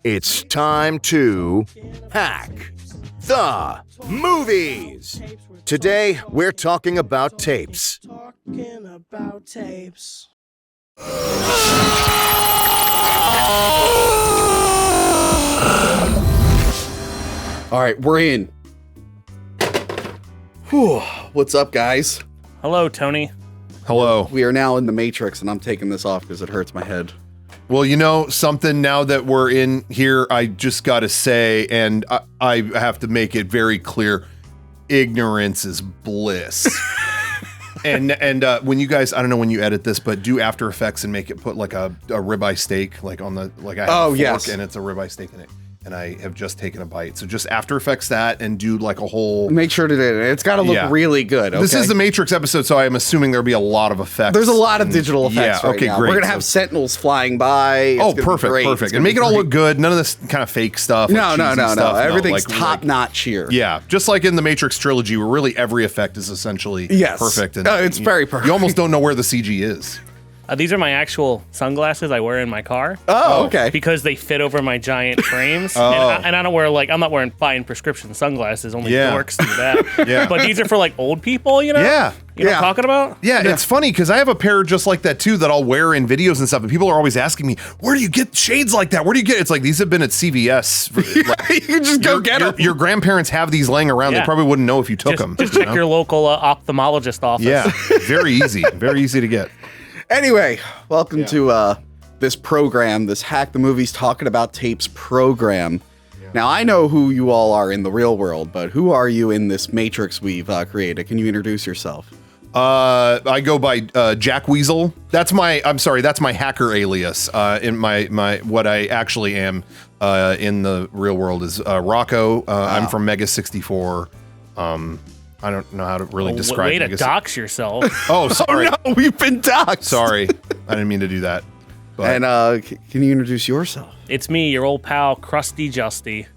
It's time to hack the movies. Today, we're talking about tapes. All right, we're in. Whew. What's up, guys? Hello, Tony. Hello. We are now in the Matrix, and I'm taking this off because it hurts my head. Well, you know something, now that we're in here, I just got to say, and I have to make it very clear, ignorance is bliss. and when you guys, I don't know when you edit this, but do After Effects and make it put like a ribeye steak, like on the, like I have a fork yes. and it's a ribeye steak in it. And I have just taken a bite. So just After Effects that and do like a whole... Make sure to do it. It's got to look really good, okay? This is the Matrix episode, so I am assuming there'll be a lot of effects. There's a lot of digital effects right now. Great. We're going to have sentinels flying by. Oh, perfect. And make it all look good. None of this kind of fake stuff. No. Everything's like top-notch here. Yeah, just like in the Matrix trilogy, where really every effect is essentially perfect. And it's very perfect. You almost don't know where the CG is. These are my actual sunglasses I wear in my car. Oh, okay. Because they fit over my giant frames. And I don't wear, like, I'm not buying prescription sunglasses. Only dorks do that. But these are for, like, old people, you know? Yeah. You know what I'm talking about? Yeah, it's funny because I have a pair just like that too that I'll wear in videos and stuff, and people are always asking me, where do you get shades like that? Where do you get it? It's like, these have been at CVS. Like, you can just go get them. Your grandparents have these laying around. They probably wouldn't know if you took them. Just check your local ophthalmologist office. Yeah, very easy to get. Anyway, welcome to this program, this Hack the Movies Talking About Tapes program. Now, I know who you all are in the real world, but who are you in this Matrix we've created? Can you introduce yourself? I go by Jack Weasel. That's my hacker alias. In my what I actually am in the real world is Rocco. I'm from Mega 64. I don't know how to really describe. Way to dox yourself. Oh, sorry. Oh no, we've been doxxed. Sorry, I didn't mean to do that. But. And can you introduce yourself? It's me, your old pal, Krusty Justy.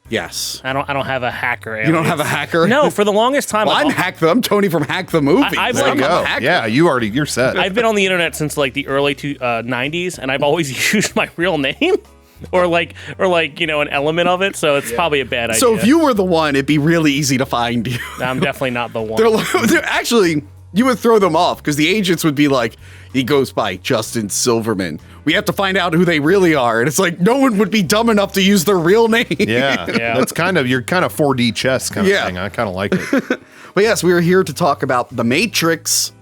Yes. I don't have a hacker alias. You don't have a hacker? No, for the longest time. Well, I'm Tony from Hack the Movies. There you go. Yeah, you're set. I've been on the internet since like the early 90s, and I've always used my real name. Or like, you know, an element of it, so it's probably a bad idea. So if you were the one, it'd be really easy to find you. I'm definitely not the one. They're actually, you would throw them off, because the agents would be like, he goes by Justin Silverman. We have to find out who they really are. And it's like, no one would be dumb enough to use their real name. Yeah. That's you're kind of 4D chess kind of thing. I kind of like it. But yes, we are here to talk about The Matrix,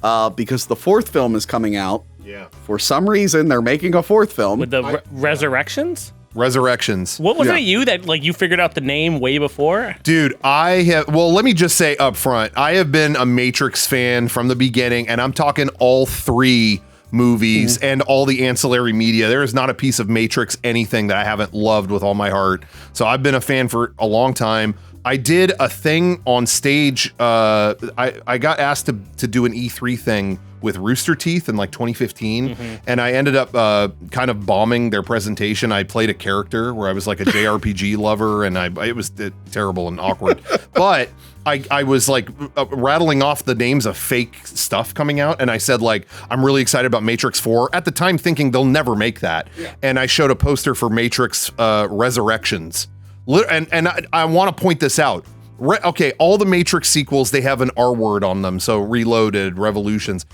because the fourth film is coming out. Yeah. For some reason, they're making a fourth film. With the Resurrections? Resurrections. What wasn't it you that like you figured out the name way before? Dude, let me just say up front, I have been a Matrix fan from the beginning, and I'm talking all three movies and all the ancillary media. There is not a piece of Matrix anything that I haven't loved with all my heart. So I've been a fan for a long time. I did a thing on stage. I got asked to do an E3 thing with Rooster Teeth in like 2015, and I ended up kind of bombing their presentation. I played a character where I was like a JRPG lover, and it was terrible and awkward. But I was like rattling off the names of fake stuff coming out, and I said like, I'm really excited about Matrix 4 at the time, thinking they'll never make that. And I showed a poster for Matrix Resurrections. And I want to point this out. Okay, all the Matrix sequels, they have an R word on them. So Reloaded, Revolutions.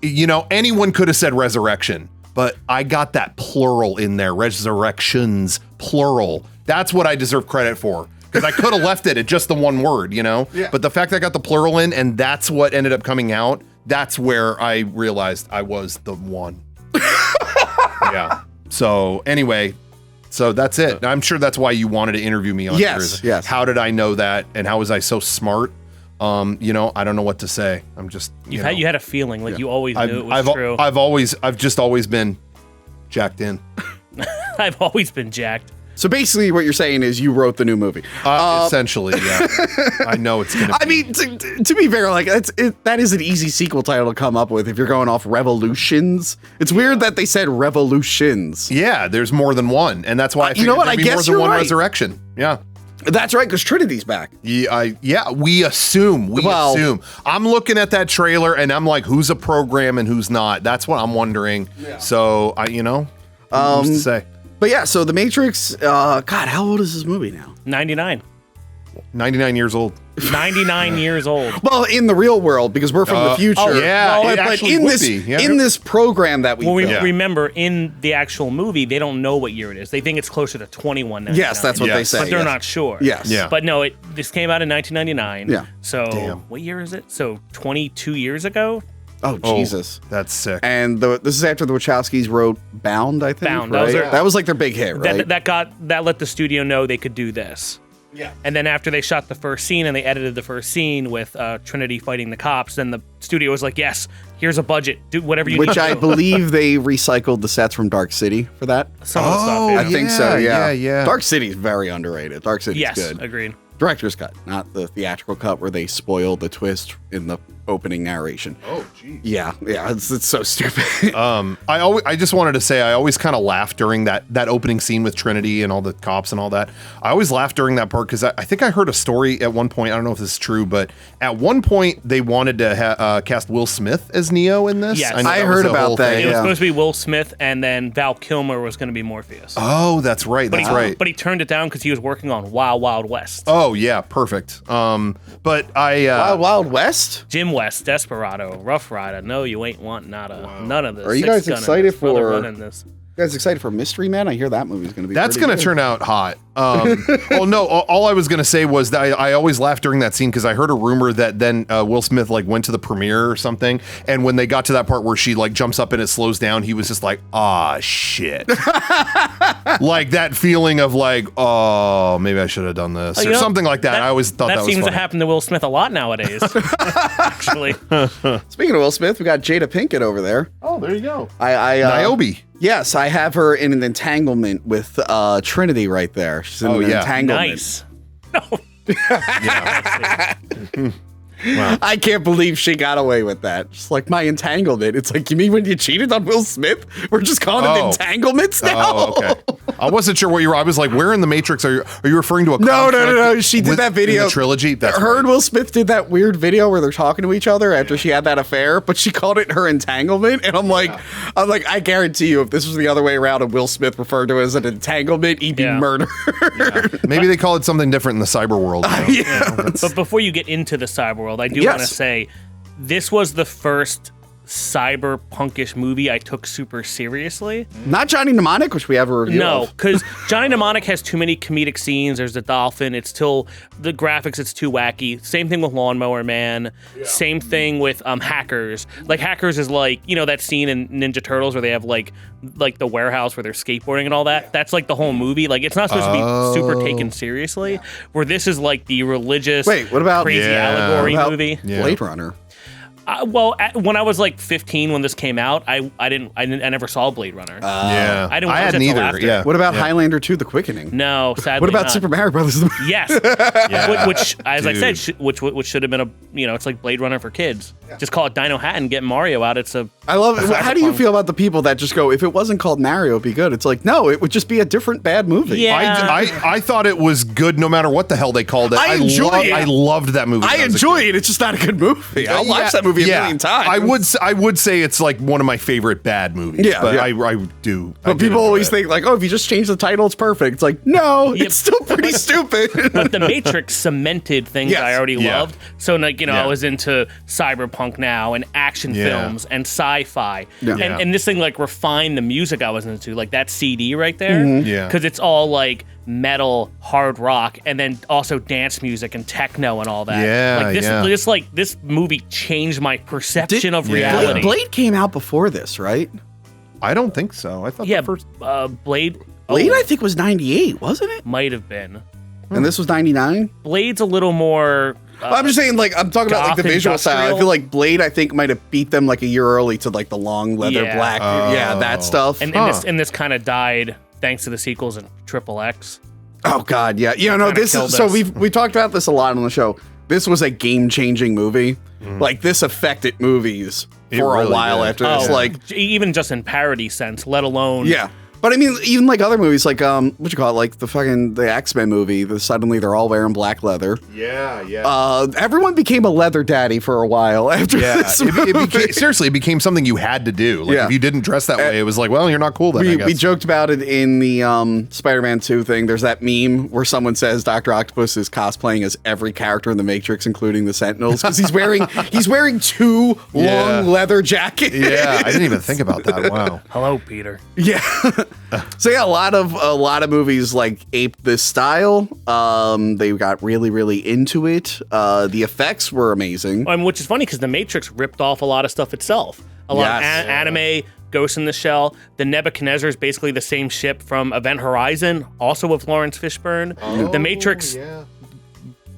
You know, anyone could have said resurrection, but I got that plural in there. Resurrections, plural. That's what I deserve credit for. Because I could have left it at just the one word, you know? Yeah. But the fact that I got the plural in, and that's what ended up coming out, that's where I realized I was the one. Yeah. So anyway... So that's it. I'm sure that's why you wanted to interview me on here. Yes. How did I know that? And how was I so smart? You know, I don't know what to say. I'm just, you had a feeling like you always knew it was true. I've just always been jacked in. I've always been jacked. So basically what you're saying is you wrote the new movie. Essentially, yeah. I know it's going to be. I mean, to be fair, like that is an easy sequel title to come up with if you're going off Revolutions. It's weird that they said Revolutions. Yeah, there's more than one. And that's why I figured there'd be more than one resurrection. Yeah. That's right, because Trinity's back. Yeah, we assume. I'm looking at that trailer and I'm like, who's a program and who's not? That's what I'm wondering. Yeah. So, who's to say? But yeah, so The Matrix, God, how old is this movie now? 99. 99 years old. 99 years old. Well, in the real world, because we're from the future. Oh, yeah, well, it but actually in would this be. Yeah. in this program that we remember in the actual movie, they don't know what year it is. They think it's closer to 21. Yes, that's what they say. But they're not sure. Yes. Yeah. But no, this came out in 1999. Yeah. So what year is it? So 22 years ago. Oh, Jesus. That's sick. And this is after the Wachowskis wrote Bound, I think. Bound. Right? That was like their big hit, right? That let the studio know they could do this. Yeah. And then after they shot the first scene and they edited the first scene with Trinity fighting the cops, then the studio was like, yes, here's a budget. Do whatever you need. Which I believe they recycled the sets from Dark City for that. Some of the stuff. I think so, yeah. Yeah. Dark City's very underrated. Dark City's Yes, good. agreed. Director's cut, not the theatrical cut where they spoil the twist in the opening narration. Oh, geez. Yeah, it's so stupid. I just wanted to say I always kind of laughed during that opening scene with Trinity and all the cops and all that. I always laughed during that part because I think I heard a story at one point. I don't know if this is true, but at one point they wanted to cast Will Smith as Neo in this. Yes. I heard about that. It was Yeah. supposed to be Will Smith, and then Val Kilmer was going to be Morpheus. Oh, that's right. That's right. But he turned it down because he was working on Wild Wild West. Oh yeah, perfect. But I Wild Wild West? Jim West, Desperado, Rough Rider. No, you ain't want none of this. Are you Six guys gun in excited this, brother for- running this. You guys excited for Mystery Man? I hear that movie's going to be that's pretty going to good. turn out hot. Oh no! All I was going to say was that I always laughed during that scene because I heard a rumor that then Will Smith like went to the premiere or something, and when they got to that part where she like jumps up and it slows down, he was just like, "Ah, shit!" Like that feeling of like, "Oh, maybe I should have done this," or something like that. I always thought that was seems funny. to happen to Will Smith a lot nowadays. Actually, Speaking of Will Smith, we got Jada Pinkett over there. Oh, there you go. Niobe. Yes, I have her in an entanglement with Trinity right there. She's in an entanglement. nice. Wow. I can't believe she got away with that. Just like my entanglement. It's like, you mean when you cheated on Will Smith? We're just calling it entanglements now? Oh, okay. I wasn't sure what you were. I was like, where in the Matrix are you referring to a No. She did that video. In the trilogy? That's her right. and Will Smith did that weird video where they're talking to each other after she had that affair, but she called it her entanglement. And I'm like, I guarantee you, if this was the other way around and Will Smith referred to it as an entanglement, he'd be murdered. Maybe they call it something different in the cyber world. You know? But before you get into the cyber world, I do want to say this was the first cyberpunkish movie I took super seriously. Not Johnny Mnemonic, which we have a review No, of. because Johnny Mnemonic has too many comedic scenes. There's the dolphin. It's still the graphics. It's too wacky. Same thing with Lawnmower Man. Same thing with Hackers. Like Hackers is like, you know, that scene in Ninja Turtles where they have like the warehouse where they're skateboarding and all that. That's like the whole movie. Like it's not supposed to be super taken seriously. Where this is like the religious, what about crazy allegory movie? Yeah. Blade Runner? When I was like 15 when this came out, I never saw Blade Runner. Yeah. I didn't watch hadn't it till either. after. Yeah. What about Highlander 2: The Quickening? No, sadly What about not. Super Mario Brothers? Yes, which, as I said, which should have been it's like Blade Runner for kids. Just call it Dino Hat and get Mario out. I love it. How do you feel about the people that just go, if it wasn't called Mario, it'd be good? It's like, no, it would just be a different bad movie. Yeah. I thought it was good no matter what the hell they called it. I enjoy it. I loved that movie. I enjoy it. It's just not a good movie. I'll watch that movie a million times. I would say it's like one of my favorite bad movies. Yeah, but yeah. I do. But people always think like, oh, if you just change the title, it's perfect. It's like, no, it's still pretty stupid. But The Matrix cemented things I already loved. So like, I was into cyberpunk now and action films and sci-fi. Yeah. And this thing like refined the music I was into, like that CD right there. Yeah. Because it's all like metal, hard rock, and then also dance music and techno and all that. Yeah, This movie changed my perception of reality. Blade came out before this, right? I don't think so. I thought the first. Blade. Blade, I think, was 98, wasn't it? Might have been. And this was 99? Blade's a little more. I'm just saying, like, I'm talking about like the goth visual style. I industrial. feel like Blade, I think, might have beat them like a year early to like the long leather black, that stuff. And this kind of died thanks to the sequels in XXX. Oh God, yeah. This is so we talked about this a lot on the show. This was a game-changing movie. Like this affected movies for a while after this. Like even just in parody sense, let alone But I mean, even like other movies, like what you call it, like the X-Men movie. Suddenly they're all wearing black leather. Yeah. Everyone became a leather daddy for a while after this movie. It became something you had to do. Like if you didn't dress that way, it was like, well, you're not cool then. I guess. We joked about it in the Spider-Man 2 thing. There's that meme where someone says Dr. Octopus is cosplaying as every character in the Matrix, including the Sentinels, because he's wearing two long leather jackets. Yeah, I didn't even think about that. Wow. Hello, Peter. Yeah. So yeah, a lot of movies like aped this style. They got really, really into it. The effects were amazing. Which is funny because The Matrix ripped off a lot of stuff itself. A lot of anime, Ghost in the Shell. The Nebuchadnezzar is basically the same ship from Event Horizon, also with Laurence Fishburne. The Matrix,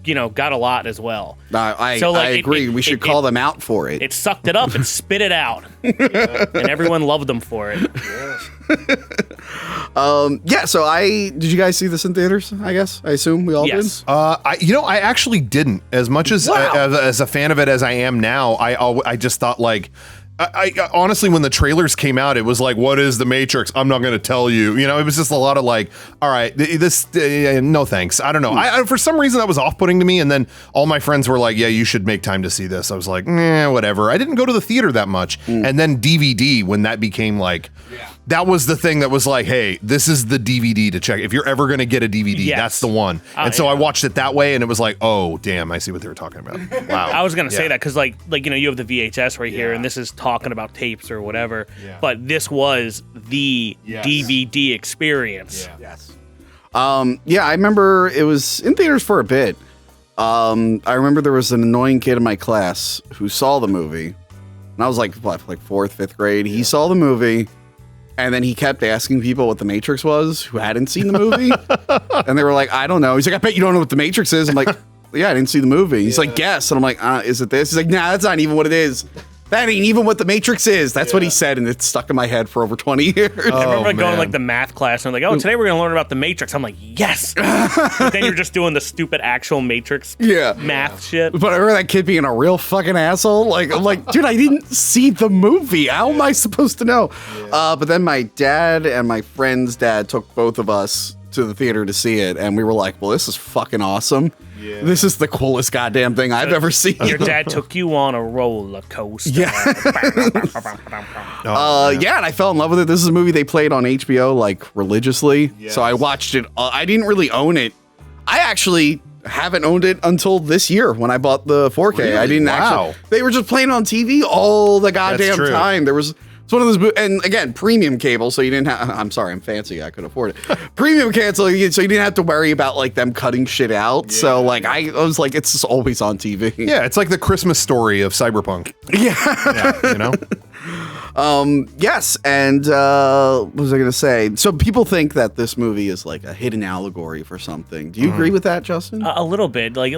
got a lot as well. I agree. We should call them out for it. It sucked it up and spit it out. And everyone loved them for it. So did you guys see this in theaters? I assume we all did. I actually didn't. As much as as a fan of it as I am now, I just thought like. I honestly, when the trailers came out, it was like, what is The Matrix? I'm not going to tell you. It was just a lot of like, all right, no thanks. I don't know. I for some reason that was off-putting to me. And then all my friends were like, yeah, you should make time to see this. I was like, whatever. I didn't go to the theater that much. And then DVD, when that became like, that was the thing that was like, hey, this is the DVD to check. If you're ever going to get a DVD, that's the one. And so I watched it that way and it was like, oh, damn, I see what they were talking about. Wow. I was going to say that because like you have the VHS right here and this is talking about tapes or whatever, but this was the DVD experience. I remember it was in theaters for a bit. I remember there was an annoying kid in my class who saw the movie, and I was like, what, like 4th, 5th grade. He saw the movie, and then he kept asking people what The Matrix was who hadn't seen the movie, and they were like, I don't know. He's like, I bet you don't know what The Matrix is. I'm like, yeah, I didn't see the movie. He's like, guess. And I'm like, is it this? He's like, nah, that's not even what it is. That ain't even what The Matrix is. That's what he said, and it's stuck in my head for over 20 years. I remember going like the math class, and I'm like, oh, today we're going to learn about The Matrix. I'm like, yes! But then you're just doing the stupid actual Matrix math shit. But I remember that kid being a real fucking asshole. Like, I'm like, dude, I didn't see the movie. How am I supposed to know? But then my dad and my friend's dad took both of us to the theater to see it, and we were like, well, this is fucking awesome. This is the coolest goddamn thing I've ever seen. Your dad took you on a roller coaster. And I fell in love with it. This is a movie they played on HBO like religiously. So I watched it. I didn't really own it. I actually haven't owned it until this year when I bought the 4K. Really? I didn't actually. They were just playing on TV all the goddamn time. It's one of those, and again, premium cable, so you didn't have, I'm sorry, I'm fancy, I could afford it. Premium cable, so you didn't have to worry about like them cutting shit out. So like, I was like, it's just always on TV. Yeah, it's like the Christmas story of cyberpunk. Yes, and what was I going to say? So people think that this movie is like a hidden allegory for something. Do you agree with that, Justin? A little bit. Like,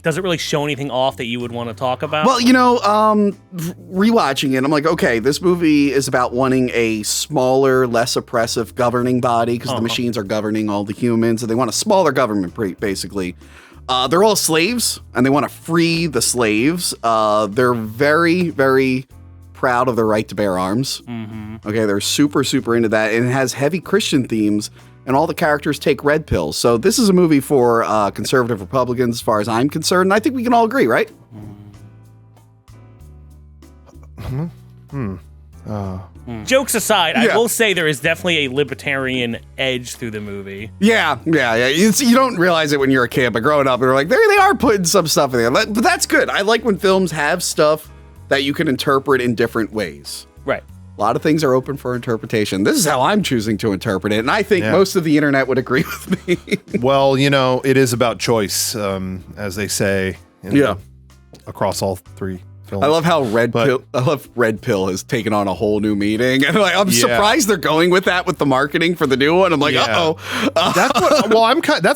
does it really show anything off that you would want to talk about? Well, rewatching it, I'm like, okay, this movie is about wanting a smaller, less oppressive governing body because the machines are governing all the humans, and they want a smaller government, basically. They're all slaves, and they want to free the slaves. They're very, very proud of their right to bear arms. Okay, they're super, super into that, and it has heavy Christian themes, and all the characters take red pills. So this is a movie for conservative Republicans, as far as I'm concerned, and I think we can all agree, right? Jokes aside, I will say there is definitely a libertarian edge through the movie. Yeah. You don't realize it when you're a kid, but growing up, they're like, they are putting some stuff in there. But that's good. I like when films have stuff that you can interpret in different ways. Right. A lot of things are open for interpretation. This is how I'm choosing to interpret it, and I think most of the internet would agree with me. Well, it is about choice, as they say. Across all three films. I love how Red Pill has taken on a whole new meaning, and I'm surprised they're going with that with the marketing for the new one. I'm like, that's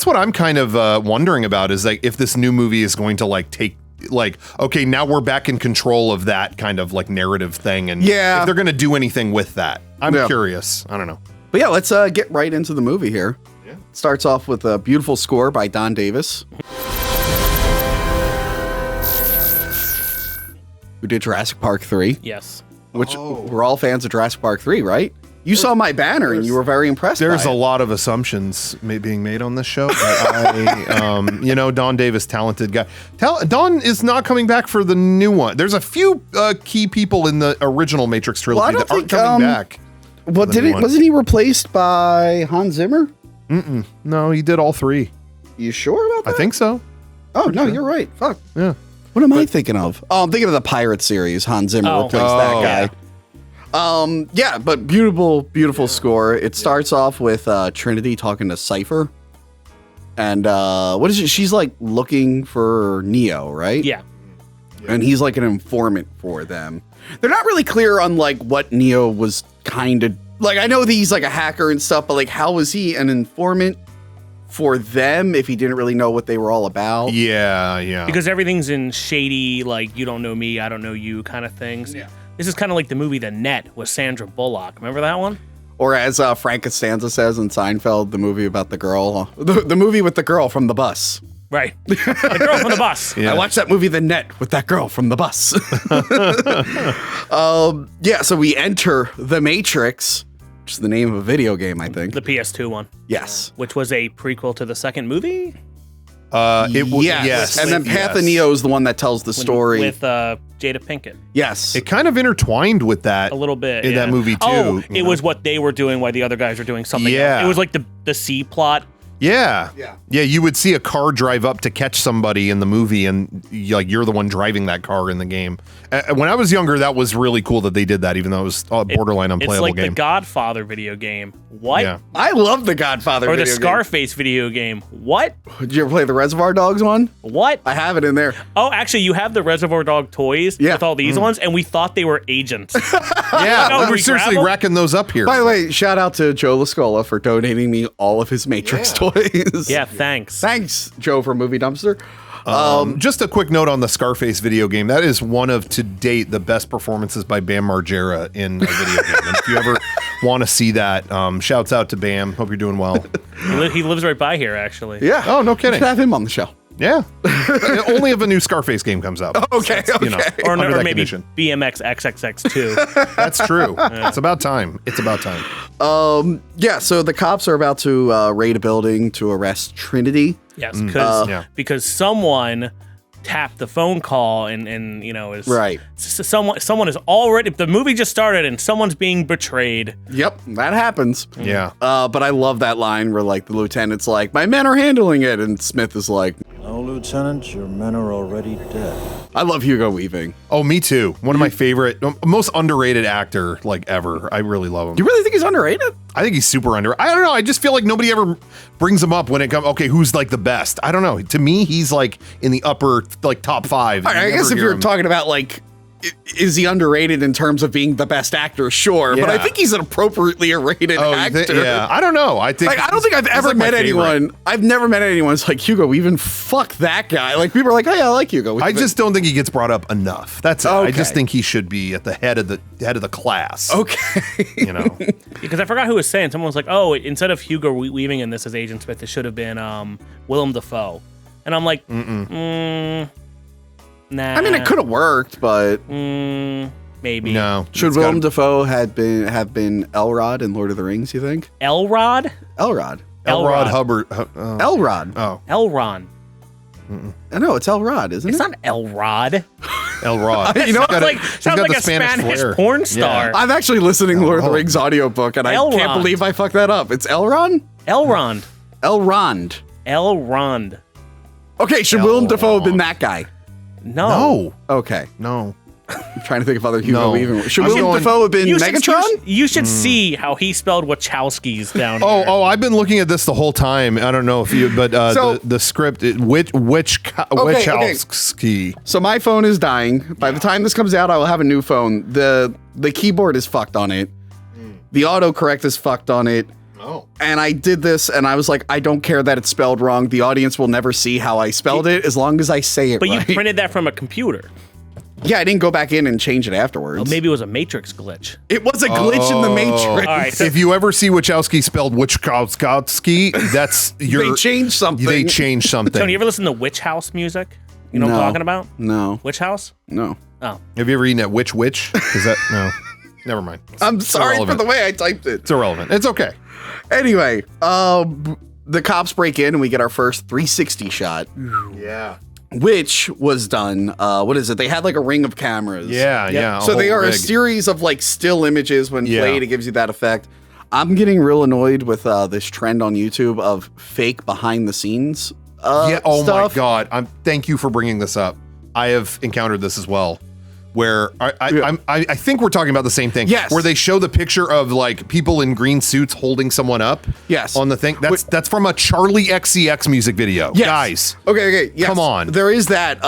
what I'm kind of wondering about is like if this new movie is going to like take. Like, okay, now we're back in control of that kind of like narrative thing, and if they're gonna do anything with that, I'm curious. I don't know. But yeah, let's get right into the movie here. It starts off with a beautiful score by Don Davis, who did Jurassic Park 3. Yes. Which we're all fans of Jurassic Park 3, right? You saw my banner and you were very impressed. There's by a it. lot of assumptions being made on this show. But Don Davis, talented guy. Don is not coming back for the new one. There's a few key people in the original Matrix trilogy that aren't coming back. What wasn't he replaced by Hans Zimmer? No, he did all three. You sure about that? I think so. Oh, no, you're right. Fuck. Yeah. What am I thinking of? Oh, I'm thinking of the Pirate series. Hans Zimmer replaced that guy. Yeah, but beautiful score. It starts off with Trinity talking to Cypher. And what is it? She's like looking for Neo, right? Yeah. And he's like an informant for them. They're not really clear on like what Neo was kind of like. I know that he's like a hacker and stuff, but like how was he an informant for them if he didn't really know what they were all about? Yeah. Because everything's in shady, like, you don't know me, I don't know you kind of things. Yeah. This is kind of like the movie The Net with Sandra Bullock. Remember that one? Or as Frank Costanza says in Seinfeld, the movie about the girl, the movie with the girl from the bus. Right. The girl from the bus. Yeah. I watched that movie The Net with that girl from the bus. Yeah, so we enter the Matrix, which is the name of a video game, I think. The PS2 one. Yes. Which was a prequel to the second movie? Yes. And then Path of Neo is the one that tells the story. With Jada Pinkett. Yes. It kind of intertwined with that. A little bit. In that movie, too. Oh, it was what they were doing while the other guys were doing something else. It was like the C plot. Yeah. You would see a car drive up to catch somebody in the movie, and you're the one driving that car in the game. When I was younger, that was really cool that they did that, even though it was a borderline unplayable game. It's like the Godfather video game. What? Yeah. I love the Godfather or video the Scarface video game. What? Did you ever play the Reservoir Dogs one? What? I have it in there. Oh, actually, you have the Reservoir Dog toys with all these ones, and we thought they were agents. Yeah, we're seriously racking those up here. By the way, shout out to Joe Lascola for donating me all of his Matrix toys. Yeah, thanks. Thanks, Joe, from Movie Dumpster. Just a quick note on the Scarface video game. That is one of, to date, the best performances by Bam Margera in a video game. And if you ever want to see that, shouts out to Bam. Hope you're doing well. He lives right by here, actually. Yeah. Oh, no kidding. We should have him on the show. Yeah. Only if a new Scarface game comes out. Okay. Or maybe condition. BMX XXX2. That's true. It's about time. Yeah, so the cops are about to raid a building to arrest Trinity. Yes, because someone tapped the phone call and is right. Someone is already, the movie just started and someone's being betrayed. Yep, that happens. Yeah. But I love that line where like the lieutenant's like, my men are handling it, and Smith is like, no, Lieutenant, your men are already dead. I love Hugo Weaving. Oh, me too. One of my favorite, most underrated actor like ever. I really love him. You really think he's underrated? I think he's super underrated. I don't know. I just feel like nobody ever brings him up when it comes. Okay, who's like the best? I don't know. To me, he's like in the upper like top 5. I guess if you're talking about like, is he underrated in terms of being the best actor? Sure, but I think he's an appropriately rated actor. Yeah, I don't know. I don't think I've ever met anyone. I've never met anyone who's like Hugo Weaving. Fuck that guy. Like people are like, oh yeah, I like Hugo Weaving. I just don't think he gets brought up enough. That's it. I just think he should be at the head of the class. Okay, because I forgot who was saying. Someone was like, oh, instead of Hugo Weaving in this as Agent Smith, it should have been Willem Dafoe, and I'm like, nah. I mean, it could have worked, but maybe. No. Should Willem Dafoe have been Elrod in Lord of the Rings, you think? Elrod? Elrod Hubbard. Elrod. Oh. Elron. I know, it's Elrod, isn't it? It's not Elrod. Elrod. You know, sounds like a Spanish porn star. Yeah. I'm actually listening to Lord of the Rings audiobook, and I can't believe I fucked that up. It's Elrond? Elrond. Okay, should Willem Dafoe have been that guy? No. Okay. No. I'm trying to think of other Hugo Weaving. Should Willem Dafoe have been Megatron? You should see how he spelled Wachowskis down here. Oh, I've been looking at this the whole time. I don't know if you, but the script, Wachowski. So my phone is dying. By the time this comes out, I will have a new phone. The keyboard is fucked on it. The autocorrect is fucked on it. Oh. And I did this, and I was like, I don't care that it's spelled wrong. The audience will never see how I spelled it as long as I say it right. But you printed that from a computer. Yeah, I didn't go back in and change it afterwards. Well, maybe it was a Matrix glitch. It was a glitch in the Matrix. All right, so if you ever see Wachowski spelled Wachowski, that's they changed something. They changed something. Tony, you ever listen to Witch House music? You know what I'm talking about? No. Witch House? No. Oh. Have you ever eaten at Witch? Is that no? never mind. I'm It's sorry for irrelevant. the way I typed it. It's irrelevant. It's okay. Anyway, the cops break in and we get our first 360 shot, Yeah. which was done. What is it? They had like a ring of cameras. Yeah. So they are a rig. series of like still images when Yeah. played. It gives you that effect. I'm getting real annoyed with this trend on YouTube of fake behind the scenes. Yeah. Oh stuff. my God. Thank you for bringing this up. I have encountered this as well, where I think we're talking about the same thing. Yes. Where they show the picture of like people in green suits holding someone up. Yes. On the thing. That's from a Charlie XCX music video. Yes. Guys. Okay. Yes. Come on. There is that.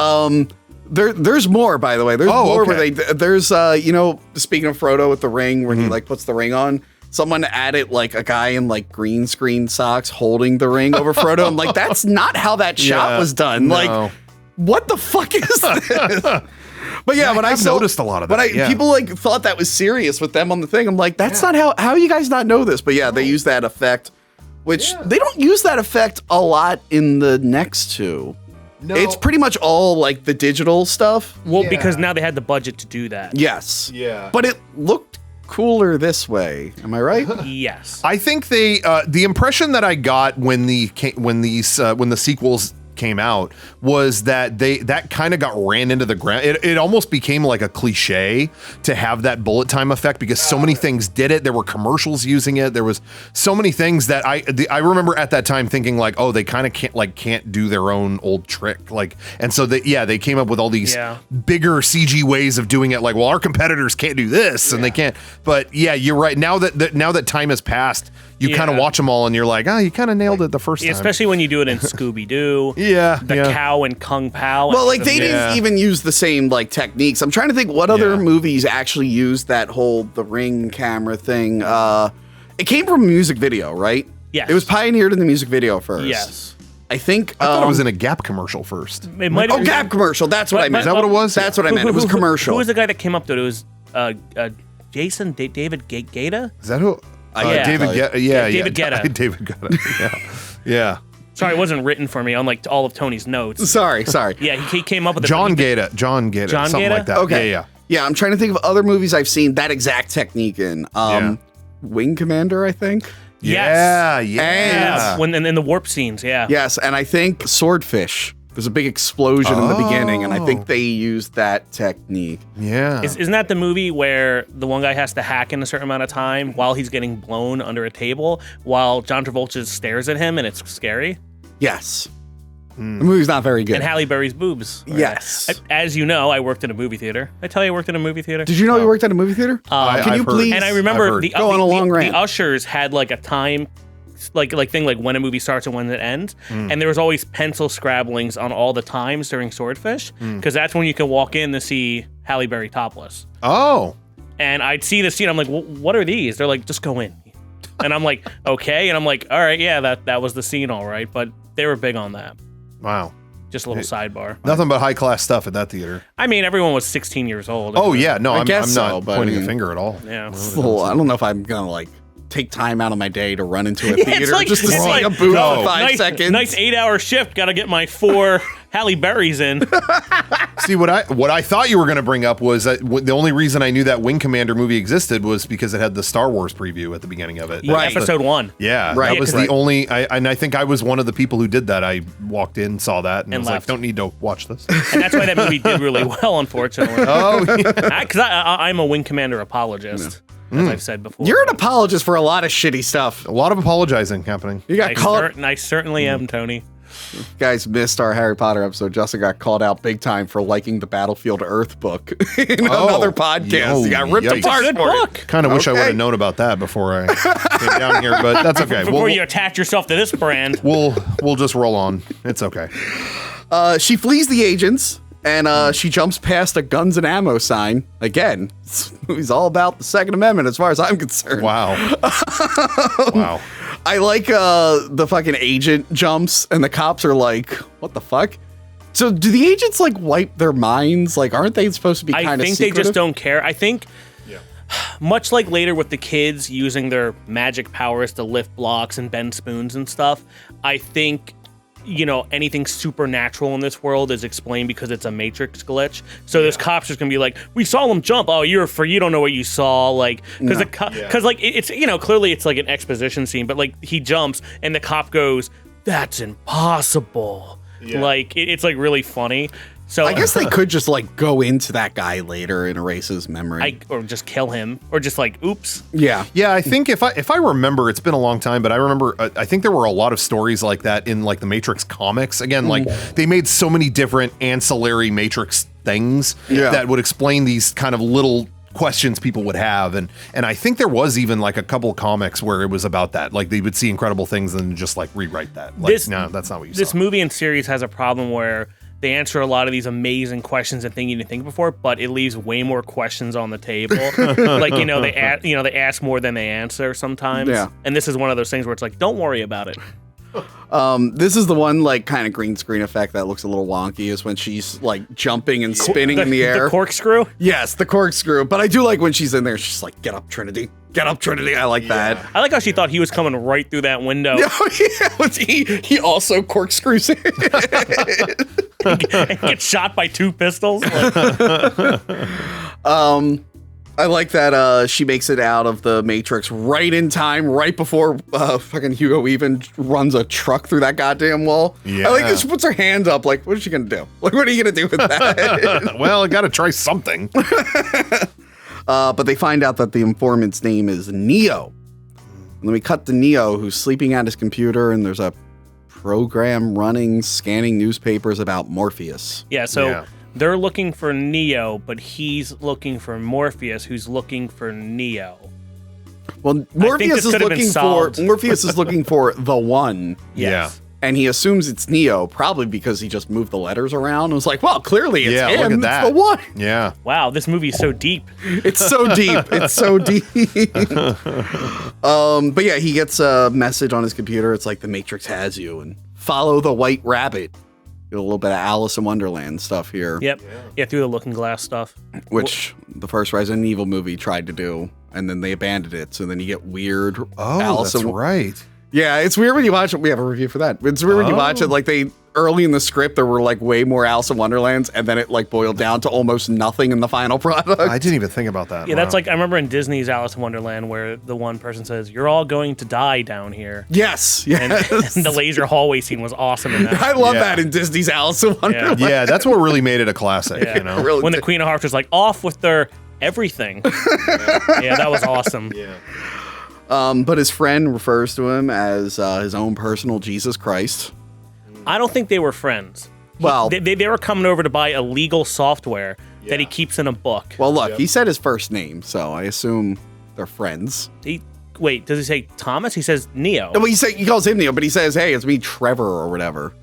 There's more, by the way. There's Oh, more okay. where there's speaking of Frodo with the ring, where he like puts the ring on. Someone added like a guy in like green screen socks holding the ring over Frodo. I'm like, that's not how that shot Yeah, was done. no. Like, what the fuck is this? But yeah, when I've noticed a lot of that, yeah. people like thought that was serious with them on the thing. I'm like, that's not how you guys not know this? But yeah, they use that effect, which they don't use that effect a lot in the next two. No. It's pretty much all like the digital stuff. Well, because now they had the budget to do that. Yes. Yeah. But it looked cooler this way. Am I right? Yes. I think the impression that I got when the sequels came out was that that kind of got ran into the ground. It almost became like a cliche to have that bullet time effect because so many things did it. There were commercials using it. There was so many things that I remember at that time thinking like, oh, they kind of can't do their own old trick. Like, and so they came up with all these bigger CG ways of doing it. Like, well, our competitors can't do this and they can't. But yeah, you're right. Now that time has passed, you kind of watch them all and you're like, oh, you kind of nailed it the first time. Especially when you do it in Scooby-Doo. The cow and Kung Pao. Well, like they didn't even use the same like techniques. I'm trying to think what other movies actually used that whole the ring camera thing. It came from a music video, right? Yes. It was pioneered in the music video first. Yes. I think I thought it was in a Gap commercial first. It might have Gap commercial. That's what I meant. Is that what it was? That's what I meant. It was commercial. Who was the guy that came up to it? It was Jason David Guetta. Is that who? Yeah. David Guetta. Yeah, David Guetta. David Guetta. Yeah. Sorry, it wasn't written for me on like all of Tony's notes. Sorry. Yeah, he came up with it. John Gaeta, something Gaeta? like that. Okay. Yeah. Yeah, I'm trying to think of other movies I've seen that exact technique in. Wing Commander, I think. Yeah. Yes. When in the warp scenes, Yes, and I think Swordfish. There's a big explosion in the beginning, and I think they used that technique. Yeah. Isn't that the movie where the one guy has to hack in a certain amount of time while he's getting blown under a table while John Travolta stares at him and it's scary? Yes. The movie's not very good. And Halle Berry's boobs. Yes. As you know, I worked in a movie theater. I tell you I worked in a movie theater? Did you know you worked at a movie theater? I've Can you heard. please? And I remember the Go on a long rant. The ushers had like a time like thing like when a movie starts and when it ends, and there was always pencil scrabblings on all the times during Swordfish because that's when you can walk in to see Halle Berry topless. Oh. And I'd see the scene. I'm like, what are these? They're like, just go in. And I'm like, okay. And I'm like, all right, yeah, that was the scene, all right. But they were big on that. Wow. Just a little sidebar. Nothing but high class stuff at that theater. I mean, everyone was 16 years old. Oh yeah, no, I'm guess so, not but pointing I mean- a finger at all. Yeah. Well, I don't know if I'm gonna like take time out of my day to run into a theater just to it's see like, a booth no. for 5 seconds. Nice 8-hour shift. Got to get my 4 Halle Berrys in. See, what I thought you were going to bring up was that the only reason I knew that Wing Commander movie existed was because it had the Star Wars preview at the beginning of it. Right. Episode 1. Yeah, Right. that was Yeah, the 'cause only. I think I was one of the people who did that. I walked in, saw that, and was left. like, "Don't need to watch this." And that's why that movie did really well, unfortunately. Oh, Because I'm a Wing Commander apologist, as I've said before. You're an apologist for a lot of shitty stuff. a lot of apologizing happening. You got called. I certainly am, Tony. You guys missed our Harry Potter episode. Justin got called out big time for liking the Battlefield Earth book in another podcast. He got ripped yikes. apart Good for book. it. Kind of wish I would Okay. have known about that before I came down here, but that's okay. Before you attach yourself to this brand. We'll just roll on. It's okay. She flees the agents and she jumps past a guns and ammo sign. Again, this movie's all about the Second Amendment as far as I'm concerned. Wow. Wow. I like the fucking agent jumps and the cops are like, what the fuck? So do the agents like wipe their minds? Like, aren't they supposed to be kind I of think they just don't care. I think, much like later with the kids using their magic powers to lift blocks and bend spoons and stuff, I think anything supernatural in this world is explained because it's a Matrix glitch. So those cops just gonna be like, we saw him jump. Oh, you don't know what you saw. Like, because it's clearly it's like an exposition scene, but like he jumps and the cop goes, that's impossible. Yeah. Like it's like really funny. So I guess they could just like go into that guy later and erase his memory, or just kill him, or just like, oops. Yeah. I think if I remember, it's been a long time, but I remember I think there were a lot of stories like that in like the Matrix comics. Again, like they made so many different ancillary Matrix things that would explain these kind of little questions people would have, and I think there was even like a couple comics where it was about that, like they would see incredible things and just like rewrite that. Like, no, that's not what you saw. This movie and series has a problem where they answer a lot of these amazing questions and things you didn't think before, but it leaves way more questions on the table. Like, they ask more than they answer sometimes. Yeah. And this is one of those things where it's like, don't worry about it. This is the one like kind of green screen effect that looks a little wonky is when she's like jumping and spinning in the air. The corkscrew? Yes, the corkscrew. But I do like when she's in there, she's like, get up, Trinity. Get up, Trinity. I like that. I like how she thought he was coming right through that window. He also corkscrews it. And gets shot by 2 pistols. I like that she makes it out of the Matrix right in time, right before fucking Hugo even runs a truck through that goddamn wall. Yeah. I like that she puts her hand up, like, what is she gonna do? Like, what are you gonna do with that? Well, I gotta try something. But they find out that the informant's name is Neo. And then we cut to Neo, who's sleeping at his computer, and there's a program running, scanning newspapers about Morpheus. Yeah, so they're looking for Neo, but he's looking for Morpheus, who's looking for Neo. Well, Morpheus is looking for the one. Yes. Yeah. And he assumes it's Neo, probably because he just moved the letters around and was like, well, clearly it's him. Look at that. It's the one. Yeah. Wow, this movie is so deep. It's so deep. It's so deep. But yeah, he gets a message on his computer. It's like, the Matrix has you, and follow the white rabbit. A little bit of Alice in Wonderland stuff here. Yep. Yeah, through the looking glass stuff. Which the first Resident Evil movie tried to do, and then they abandoned it. So then you get weird Alice that's right. Yeah, it's weird when you watch it. We have a review for that. It's weird when you watch it. Like early in the script, there were like way more Alice in Wonderlands, and then it like boiled down to almost nothing in the final product. I didn't even think about that. Yeah, that's like, I remember in Disney's Alice in Wonderland where the one person says, "You're all going to die down here." Yes. And the laser hallway scene was awesome in that. I love that in Disney's Alice in Wonderland. Yeah, that's what really made it a classic. You know, really when the Queen of Hearts was like, off with their everything. Yeah, that was awesome. Yeah. But his friend refers to him as his own personal Jesus Christ. I don't think they were friends. Well, they were coming over to buy illegal software that he keeps in a book. Well, look, he said his first name, so I assume they're friends. Wait, does he say Thomas? He says Neo. No, he calls him Neo, but he says, hey, it's me, Trevor, or whatever.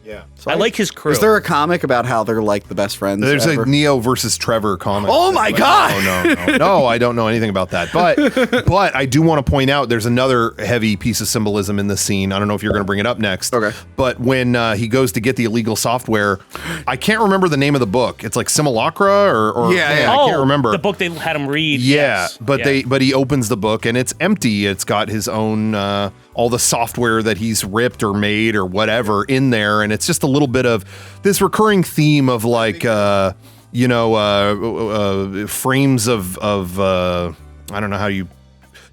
Yeah. So I like his crew. Is there a comic about how they're like the best friends? There's ever? a Neo versus Trevor comic. Oh my God! No, I don't know anything about that. But I do want to point out there's another heavy piece of symbolism in this scene. I don't know if you're going to bring it up next. Okay. But when he goes to get the illegal software, I can't remember the name of the book. It's like Simulacra or I can't remember. The book they had him read. Yeah, but he opens the book and it's empty. It's got his own all the software that he's ripped or made or whatever in there, and it's just a little bit of this recurring theme of like frames of I don't know how you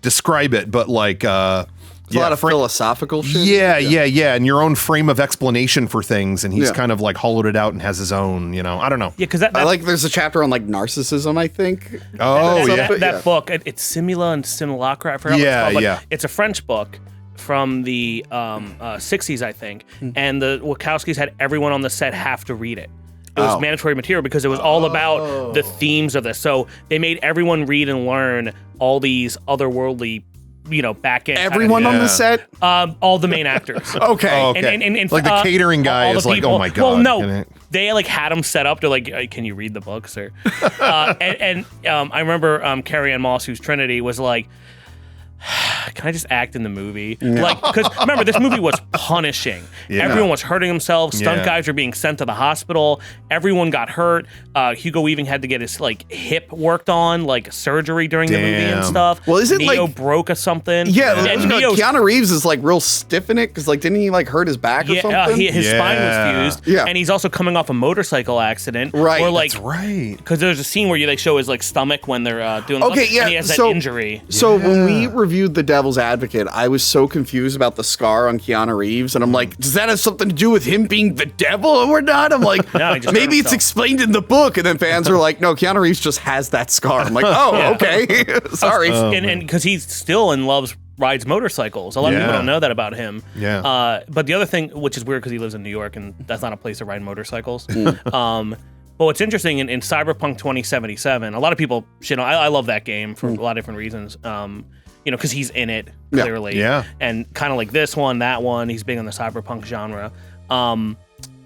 describe it, but like a lot of philosophical shit. Yeah, and your own frame of explanation for things, and he's kind of like hollowed it out and has his own, I don't know. Yeah, because I like there's a chapter on like narcissism, I think. That book, it's Simula and Simulacra, I forgot what it's called, but it's a French book from the 60s, I think, and the Wachowskis had everyone on the set have to read it. It was mandatory material because it was all about the themes of this. So they made everyone read and learn all these otherworldly, back end. Everyone on the set? All the main actors. Okay. And like the catering guy is like, oh my God. Well, no, they like had them set up. They're like, can you read the book, sir? I remember Carrie-Anne Moss, who's Trinity, was like, can I just act in the movie? Like, because remember, this movie was punishing. Yeah. Everyone was hurting themselves. Stunt Yeah. guys were being sent to the hospital. Everyone got hurt. Hugo Weaving had to get his like hip worked on, like surgery during the movie and Damn. stuff. Well, isn't, Neo like- broke or something? Yeah, and you know, Neo, Keanu Reeves is like real stiff in it because like didn't he like hurt his back or something? his spine Yeah. was fused. Yeah. And he's also coming off a motorcycle accident. Right, Or like, That's right. because there's a scene where they show his like stomach when they're doing. Okay, yeah, And he has that so- injury. So when we reviewed The Devil's Advocate, I was so confused about the scar on Keanu Reeves, and I'm like, does that have something to do with him being the devil or not? I'm like, No, he just hurt maybe it's himself. explained in the book, and then fans are like, no, Keanu Reeves just has that scar. I'm like, oh, okay, sorry. And because he's still and loves rides motorcycles. A lot of people Yeah. don't know that about him. Yeah. But the other thing, which is weird because he lives in New York and that's not a place to ride motorcycles. But what's interesting in Cyberpunk 2077, a lot of people shit on. I love that game for a lot of different reasons. Because he's in it Yeah. clearly. Yeah. And kind of like this one, that one, he's big on the cyberpunk genre.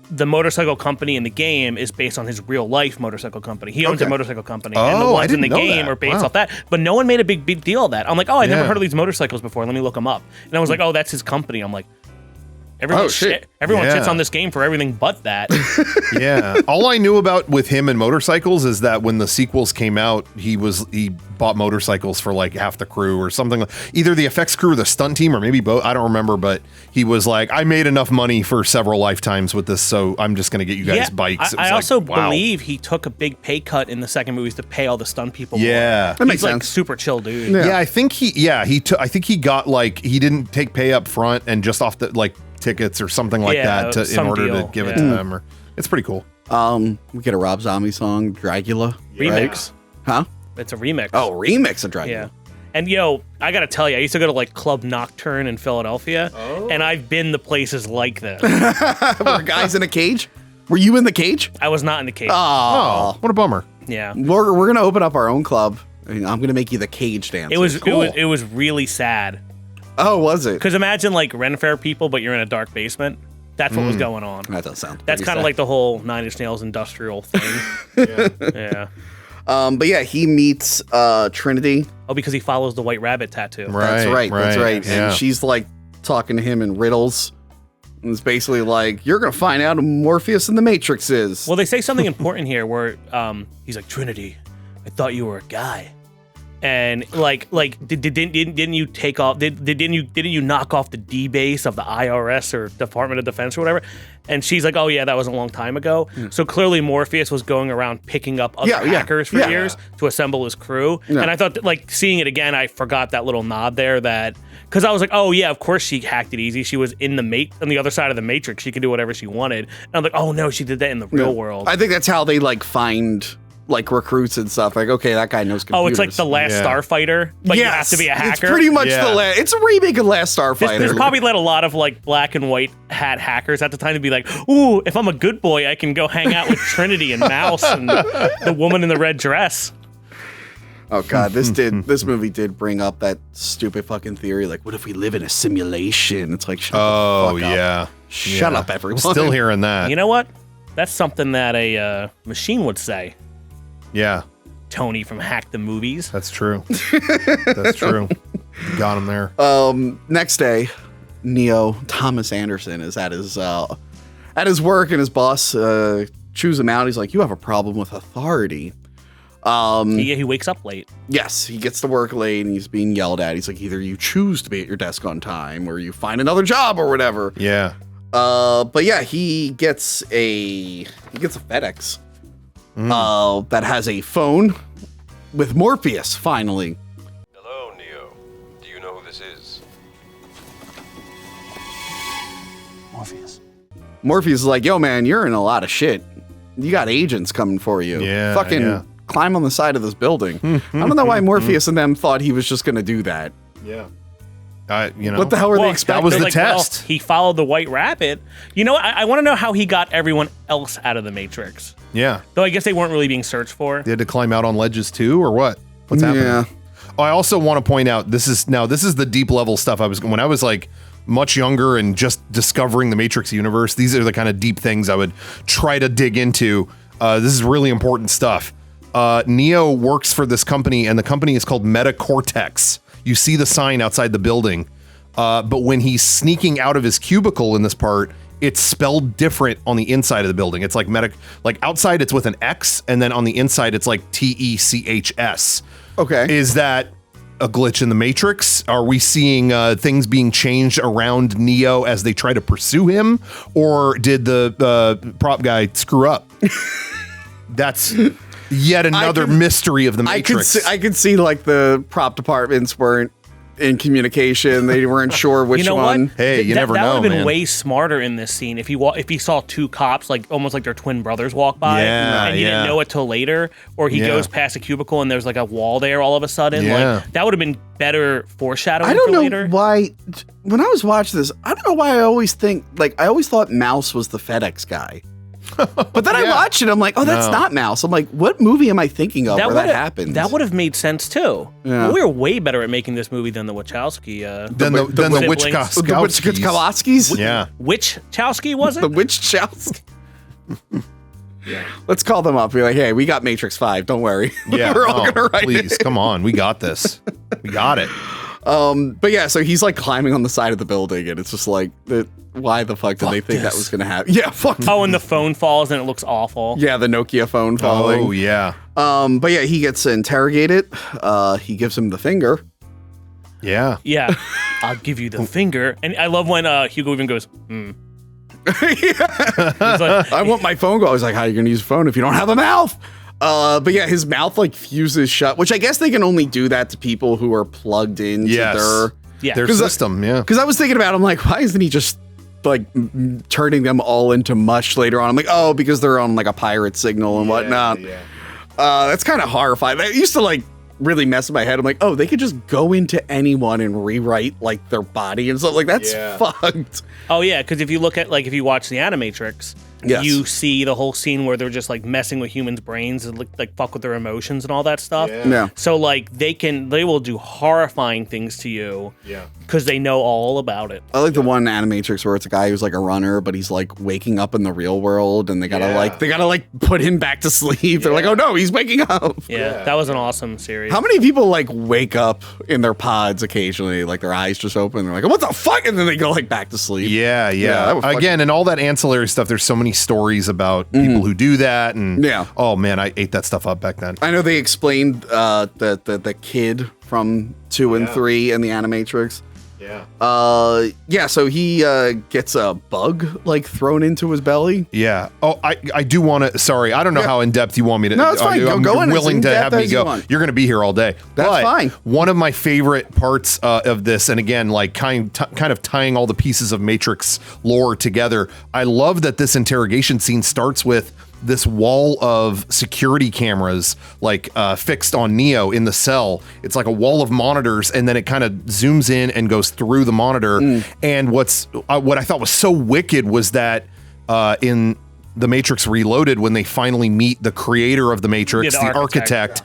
The motorcycle company in the game is based on his real life motorcycle company. He owns a Okay. motorcycle company, and the Oh, I ones in the didn't know game that. are based Wow. off that. But no one made a big deal of that. I'm like, oh, I never Yeah. heard of these motorcycles before. Let me look them up. And I was like, oh, that's his company. I'm like, everyone, Oh, shit. everyone Yeah. shits on this game for everything but that. Yeah. All I knew about with him and motorcycles is that when the sequels came out, he bought motorcycles for like half the crew or something. Either the effects crew or the stunt team or maybe both. I don't remember, but he was like, I made enough money for several lifetimes with this, so I'm just going to get you guys bikes. It was I like, also wow. believe he took a big pay cut in the second movies to pay all the stunt people. Yeah. more. That makes He's like sense. super chill dude. Yeah, I think I think he got like he didn't take pay up front and just off the like tickets or something like Yeah, that in some order deal. to give it Yeah. to them. Or it's pretty cool. We get a Rob Zombie song, Dragula. right? Remix. Huh? It's a remix. Oh, remix of Dragula. Yeah. And I gotta tell you, I used to go to like Club Nocturne in Philadelphia, and I've been to places like this. Were guys in a cage? Were you in the cage? I was not in the cage. Oh, what a bummer. Yeah. We're gonna open up our own club. And I'm gonna make you the cage dancer. It was really sad. Oh, was it? Because imagine like Ren Fair people, but you're in a dark basement. That's what was going on. That does sound. That's pretty kind of sad. like the whole Nine Inch Nails industrial thing. Yeah. But yeah, he meets Trinity. Oh, because he follows the white rabbit tattoo. That's right. That's right. Yeah. And she's like talking to him in riddles. And it's basically like, you're gonna find out who Morpheus and the Matrix is. Well, they say something important here where he's like, Trinity, I thought you were a guy. And didn't you take off? Didn't you knock off the D base of the IRS or Department of Defense or whatever? And she's like, oh yeah, that was a long time ago. So clearly Morpheus was going around picking up other hackers for years to assemble his crew. Yeah. And I thought that, like seeing it again, I forgot that little nod there because I was like, oh yeah, of course she hacked it easy. She was on the other side of the Matrix. She could do whatever she wanted. And I'm like, oh no, she did that in the real world. I think that's how they like find like recruits and stuff. Like, okay, that guy knows computers. Oh, it's like the Last Starfighter, but you have to be a hacker. It's pretty much Yeah. the last. It's a remake of Last Starfighter. This probably led a lot of like black and white hat hackers at the time to be like, ooh, if I'm a good boy, I can go hang out with Trinity and Mouse and the woman in the red dress. Oh god, this movie did bring up that stupid fucking theory. Like, what if we live in a simulation? It's like, shut the fuck up. Yeah. Shut Yeah. up, everyone. Still hearing that. You know what? That's something that a machine would say. Yeah, Tony from Hack the Movies. that's true. That's true. You got him there. Next day, Neo Thomas Anderson is at his work, and his boss chews him out. He's like, "You have a problem with authority." He wakes up late. Yes, he gets to work late, and he's being yelled at. He's like, either you choose to be at your desk on time, or you find another job, or whatever. Yeah. But yeah, he gets a FedEx that has a phone with Morpheus. Finally, Hello, Neo. Do you know who this is? Morpheus. is like, "Yo, man, you're in a lot of shit. You got agents coming for you. Yeah, fucking yeah. climb on the side of this building." I don't know why Morpheus and them thought he was just gonna do that. Yeah. What the hell were they Well, expecting? that was they're the like, well, test. he followed the White Rabbit. You know what? I want to know how he got everyone else out of the Matrix. Yeah. Though I guess they weren't really being searched for. They had to climb out on ledges too, or what? What's happening? Yeah. Oh, I also want to point out this is the deep level stuff. When I was like much younger and just discovering the Matrix universe. These are the kind of deep things I would try to dig into. This is really important stuff. Neo works for this company, and the company is called Metacortex. You see the sign outside the building. but when he's sneaking out of his cubicle in this part, it's spelled different on the inside of the building. It's like like outside it's with an X, and then on the inside it's like TECHS. Okay. Is that a glitch in the Matrix? Are we seeing things being changed around Neo as they try to pursue him, or did the prop guy screw up? That's yet another mystery of the Matrix. I could see like the prop departments weren't in communication. They weren't sure which one. What? Hey, you never know, That would have been man. way smarter in this scene if he saw two cops, like almost like their twin brothers, walk by, and he didn't know it till later, or he goes past a cubicle and there's like a wall there all of a sudden. Yeah. Like that would have been better foreshadowing. I don't for know later. why. When I was watching this, I don't know why I always thought Mouse was the FedEx guy. But then I watched it, I'm like, oh, that's not Mouse. I'm like, what movie am I thinking of where that happens? That would have made sense too. Yeah. We were way better at making this movie than the Wachowski. Than the siblings. Wachowskis? Yeah. Which Chowski was it? The Wachowski. Let's call them up. Be like, hey, we got Matrix 5. Don't worry. Yeah. We're all gonna write please, it. come on. We got this. We got it. But yeah, so he's like climbing on the side of the building, and it's just like, why the fuck did they think that was gonna happen? Yeah, fuck. Oh, and the phone falls and it looks awful. Yeah, the Nokia phone falling. Oh, yeah. But yeah, he gets interrogated. He gives him the finger. Yeah. Yeah, I'll give you the finger. And I love when Hugo even goes, He's like, I want my phone go. I was like, how are you gonna use a phone if you don't have a mouth? But yeah, his mouth like fuses shut, which I guess they can only do that to people who are plugged into their system. Yeah. Because I was thinking about, I'm like, why isn't he just like turning them all into mush later on? I'm like, oh, because they're on like a pirate signal and whatnot. Yeah. That's kind of horrifying. That used to like really mess with my head. I'm like, oh, they could just go into anyone and rewrite like their body and stuff. Like that's fucked. oh yeah, because if you look at if you watch the Animatrix, Yes. you see the whole scene where they're just like messing with humans' brains and like fuck with their emotions and all that stuff. Yeah. So like they will do horrifying things to you. Yeah. Because they know all about it. I like the one Animatrix where it's a guy who's like a runner, but he's like waking up in the real world, and they gotta put him back to sleep. They're like, oh no, he's waking up. Yeah, that was an awesome series. How many people like wake up in their pods occasionally, like their eyes just open, and they're like, what the fuck? And then they go like back to sleep. Yeah. that was fucking- Again, and all that ancillary stuff, there's so many stories about people who do that. And oh man, I ate that stuff up back then. I know they explained the kid from 2 and 3 in the Animatrix. Yeah. So he gets a bug like thrown into his belly. Yeah. Oh, I do want to. Sorry, I don't know how in depth you want me to. No, it's fine. I'm Go in as willing to in-depth have me as you go. want. You're going to be here all day. That's But fine. One of my favorite parts of this, and again, like kind of tying all the pieces of Matrix lore together. I love that this interrogation scene starts with this wall of security cameras like fixed on Neo in the cell. It's like a wall of monitors, and then it kind of zooms in and goes through the monitor. And what I thought was so wicked was that in The Matrix Reloaded, when they finally meet the creator of the Matrix, Yeah, the architect,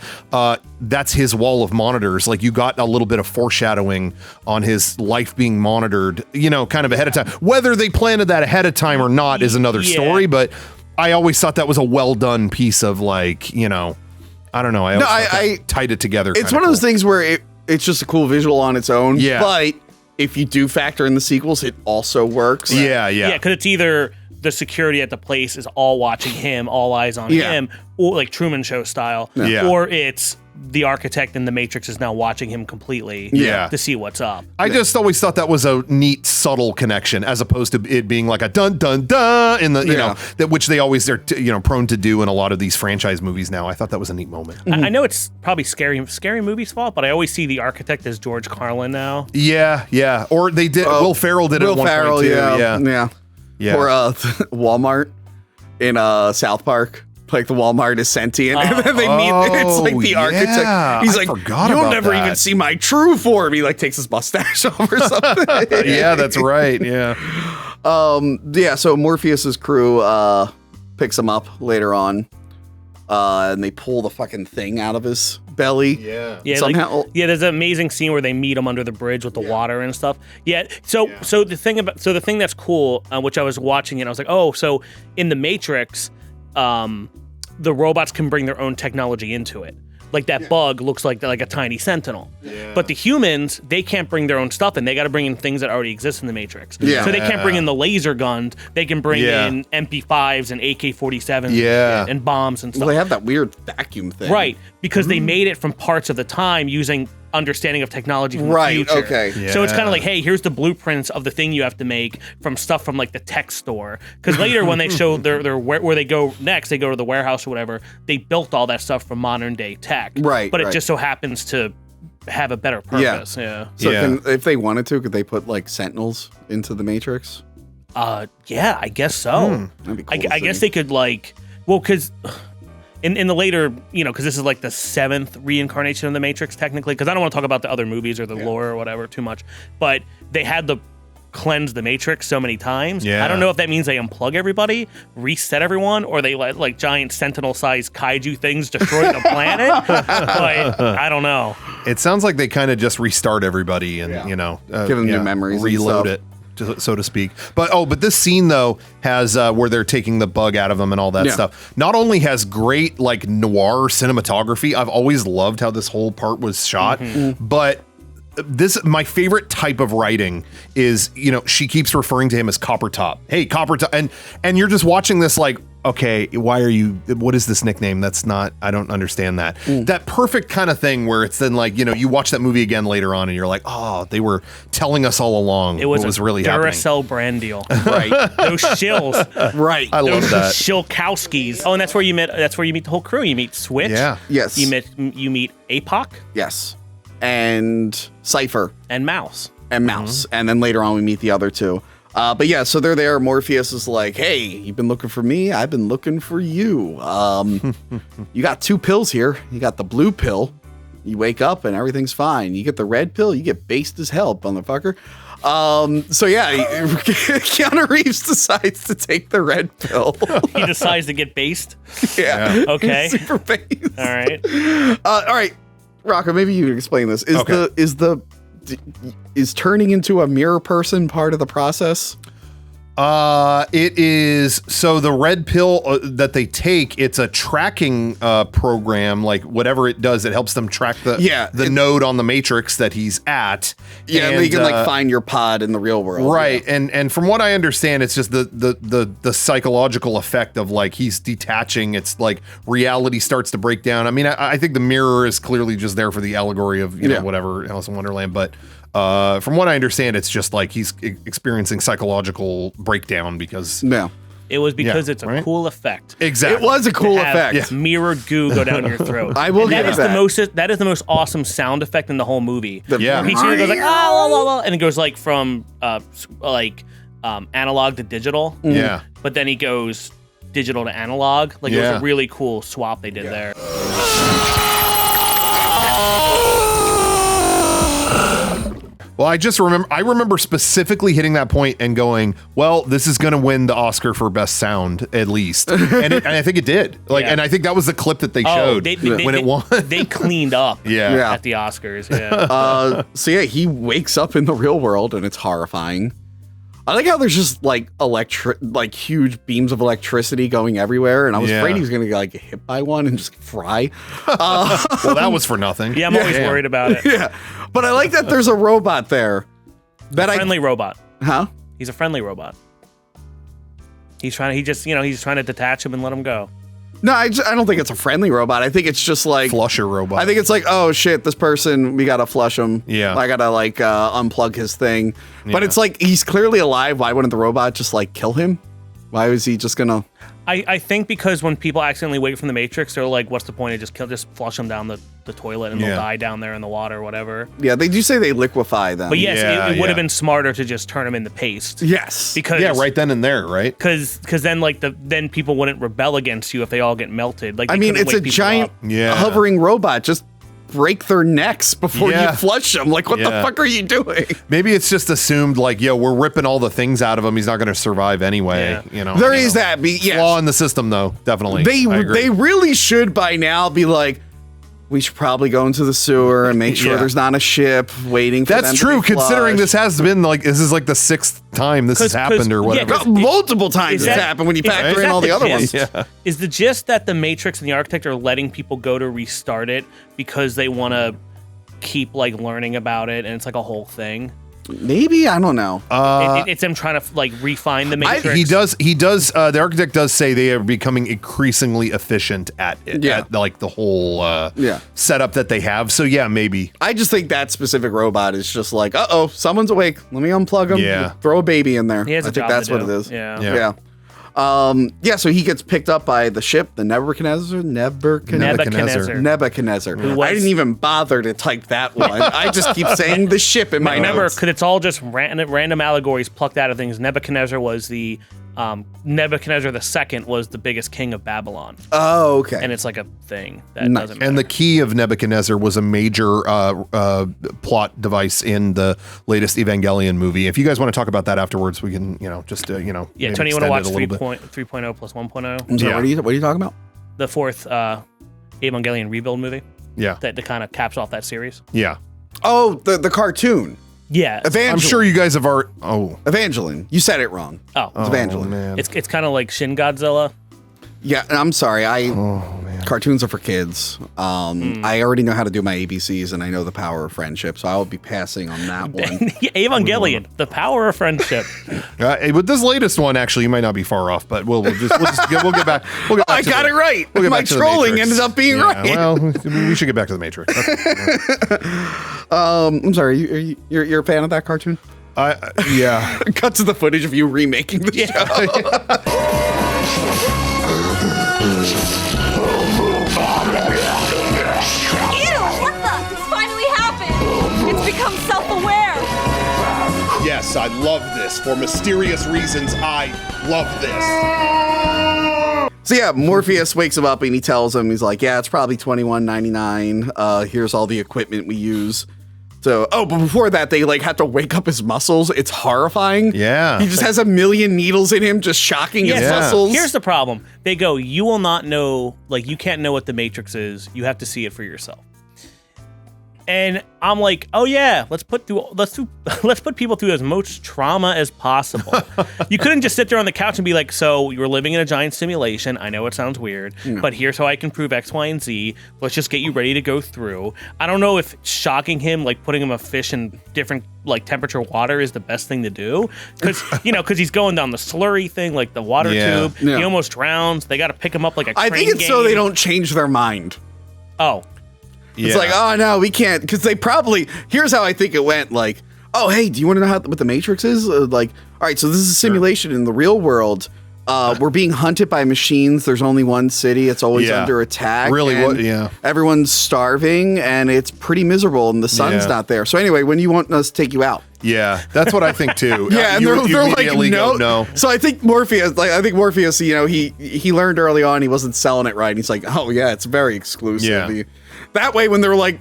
that's his wall of monitors. Like you got a little bit of foreshadowing on his life being monitored, kind of ahead of time. Whether they planted that ahead of time or not is another story, but I always thought that was a well done piece of I don't know. I tied it together. It's one of those things where it's just a cool visual on its own. Yeah. But if you do factor in the sequels, it also works. Yeah. Yeah, because it's either the security at the place is all watching him, all eyes on him, or like Truman Show style, or it's the architect in the Matrix is now watching him completely to see what's up. I just always thought that was a neat, subtle connection, as opposed to it being like a dun dun dun in the that which they always are prone to do in a lot of these franchise movies now. I thought that was a neat moment. I know it's probably scary movie's fault, but I always see the architect as George Carlin now. Yeah. Or they did. Will Ferrell did it at one point too. Yeah. Or Walmart in South Park. Like the Walmart is sentient, and then they meet. It's like the architect. Yeah. He's I like, forgot "You'll about never that. even see my true form." He like takes his mustache off or something. Yeah, that's right. Yeah. So Morpheus's crew picks him up later on, and they pull the fucking thing out of his belly. Yeah, somehow. There's an amazing scene where they meet him under the bridge with the water and stuff. So the thing that's cool, which I was watching it, I was like, oh, so in the Matrix, the robots can bring their own technology into it. Like that bug looks like a tiny sentinel. But the humans, they can't bring their own stuff in. They got to bring in things that already exist in the Matrix. Yeah. So they can't bring in the laser guns. They can bring in MP5s and AK-47s and bombs and stuff. Well, they have that weird vacuum thing. Right, because they made it from parts of the time using understanding of technology from the future. Okay. So it's kind of like, hey, here's the blueprints of the thing you have to make from stuff from like the tech store. Because later when they show their where they go next, they go to the warehouse or whatever. They built all that stuff from modern day tech. Right. But it just so happens to have a better purpose. Yeah. So if they wanted to, could they put like sentinels into the Matrix? Yeah, I guess so. That'd be cool I guess they could like, well, because in the later, because this is like the 7th reincarnation of the Matrix, technically, because I don't want to talk about the other movies or the lore or whatever too much, but they had to cleanse the Matrix so many times. Yeah. I don't know if that means they unplug everybody, reset everyone, or they let like giant sentinel-sized kaiju things destroy the planet, but I don't know. It sounds like they kind of just restart everybody and, give them new memories and reload stuff. it. So to speak. But this scene though has where they're taking the bug out of them and all that stuff. Not only has great like noir cinematography. I've always loved how this whole part was shot, but my favorite type of writing is, she keeps referring to him as Copper Top. Hey, Copper Top. And you're just watching this like, okay, what is this nickname? I don't understand that. That perfect kind of thing where it's then like, you watch that movie again later on and you're like, oh, they were telling us all along what was really happening. Duracell brand deal. Right. Those shills. Right. I love that. Shilkowskis. Oh, and that's where you meet the whole crew. You meet Switch. Yeah. Yes. You meet APOC. Yes. And Cypher. And Mouse. And Mouse. And then later on we meet the other two. But yeah, so they're there. Morpheus is like, hey, you've been looking for me. I've been looking for you. You got 2 pills here. You got the blue pill. You wake up and everything's fine. You get the red pill. You get based as hell, motherfucker. So yeah, Keanu Reeves decides to take the red pill. He decides to get based. Yeah. Okay. Super based. All right. All right. Rocco, maybe you can explain this. Is turning into a mirror person part of the process? It is. So the red pill that they take, it's a tracking program, like whatever it does, it helps them track the node on the matrix that he's at. Yeah, and they can like find your pod in the real world. Right. Yeah. And from what I understand, it's just the psychological effect of like he's detaching. It's like reality starts to break down. I mean, I think the mirror is clearly just there for the allegory of whatever Alice in Wonderland, but from what I understand, it's just like he's experiencing psychological breakdown because it was because it's a cool effect. Exactly, it was a cool effect. Mirror goo go down your throat. I will give that. That is the most awesome sound effect in the whole movie. Yeah, he goes like la, la, la, and it goes like from analog to digital. Yeah, but then he goes digital to analog. Like it was a really cool swap they did there. Well, I remember specifically hitting that point and going, well, this is going to win the Oscar for best sound at least. And I think it did. And I think that was the clip that they showed when it won. They cleaned up at the Oscars. Yeah. So yeah, he wakes up in the real world and it's horrifying. I like how there's just like huge beams of electricity going everywhere, and I was afraid he was gonna get hit by one and just fry. Well, that was for nothing. Yeah, I'm always worried about it. Yeah, but I like that there's a robot there. Friendly robot. Huh? He's a friendly robot. He's trying to detach him and let him go. No, I don't think it's a friendly robot. I think it's just like flusher robot. I think it's like, oh shit, this person, we gotta flush him. Yeah, I gotta unplug his thing. But it's like he's clearly alive. Why wouldn't the robot just kill him? Why was he just gonna? I think because when people accidentally wake from the Matrix, they're like, what's the point of just flush them down the toilet and they'll die down there in the water or whatever. Yeah, they do say they liquefy them. But yes, it would have been smarter to just turn them into paste. Yes. Because right then and there, right? Because then then people wouldn't rebel against you if they all get melted. Like I mean, it's a giant hovering robot. Just break their necks before you flush them. Like, what the fuck are you doing? Maybe it's just assumed we're ripping all the things out of him. He's not going to survive anyway. There is that. Flaw in the system, though. Definitely. They really should by now be like, we should probably go into the sewer and make sure Yeah. there's not a ship waiting for them That's to true, be considering flushed. this has been this is like the 6th time this has 'Cause- happened or yeah, whatever. 'cause- Multiple times Is it's that- happened when you is factor that in all the the other gist? ones. Yeah. Is the gist that the Matrix and the Architect are letting people go to restart it because they want to keep like learning about it, and it's like a whole thing? Maybe, I don't know. It's them trying to like refine the Matrix. He does. The architect does say they are becoming increasingly efficient at it. Yeah. At, like the whole Yeah. setup that they have. So yeah, maybe. I just think that specific robot is just like, uh-oh, someone's awake. Let me unplug him. Yeah. Throw a baby in there. He has I a think job that's to what do. it is. Yeah. Yeah. Yeah, so he gets picked up by the ship, the Nebuchadnezzar. Nebuchadnezzar. I didn't even bother to type that one. I just keep saying the ship in my Remember, notes. because it's all just random allegories plucked out of things. Nebuchadnezzar was the Nebuchadnezzar II was the biggest king of Babylon, Oh, okay. and it's like a thing that Nice. doesn't matter. And the key of Nebuchadnezzar was a major plot device in the latest Evangelion movie. If you guys want to talk about that afterwards, we can, just yeah, maybe Tony, you want to watch extend it a little bit. 3.0 plus 1.0, I'm sorry, Yeah. what are you talking about? the fourth Evangelion rebuild movie Yeah, that kind of caps off that series? yeah. Oh, the cartoon. Yeah. Evangeline. I'm sure you guys have already. Oh, Evangeline. You said it wrong. Oh, It's Evangeline. man. it's kind of like Shin Godzilla. Yeah, I'm sorry. Oh, Cartoons are for kids. I already know how to do my ABCs, and I know the power of friendship, so I will be passing on that one. Yeah, Evangelion, the power of friendship. With this latest one, actually, you might not be far off, but we'll get back. We'll get back I to got the- it right. We'll get My back to the trolling Matrix. ended up being Yeah, right. Well, we should get back to the Matrix. I'm sorry. You're a fan of that cartoon? Yeah. Cut to the footage of you remaking the show. Ew, what the? It's finally happened! It's become self-aware! Yes, I love this. For mysterious reasons, I love this. So yeah, Morpheus wakes him up and he tells him, he's like, yeah, it's probably $21.99. Here's all the equipment we use. So, but before that, they like have to wake up his muscles. It's horrifying. Yeah. He just has a million needles in him, just shocking his Yeah. muscles. Here's the problem. They go, you will not know, like, you can't know what the Matrix is. You have to see it for yourself. And I'm like, oh yeah, let's put people through as much trauma as possible. You couldn't just sit there on the couch and be like, so you're living in a giant simulation. I know it sounds weird, but here's how I can prove X, Y, and Z. Let's just get you ready to go through. I don't know if shocking him, like putting him a fish in different like temperature water, is the best thing to do, because he's going down the slurry thing, like the water tube. Yeah. He almost drowns. They got to pick him up like a. I crane think it's so they game. don't change their mind. Oh. It's like, oh no, we can't, because they probably. Here's how I think it went. Like, oh hey, do you want to know what the Matrix is? Like, all right, so this is a simulation in the real world. We're being hunted by machines. There's only one city. It's always Yeah. under attack. Really, and what- yeah. Everyone's starving, and it's pretty miserable, and the sun's Yeah. not there. So anyway, when you want us to take you out? Yeah, that's what I think too. Yeah, and You they're like, immediately no. go, no. So I think Morpheus, he learned early on he wasn't selling it right. He's like, oh yeah, it's very exclusive. Yeah. That way, when they're like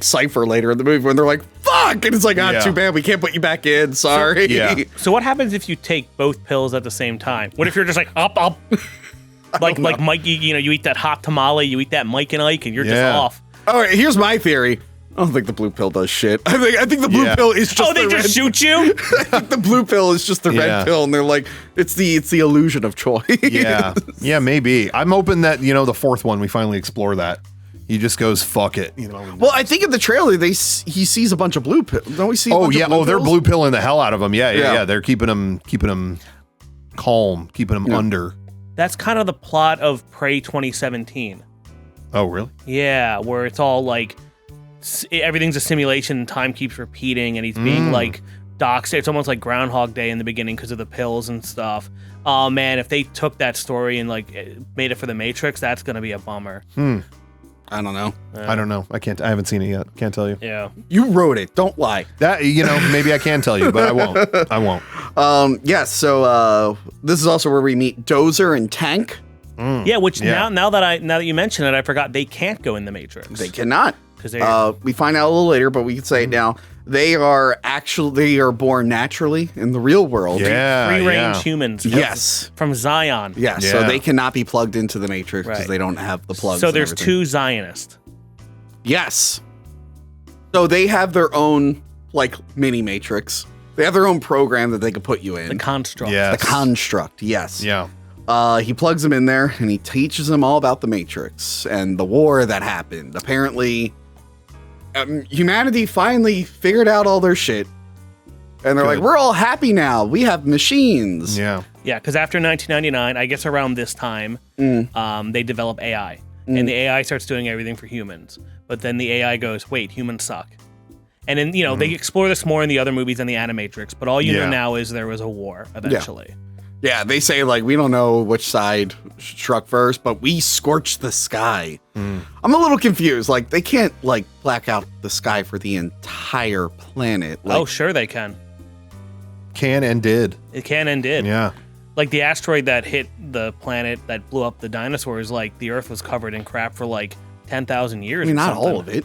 Cypher later in the movie, when they're like, fuck, and it's like, Yeah. too bad, we can't put you back in. Sorry. Yeah. So what happens if you take both pills at the same time? What if you're just like up, like Mike? You eat that hot tamale, you eat that Mike and Ike, and you're just Yeah. off. All right, here's my theory. I don't think the blue pill does shit. I think the blue Yeah. pill is just Oh, they the just red. shoot you? I think the blue pill is just the Yeah. red pill, and they're like, it's the illusion of choice. Yeah, yeah, maybe. I'm hoping that the fourth one we finally explore that. He just goes, fuck it. Well, I think in the trailer he sees a bunch of blue pills. Don't we see? Oh yeah. Oh, they're pills? blue pilling the hell out of him. Yeah. Yeah. They're keeping him calm, keeping him under. That's kind of the plot of Prey 2017. Oh really? Yeah, where it's all like everything's a simulation, time keeps repeating, and he's being like doxed. It's almost like Groundhog Day in the beginning because of the pills and stuff. Oh man, if they took that story and like made it for the Matrix, that's gonna be a bummer. I don't know. I don't know. I haven't seen it yet. Can't tell you. Yeah. You wrote it. Don't lie. That maybe I can tell you, but I won't. I won't. Yes. So this is also where we meet Dozer and Tank. Yeah, which Yeah. now that you mention it, I forgot they can't go in the Matrix. They cannot. 'Cause they- We find out a little later, but we can say it now. They are born naturally in the real world. Yeah. Free-range humans. Yes. From Zion. Yes. So Yeah. they cannot be plugged into the Matrix because Right. they don't have the plugs. So and there's everything. two Zionists. Yes. So they have their own like mini matrix. They have their own program that they can put you in. The construct. Yes. The construct, yes. Yeah. He plugs them in there and he teaches them all about the Matrix and the war that happened. Apparently, humanity finally figured out all their shit. And they're Good. like, we're all happy now. We have machines. Yeah. Yeah, because after 1999, I guess around this time, they develop AI. And the AI starts doing everything for humans. But then the AI goes, wait, humans suck. And then, they explore this more in the other movies than the Animatrix. But all you know now is there was a war eventually. Yeah, they say, like, we don't know which side struck first, but we scorched the sky. I'm a little confused. Like, they can't, like, black out the sky for the entire planet. Like, Oh, sure they can. Can and did. It can and did. Yeah. Like the asteroid that hit the planet that blew up the dinosaurs, like the Earth was covered in crap for like 10,000 years. I mean, or not something. all of it.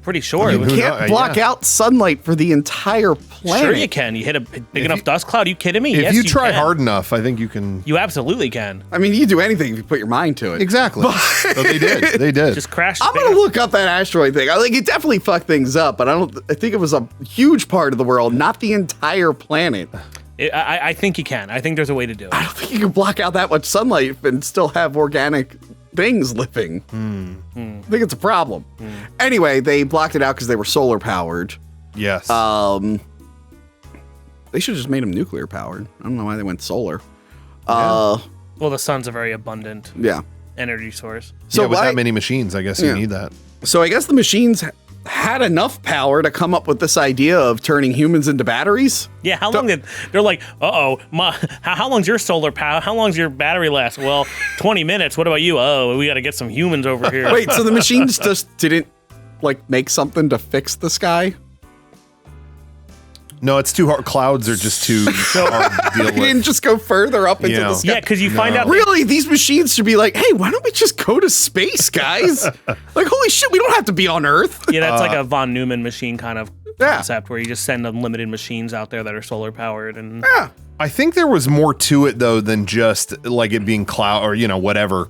Pretty sure. You Who can't knows? block Yeah. out sunlight for the entire planet. Sure you can. You hit a big enough dust cloud. Are you kidding me? If Yes, you try can. hard enough, I think you can. You absolutely can. I mean, you do anything if you put your mind to it. Exactly. So they did. They did. Just crash. I'm gonna look up that asteroid thing. I think it definitely fucked things up, but I think it was a huge part of the world, not the entire planet. I think you can. I think there's a way to do it. I don't think you can block out that much sunlight and still have organic things living. I think it's a problem. Anyway, they blocked it out because they were solar powered. Yes. They should have just made them nuclear powered. I don't know why they went solar. Well, the sun's a very abundant Yeah. energy source. So yeah, with why- that many machines, I guess you need that. So I guess the machines had enough power to come up with this idea of turning humans into batteries. Yeah, how long did they're like? How long's your solar power? How long's your battery last? Well, 20 minutes. What about you? Oh, we got to get some humans over here. Wait, so the machines just didn't like make something to fix the sky? No, it's too hard. Clouds are just too hard to deal They didn't with. just go further up into Yeah. the sky. Yeah, because you find out. Really, these machines should be like, hey, why don't we just go to space, guys? Like, holy shit, we don't have to be on Earth. Yeah, that's like a von Neumann machine kind of Yeah. concept where you just send unlimited machines out there that are solar powered and. Yeah. I think there was more to it though than just like it being cloud or whatever.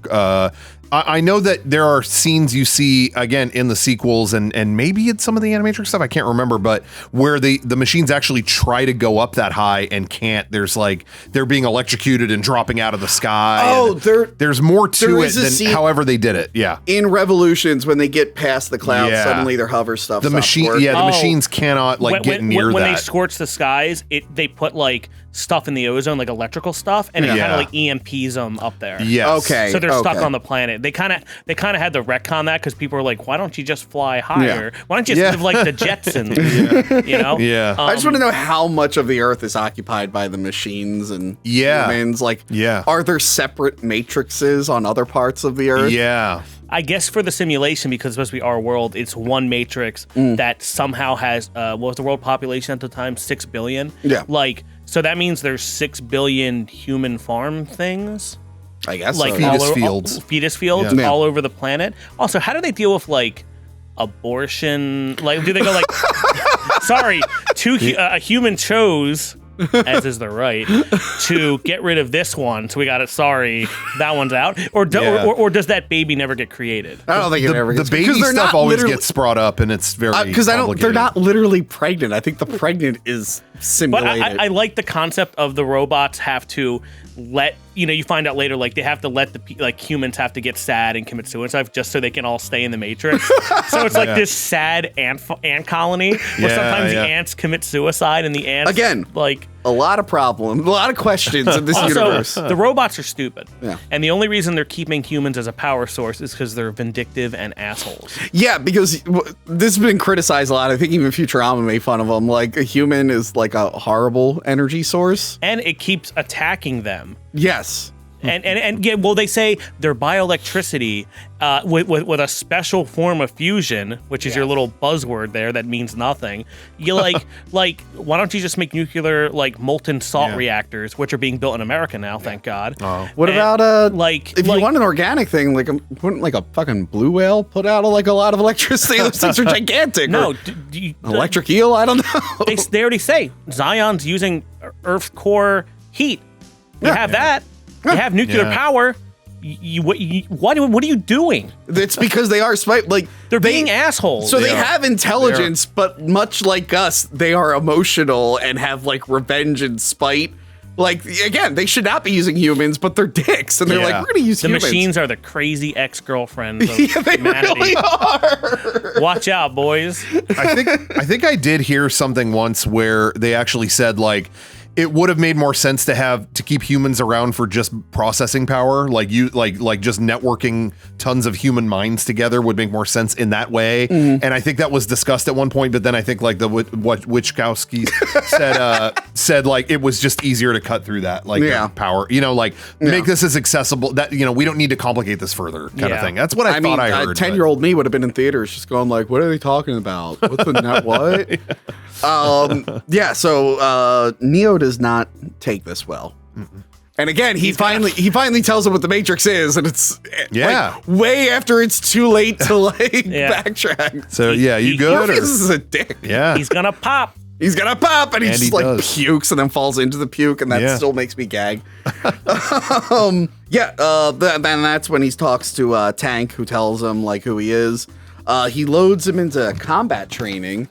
I know that there are scenes you see again in the sequels and maybe it's some of the Animatrix stuff, I can't remember, but where the machines actually try to go up that high and can't. There's like they're being electrocuted and dropping out of the sky. Oh, and there's more to there it is a than scene- however they did it. Yeah. In Revolutions, when they get past the clouds, Yeah. suddenly their hover stuff The stops machine, working. the Oh. machines cannot like get near when that. they scorch the skies, they put like stuff in the ozone, like electrical stuff, and it kind Yeah. of like EMPs them up there. Yes. Okay. So they're stuck okay. on the planet. They kind of had to retcon that because people were like, "Why don't you just fly higher? Why don't you just live like the Jetsons?" You know? Yeah. I just want to know how much of the Earth is occupied by the machines and Yeah. humans. Like, Yeah. are there separate matrices on other parts of the Earth? Yeah. I guess for the simulation, because it's supposed to be our world, it's one matrix that somehow has what was the world population at the time? 6 billion. Yeah. Like, so that means there's 6 billion human farm things. I guess Like so. Fetus all fields. fetus fields Yeah. all over the planet. Also, how do they deal with like abortion? Like, do they go like, sorry, a human chose, as is their right, to get rid of this one, so we got it. Sorry, that one's out. Or does that baby never get created? I don't think it ever The gets baby because they're stuff not always literally- gets brought up, and it's very because they're complicated. not literally pregnant. I think the pregnant is But simulated. I like the concept of the robots have to let you find out later, like they have to let humans have to get sad and commit suicide just so they can all stay in the Matrix. So it's like this sad ant colony where Yeah, sometimes yeah. the ants commit suicide and the ants Again. like. a lot of problems, a lot of questions in this Also, universe. the robots are stupid. Yeah. And the only reason they're keeping humans as a power source is because they're vindictive and assholes. Yeah, because this has been criticized a lot. I think even Futurama made fun of them. Like, a human is like a horrible energy source. And it keeps attacking them. Yes. And yeah, well, they say their bioelectricity with a special form of fusion, which is your little buzzword there that means nothing. You like why don't you just make nuclear like molten salt reactors, which are being built in America now, thank God. What And, about if you like- want an organic thing, like wouldn't like a fucking blue whale put out like a lot of electricity? Those things are gigantic. No, Or electric eel. I don't know. they already say Zion's using Earth core heat. You have that. You have nuclear Yeah. power. what are you doing? It's because they are like They're being assholes. So they have intelligence, but much like us, they are emotional and have like revenge and spite. Like, again, they should not be using humans, but they're dicks, and they're like, we're gonna use the humans. machines are the crazy ex-girlfriends of Yeah, they humanity. really are. Watch out, boys. I think I did hear something once where they actually said like it would have made more sense to keep humans around for just processing power, like just networking tons of human minds together would make more sense in that way. And I think that was discussed at one point, but then I think like what Wachowski said like it was just easier to cut through that power, make this as accessible that we don't need to complicate this further kind of thing. That's what I thought I heard. 10-year-old me would have been in theaters just going like, what are they talking about? What's the net what? So Neo does not take this well. And again, he finally tells him what the Matrix is, and it's like, way after it's too late to backtrack. So you good? Morpheus is a dick. Yeah, he's gonna pop. He's gonna pop, and he just like pukes and then falls into the puke, and that still makes me gag. Then that's when he talks to Tank, who tells him like who he is. He loads him into combat training.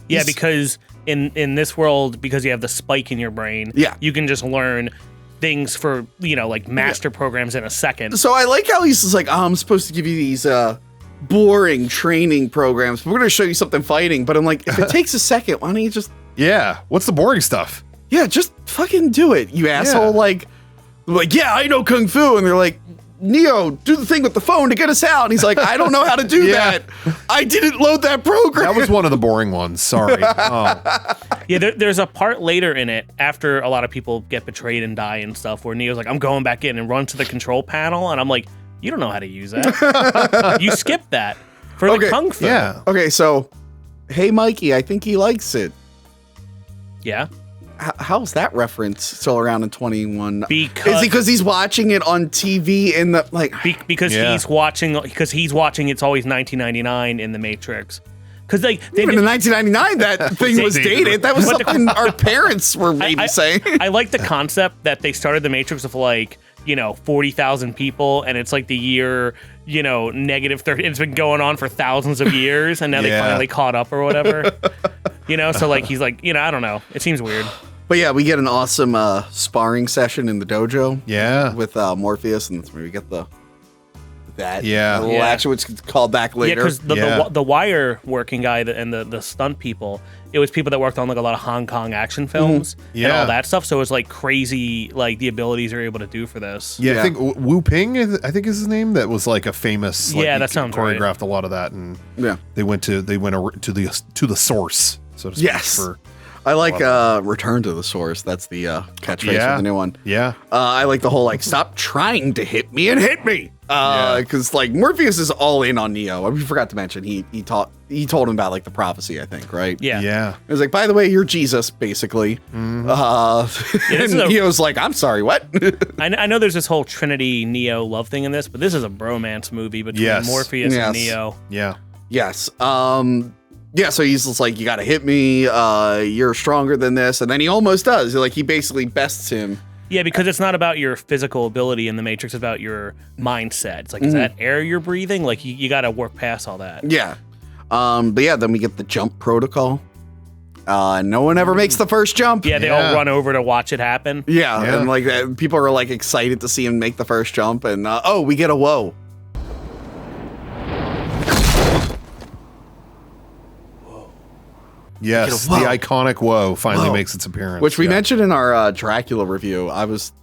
Yeah, because in this world, because you have the spike in your brain, you can just learn things for, like master programs in a second. So I like how he's just like, I'm supposed to give you these boring training programs, but we're going to show you something fighting. But I'm like, if it takes a second, why don't you just... Yeah, what's the boring stuff? Yeah, just fucking do it, you asshole. Like, I know Kung Fu. And they're like, Neo, do the thing with the phone to get us out. And he's like, I don't know how to do that. I didn't load that program. That was one of the boring ones. Sorry. Yeah, there's a part later in it after a lot of people get betrayed and die and stuff where Neo's like, I'm going back in and run to the control panel. And I'm like, you don't know how to use that. You skipped that for the Kung Fu. Yeah. Okay, so, hey, Mikey, I think he likes it. Yeah. How's that reference still around in 21? Because he's watching it on TV in the because he's watching It's Always 1999 in the Matrix. Because even in 1999 that thing was dated. That was something our parents were maybe saying. I like the concept that they started the Matrix with 40,000 people, and it's like the year -30. It's been going on for thousands of years, and now they finally caught up or whatever. So like he's like, I don't know. It seems weird. But yeah, we get an awesome sparring session in the dojo. Yeah. With Morpheus, and that's where we get the little Yeah. action, which is called back later. Yeah, because the wire working guy and the stunt people, it was people that worked on like a lot of Hong Kong action films and all that stuff. So it was like crazy, like the abilities they're able to do for this. Yeah, I think Wu Ping, I think is his name. That was like a famous. That sounds right. Choreographed a lot of that, and they went to the source. So to speak, yes. I like return to the source. That's the catchphrase for the new one. Yeah. I like the whole stop trying to hit me and hit me. Because Morpheus is all in on Neo. We forgot to mention he told him about like the prophecy, I think, right? Yeah. Yeah. It was like, by the way, you're Jesus, basically. And Neo's like, I'm sorry, what? I know there's this whole Trinity Neo love thing in this, but this is a bromance movie between Morpheus and Neo. Yeah. Yes. So he's just like, you gotta hit me, you're stronger than this, and then he almost does. He basically bests him. Yeah, because it's not about your physical ability in the Matrix, it's about your mindset. It's like, is that air you're breathing? Like, you gotta work past all that. Yeah. Then we get the jump protocol. No one ever makes the first jump. Yeah, they all run over to watch it happen. Yeah. And people are like excited to see him make the first jump, and we get a whoa. Yes, the iconic whoa finally makes its appearance. Which we mentioned in our Dracula review.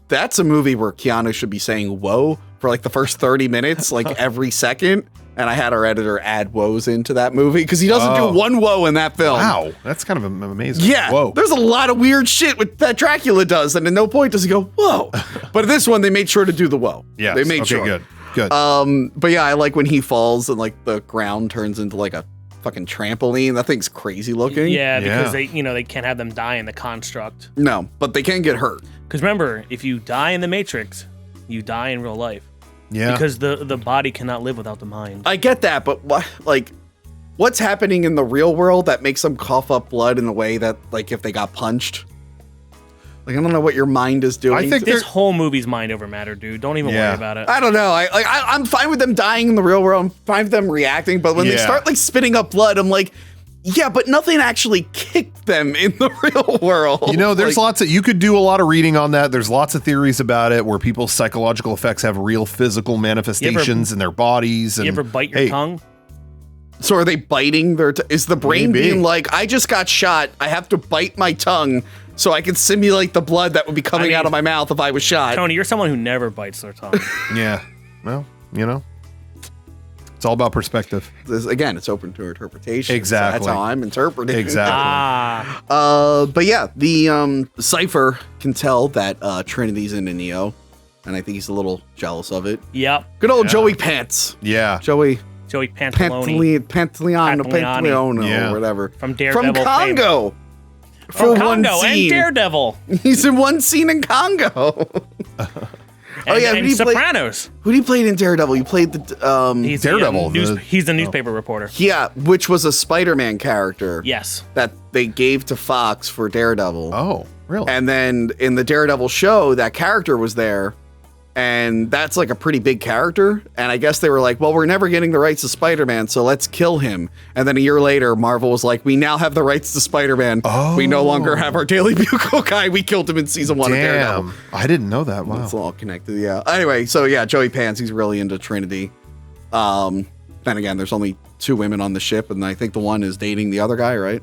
That's a movie where Keanu should be saying whoa for like the first 30 minutes, like every second. And I had our editor add woes into that movie because he doesn't do one whoa in that film. Wow, that's kind of amazing. Yeah, whoa. There's a lot of weird shit that Dracula does, and at no point does he go whoa. But this one, they made sure to do the whoa. Yeah, they made sure. Good. But yeah, I like when he falls and like the ground turns into like a fucking trampoline. That thing's crazy looking. Yeah, because they can't have them die in the construct. No, but they can get hurt. Because remember, if you die in the Matrix, you die in real life. Yeah. Because the body cannot live without the mind. I get that, but what's happening in the real world that makes them cough up blood in a way that, like, if they got punched? Like, I don't know what your mind is doing. I think This whole movie's mind over matter, dude. Don't even Yeah. worry about it. I don't know. I'm fine with them dying in the real world. I'm fine with them reacting, but when they Yeah. start like spitting up blood, I'm like, yeah, but nothing actually kicked them in the real world. You know, there's Like, lots of, you could do a lot of reading on that. There's lots of theories about it where people's psychological effects have real physical manifestations in their bodies. And You ever bite your tongue? So are they biting their? Is the brain Maybe. being like, I just got shot. I have to bite my tongue so I can simulate the blood that would be coming out of my mouth if I was shot. Tony, you're someone who never bites their tongue. Yeah. Well, you know, it's all about perspective. Again, it's open to interpretation. Exactly. So that's how I'm interpreting. Exactly. But yeah, the Cypher can tell that Trinity's into Neo, and I think he's a little jealous of it. Yep. Good old Joey Pants. Yeah. Joey Joey Pantalone. Pantaleano, Yeah. or whatever. From Daredevil From fame. Congo. From one Congo and scene. Daredevil. He's in one scene in Congo. And, yeah, and who he played- Sopranos. Who did he play in Daredevil? You played the He's Daredevil, he's the newspaper reporter. yeah, which was a Spider-Man character. Yes. That they gave to Fox for Daredevil. Oh, really? And then in the Daredevil show, that character was there. And that's like a pretty big character. And I guess they were like, well, we're never getting the rights to Spider-Man, so let's kill him. And then a year later, Marvel was like, we now have the rights to Spider-Man. Oh. We no longer have our Daily Bugle guy. We killed him in season 1 of Daredevil. Damn. I didn't know that. Wow. It's all connected, yeah. Anyway, so yeah, Joey Pants, he's really into Trinity. Then again, there's only 2 women on the ship, and I think the one is dating the other guy, right?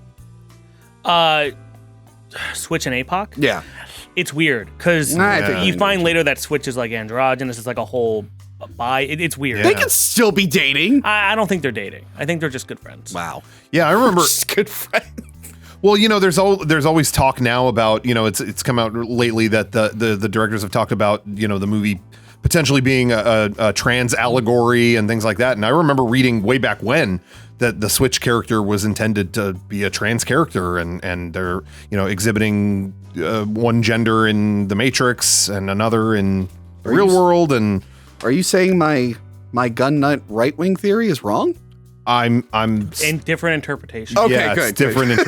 Switch and APOC? Yeah. It's weird because I think you I find know. later that Switch is like androgynous. It's like a whole bi. It's weird. They can still be dating. I don't think they're dating. I think they're just good friends. Wow. Yeah, I remember. Just good friends. Well, you know, there's always talk now about, you know, it's come out lately that the directors have talked about, you know, the movie potentially being a trans allegory and things like that. And I remember reading way back when that the Switch character was intended to be a trans character, and they're, you know, exhibiting one gender in the Matrix and another in the real world. And Are you saying my gun nut right-wing theory is wrong? I'm In different interpretations. Okay, yeah, good, it's different.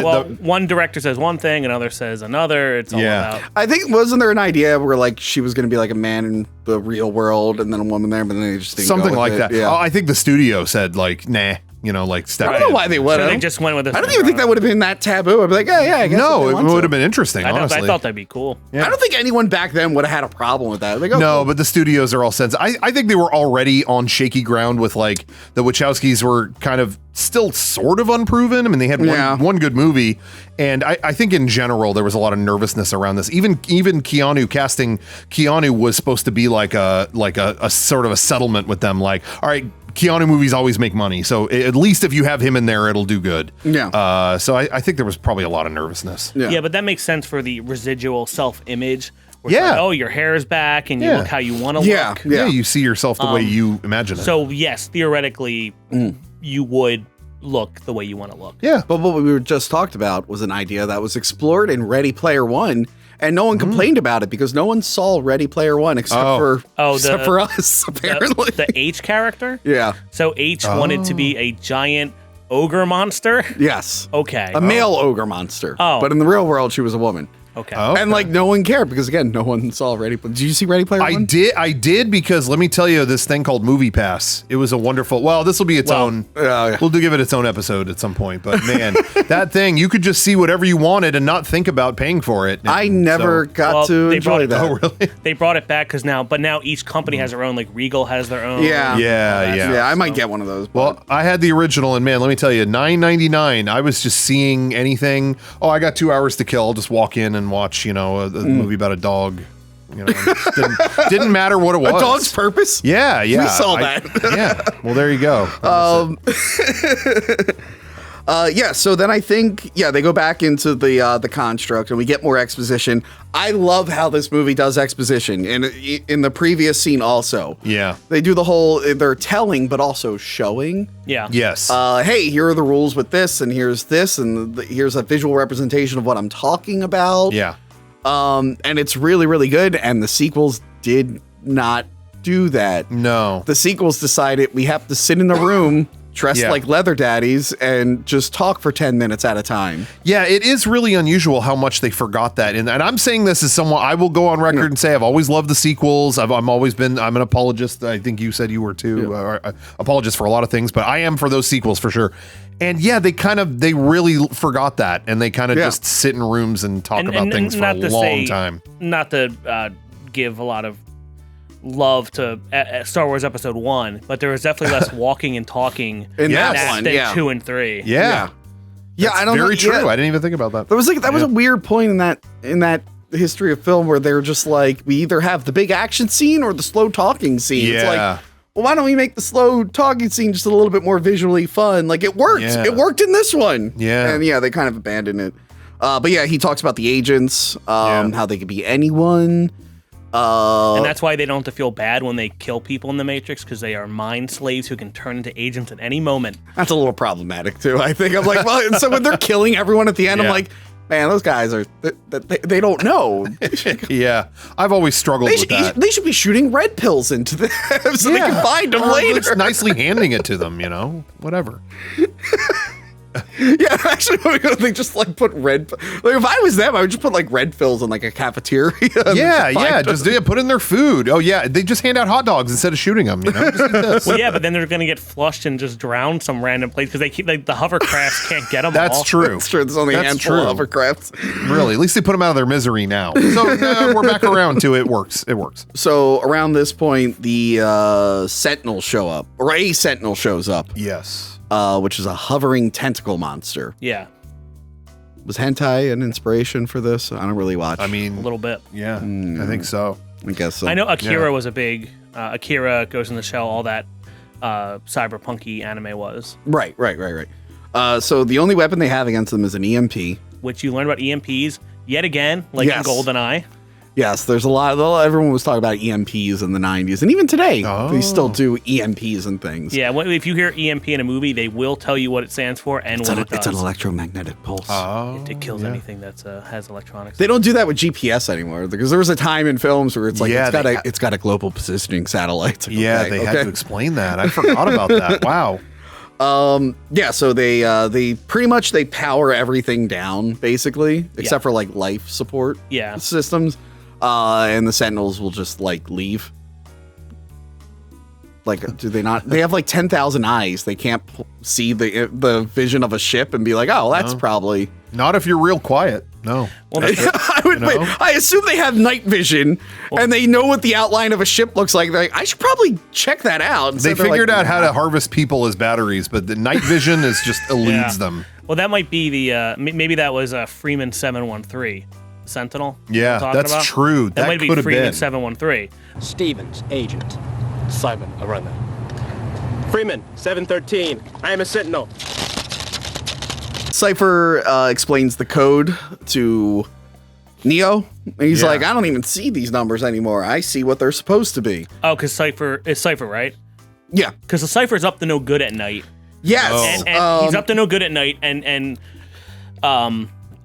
Well, one director says one thing, another says another. It's all Yeah. about. I think, wasn't there an idea where like she was going to be like a man in the real world and then a woman there, but then they just didn't something go like with that. it. Yeah. Oh, I think the studio said like, nah, you know, like step I don't know in. why they would So they have. just went with this. I don't even think that would have been that taboo. I'd be like, yeah, I guess. No, if they it want to. would have been interesting. I Honestly, thought that'd be cool. Yeah. I don't think anyone back then would have had a problem with that. Like, oh, No, cool. but the studios are all sensitive. I think they were already on shaky ground with, like, the Wachowskis were kind of still sort of unproven. I mean, they had one good movie, and I think in general there was a lot of nervousness around this. Even Keanu, casting Keanu was supposed to be like a sort of a settlement with them. Like, all right, Keanu movies always make money, so at least if you have him in there, it'll do good. Yeah. So I think there was probably a lot of nervousness. Yeah, but that makes sense for the residual self-image. Where Yeah. it's like, oh, your hair is back, and you Yeah. look how you want to Yeah. look. Yeah, you see yourself the way you imagine it. So yes, theoretically, you would look the way you want to look. yeah. But what we were just talked about was an idea that was explored in Ready Player One, and no one complained about it because no one saw Ready Player One except for us, apparently. The H character. yeah. So H wanted to be a giant ogre monster. Yes. Okay. A male ogre monster. Oh. But in the real world, she was a woman. Okay. Oh. And like no one cared because again, no one saw Ready Player. Did you see Ready Player One? I did because let me tell you this thing called Movie Pass. It was a wonderful. Well, this will be its own. yeah. We'll give it its own episode at some point. But man, that thing you could just see whatever you wanted and not think about paying for it. I And never so- got Well, to they enjoy brought- that. Oh really? They brought it back because now each company has their own. Like Regal has their own. Yeah. Yeah, Yeah, I might get one of those. Well, But I had the original, and man, let me tell you, $9.99. I was just seeing anything. Oh, I got 2 hours to kill. I'll just walk in and watch, you know, a movie about a dog. You know, just didn't matter what it was. A Dog's Purpose? Yeah, yeah. We saw that. Yeah. Well, there you go. Yeah, so then I think, they go back into the construct and we get more exposition. I love how this movie does exposition, and in the previous scene also. Yeah. They do the whole, they're telling, but also showing. Yeah. Yes. Hey, here are the rules with this, and here's this, and here's a visual representation of what I'm talking about. yeah. And it's really, really good, and the sequels did not do that. No. The sequels decided we have to sit in the room dressed like leather daddies and just talk for 10 minutes at a time. Yeah, it is really unusual how much they forgot that. And I'm saying this as someone, I will go on record and say I've always loved the sequels. I'm an apologist. I think you said you were too. Apologist for a lot of things, but I am for those sequels for sure. And yeah, they really forgot that. And they kind of just sit in rooms and talk about things for a long time. Not to give a lot of love to Star Wars Episode 1, but there was definitely less walking and talking in that one than 2 and 3. Yeah, I don't know. Very true. I didn't even think about that. There was that was a weird point in that history of film where they're just like, we either have the big action scene or the slow talking scene. Yeah. It's like, well, why don't we make the slow talking scene just a little bit more visually fun? Like, it worked. Yeah. It worked in this one. Yeah. And they kind of abandoned it. But yeah, he talks about the agents, how they could be anyone. And that's why they don't have to feel bad when they kill people in the Matrix, because they are mind slaves who can turn into agents at any moment. That's a little problematic too, I think. I'm like, well, and so when they're killing everyone at the end, I'm like, man, those guys they don't know. Yeah, I've always struggled with that. They should be shooting red pills into them so they can find them later. Just nicely handing it to them, whatever. Yeah, actually, they just like put red. Like if I was them, I would just put like red fills in like a cafeteria. Just put in their food. Oh yeah, they just hand out hot dogs instead of shooting them. Just eat this. Well, yeah, but then they're gonna get flushed and just drown some random place because they keep the hovercrafts can't get them. That's true. That's true. There's only a handful of hovercrafts. Really, at least they put them out of their misery now. So we're back around to it. Works. It works. So around this point, the Sentinels show up, or a Sentinel shows up. Yes. Which is a hovering tentacle monster. Yeah. Was hentai an inspiration for this? I don't really watch. I mean, a little bit. Yeah, I think so. I guess so. I know Akira was a big. Akira Goes in the Shell. All that cyberpunky anime was. Right. So the only weapon they have against them is an EMP. Which you learn about EMPs yet again, like in GoldenEye. Yes, there's a lot. Everyone was talking about EMPs in the 90s, and even today, they still do EMPs and things. Yeah, if you hear EMP in a movie, they will tell you what it stands for and what it does. It's an electromagnetic pulse. It kills anything that has electronics. They don't do that with GPS anymore, because there was a time in films where it's like it's got a global positioning satellite. Like, they had to explain that. I forgot about that. Wow. So they pretty much they power everything down basically, except for like life support systems. And the Sentinels will just like leave. Like, do they not? They have like 10,000 eyes. They can't see the vision of a ship and be like, oh, that's probably not if you're real quiet. No. Well, I assume they have night vision and they know what the outline of a ship looks like. They're like, I should probably check that out. They figured out how to harvest people as batteries, but the night vision is just eludes them. Well, that might be the maybe that was Freeman 713. Sentinel. Yeah, that's about? True. That might be Freeman 713. Stevens, agent. Simon, I run that. Freeman, 713. I am a Sentinel. Cypher explains the code to Neo. And he's like, I don't even see these numbers anymore. I see what they're supposed to be. Oh, because Cypher is Cypher, right? Yeah. Because the Cypher's up to no good at night. Yes. And he's up to no good at night, and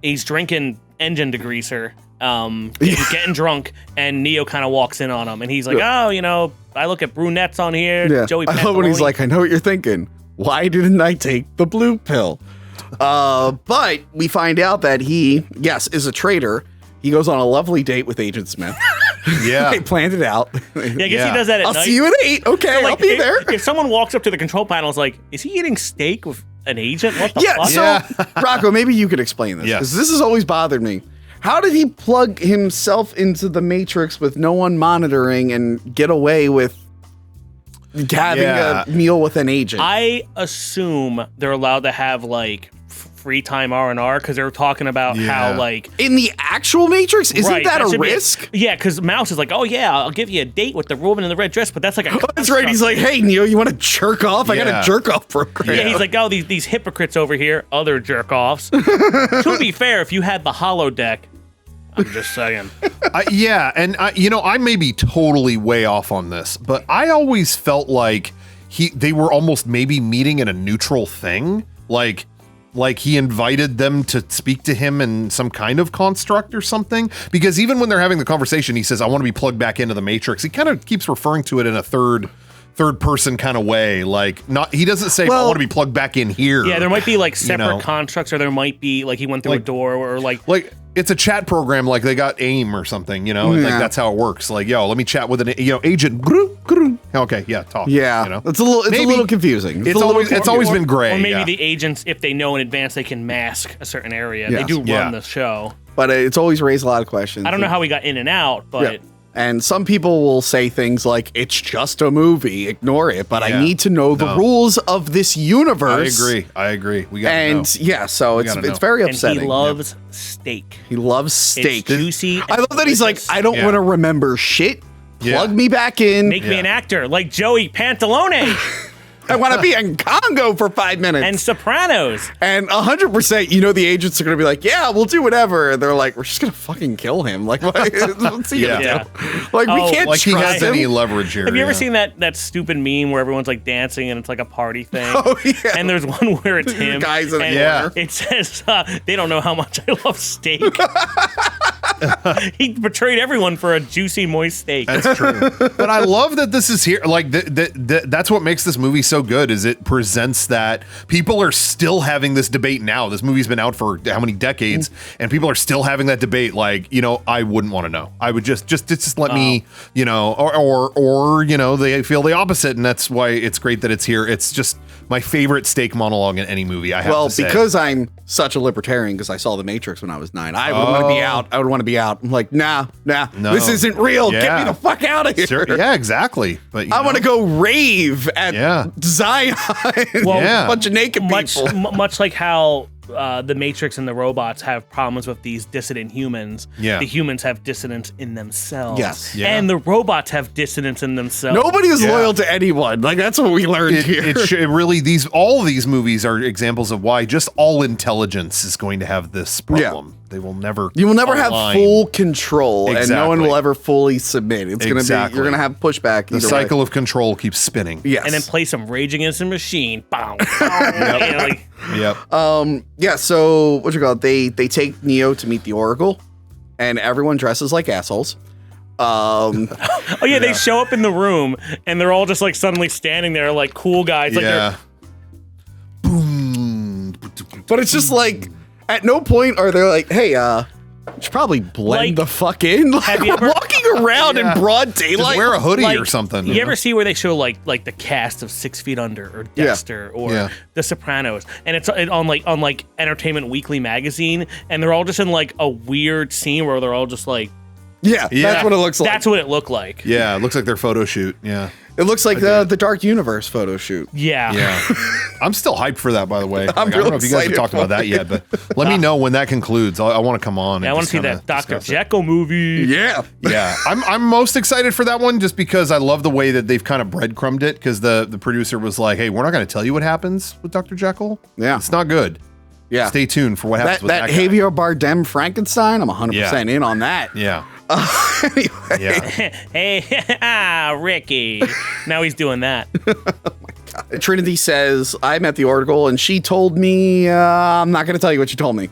he's drinking engine degreaser, getting drunk, and Neo kind of walks in on him, and he's like, oh, I look at brunettes on here. Yeah. Joey I love when he's like, I know what you're thinking. Why didn't I take the blue pill? But we find out that he, is a traitor. He goes on a lovely date with Agent Smith. Yeah. They planned it out. Yeah, I guess he does that at night. I'll see you at 8. Okay, so, I'll be there. If someone walks up to the control panel, is like, is he eating steak with an agent? What the fuck? So, Rocco, maybe you could explain this. Because this has always bothered me. How did he plug himself into the Matrix with no one monitoring and get away with having a meal with an agent? I assume they're allowed to have, like, free time R&R because they were talking about how, like, in the actual Matrix, isn't that a risk? Because Mouse is like, oh yeah, I'll give you a date with the woman in the red dress, but that's like a that's right. He's like, hey Neo, you want to jerk off? I got a jerk off program. Yeah, he's like, oh, these hypocrites over here, other jerk offs. To be fair, if you had the holodeck, I'm just saying. And I may be totally way off on this, but I always felt like they were almost maybe meeting in a neutral thing, like he invited them to speak to him in some kind of construct or something. Because even when they're having the conversation, he says, I want to be plugged back into the Matrix. He kind of keeps referring to it in a third third person kind of way. Like, not he doesn't say I want to be plugged back in here. Yeah, there might be like separate constructs, or there might be like he went through a door, or like it's a chat program, like they got AIM or something, like that's how it works. Like, let me chat with an agent. Okay, talk. Yeah, it's a little confusing. It's always been gray. Or maybe the agents, if they know in advance, they can mask a certain area. Yes. They do run the show, but it's always raised a lot of questions. I don't know how we got in and out, but. Yeah. And some people will say things like, it's just a movie, ignore it. But I need to know the rules of this universe. I agree. We got to know. So it's very upsetting. And he loves steak. He loves steak. It's juicy. I love that he's like, I don't want to remember shit. Plug me back in. Make me an actor like Joey Pantalone. I want to be in Congo for 5 minutes. And Sopranos. And 100%, the agents are going to be like, yeah, we'll do whatever. And they're like, we're just going to fucking kill him. Like, what's he going to do? Like, we can't like trust he has him. any leverage here. Have you ever seen that stupid meme where everyone's like dancing and it's like a party thing? Oh, yeah. And there's one where it's him. Guys in and it says, they don't know how much I love steak. He betrayed everyone for a juicy, moist steak. That's true. But I love that this is here. Like, that's what makes this movie so good, is it presents that people are still having this debate now. This movie's been out for how many decades, and people are still having that debate. Like, I wouldn't want to know. I would just let me, or they feel the opposite, and that's why it's great that it's here. It's just my favorite steak monologue in any movie. I have to say. Because I'm such a libertarian, because I saw The Matrix when I was 9. I would want to be out. I would want to be out. I'm like, nah, this isn't real. Yeah. Get me the fuck out of here. Sure. Yeah, exactly. But I want to go rave at Zion. A bunch of naked people. Much like how the Matrix and the robots have problems with these dissident humans. Yeah. The humans have dissonance in themselves. Yes. Yeah. And the robots have dissonance in themselves. Nobody is loyal to anyone. Like, that's what we learned here. It really, all these movies are examples of why just all intelligence is going to have this problem. Yeah. They will never. You will never have full control, and no one will ever fully submit. It's going to be, you're going to have pushback. The cycle of control keeps spinning. Yes. And then play some Rage Against the Machine. Bow. Yep. So what you call it? They take Neo to meet the Oracle, and everyone dresses like assholes. They show up in the room, and they're all just like suddenly standing there like cool guys. Like Boom. But it's just like, at no point are they like, hey, you should probably blend the fuck in. Like, we're walking around in broad daylight. Just wear a hoodie or something. You ever see where they show like the cast of 6 Feet Under or Dexter or The Sopranos, and it's on Entertainment Weekly magazine, and they're all just in like a weird scene where they're all just like, that's what it looks like. That's what it looked like. Yeah, it looks like their photo shoot. Yeah. It looks like the Dark Universe photo shoot. Yeah. I'm still hyped for that, by the way. I don't know if you guys have talked about that yet, but let me know when that concludes. I want to come on. I want to see that Dr. Jekyll movie. Yeah. Yeah. I'm most excited for that one just because I love the way that they've kind of breadcrumbed it, because the producer was like, hey, we're not going to tell you what happens with Dr. Jekyll. Yeah. It's not good. Yeah. Stay tuned for what happens with that guy. Javier Bardem Frankenstein, I'm 100% in on that. Yeah. Anyway. Hey, Ricky. Now he's doing that. Oh my God. Trinity says, I met the Oracle and she told me, I'm not going to tell you what she told me.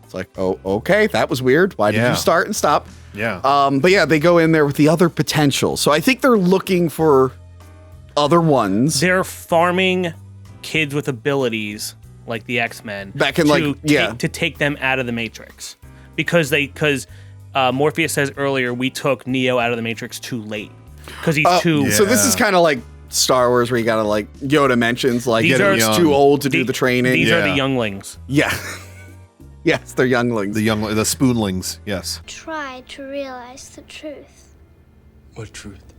It's like, oh, okay, that was weird. Why did you start and stop? Yeah. But yeah, they go in there with the other potential. So I think they're looking for other ones. They're farming kids with abilities like the X-Men that can to take them out of the Matrix. Because Morpheus says earlier, we took Neo out of the Matrix too late because he's too. So this is kind of like Star Wars, where you gotta like Yoda mentions like These are he's too old to do the training. These are the younglings. Yeah. Yes, they're younglings. The spoonlings. Yes. Try to realize the truth. What truth?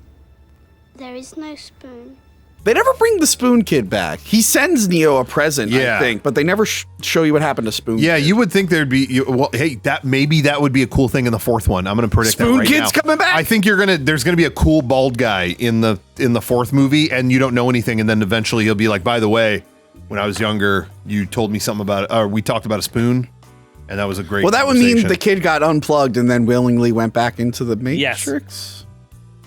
There is no spoon. They never bring the Spoon Kid back. He sends Neo a present, I think, but they never show you what happened to Spoon Kid. Yeah, you would think there'd be. That would be a cool thing in the fourth one. I'm going to predict Spoon that right Kid's now. coming back. I think there's going to be a cool bald guy in the fourth movie, and you don't know anything, and then eventually he'll be like, by the way, when I was younger, you told me something about it, or we talked about a spoon, and that was a great. Well, that would mean the kid got unplugged and then willingly went back into the Matrix. Yes.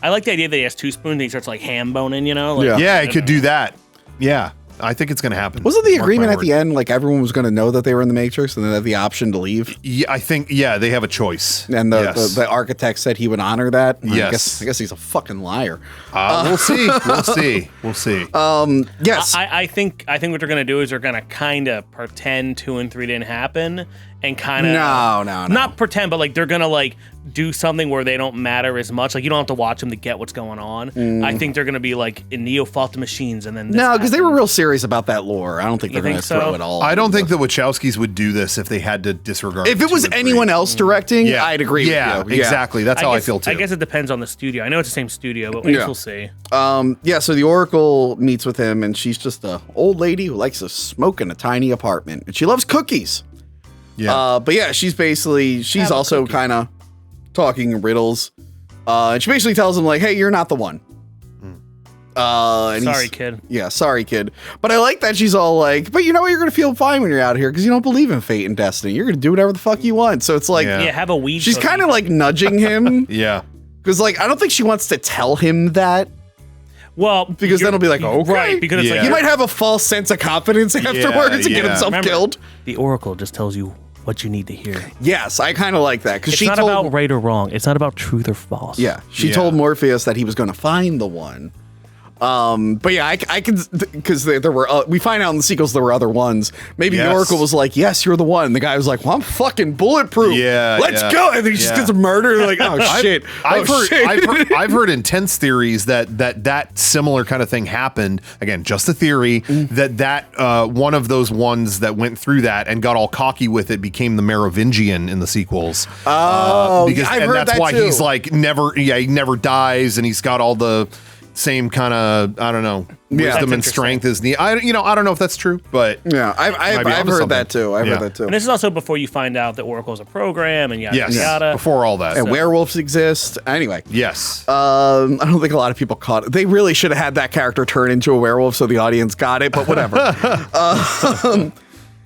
I like the idea that he has 2 spoons and he starts like ham boning, yeah, he could do that. Yeah. I think it's going to happen. Wasn't the Mark agreement my at the word. end like everyone was going to know that they were in the Matrix and then have the option to leave? Yeah, I think, yeah, they have a choice. And the architect said he would honor that. Yes. I guess he's a fucking liar. We'll see. We'll see. Yes. I think what they're gonna do is they're gonna kind of pretend 2 and 3 didn't happen, and kind of No. not pretend, but like they're gonna like do something where they don't matter as much. Like you don't have to watch them to get what's going on. I think they're gonna be like in Neo fought the machines, and then No, because they were real serious about that lore. I don't think they're going to think so? throw it all. I don't think the Wachowskis would do this if they had to disregard. If it was 2 and 3. anyone else directing, Yeah. I'd agree Yeah, with you. exactly. That's how I feel too. I guess it depends on the studio. I know it's the same studio, but we'll see. So the Oracle meets with him, and she's just a old lady who likes to smoke in a tiny apartment, and she loves cookies. Yeah. But yeah, she's also kind of talking in riddles. And she basically tells him like, "Hey, you're not the one." And Sorry, kid. Yeah, sorry, kid. But I like that she's all like, "But you know what? You're gonna feel fine when you're out here because you don't believe in fate and destiny. You're gonna do whatever the fuck you want." So it's like, Yeah. Yeah, have a weed. she's cookie. kind of like nudging him Yeah. because like I don't think she wants to tell him that. Well, Because then he'll be like, okay. right? Because it's Yeah. like He might have a false sense of confidence afterwards and get yeah. himself Remember, killed. the Oracle just tells you what you need to hear. Yes, I kind of like that because It's she not told. about right or wrong. It's not about truth or false. Yeah, she Yeah. told Morpheus that he was going to find the one. But yeah, I can because there were we find out in the sequels there were other ones. Maybe the Yes. Oracle was like, "Yes, you're the one." And the guy was like, "Well, I'm fucking bulletproof. Yeah, let's yeah. go." And then he just Yeah. gets murdered. Like, oh shit! I've Oh, heard, shit. I've heard intense theories that similar kind of thing happened. Again, just a theory that one of those ones that went through that and got all cocky with it became the Merovingian in the sequels. Because I've and heard that's that why too. he's like he never dies, and he's got all the same kind of wisdom and strength as the I don't know if that's true, but Yeah, I've might be heard onto that too. I've Yeah. heard that too. And this is also before you find out that Oracle's a program and yada yes, yada. before all that, And werewolves exist. Anyway, yes, I don't think a lot of people caught it. They really should have had that character turn into a werewolf so the audience got it, but whatever.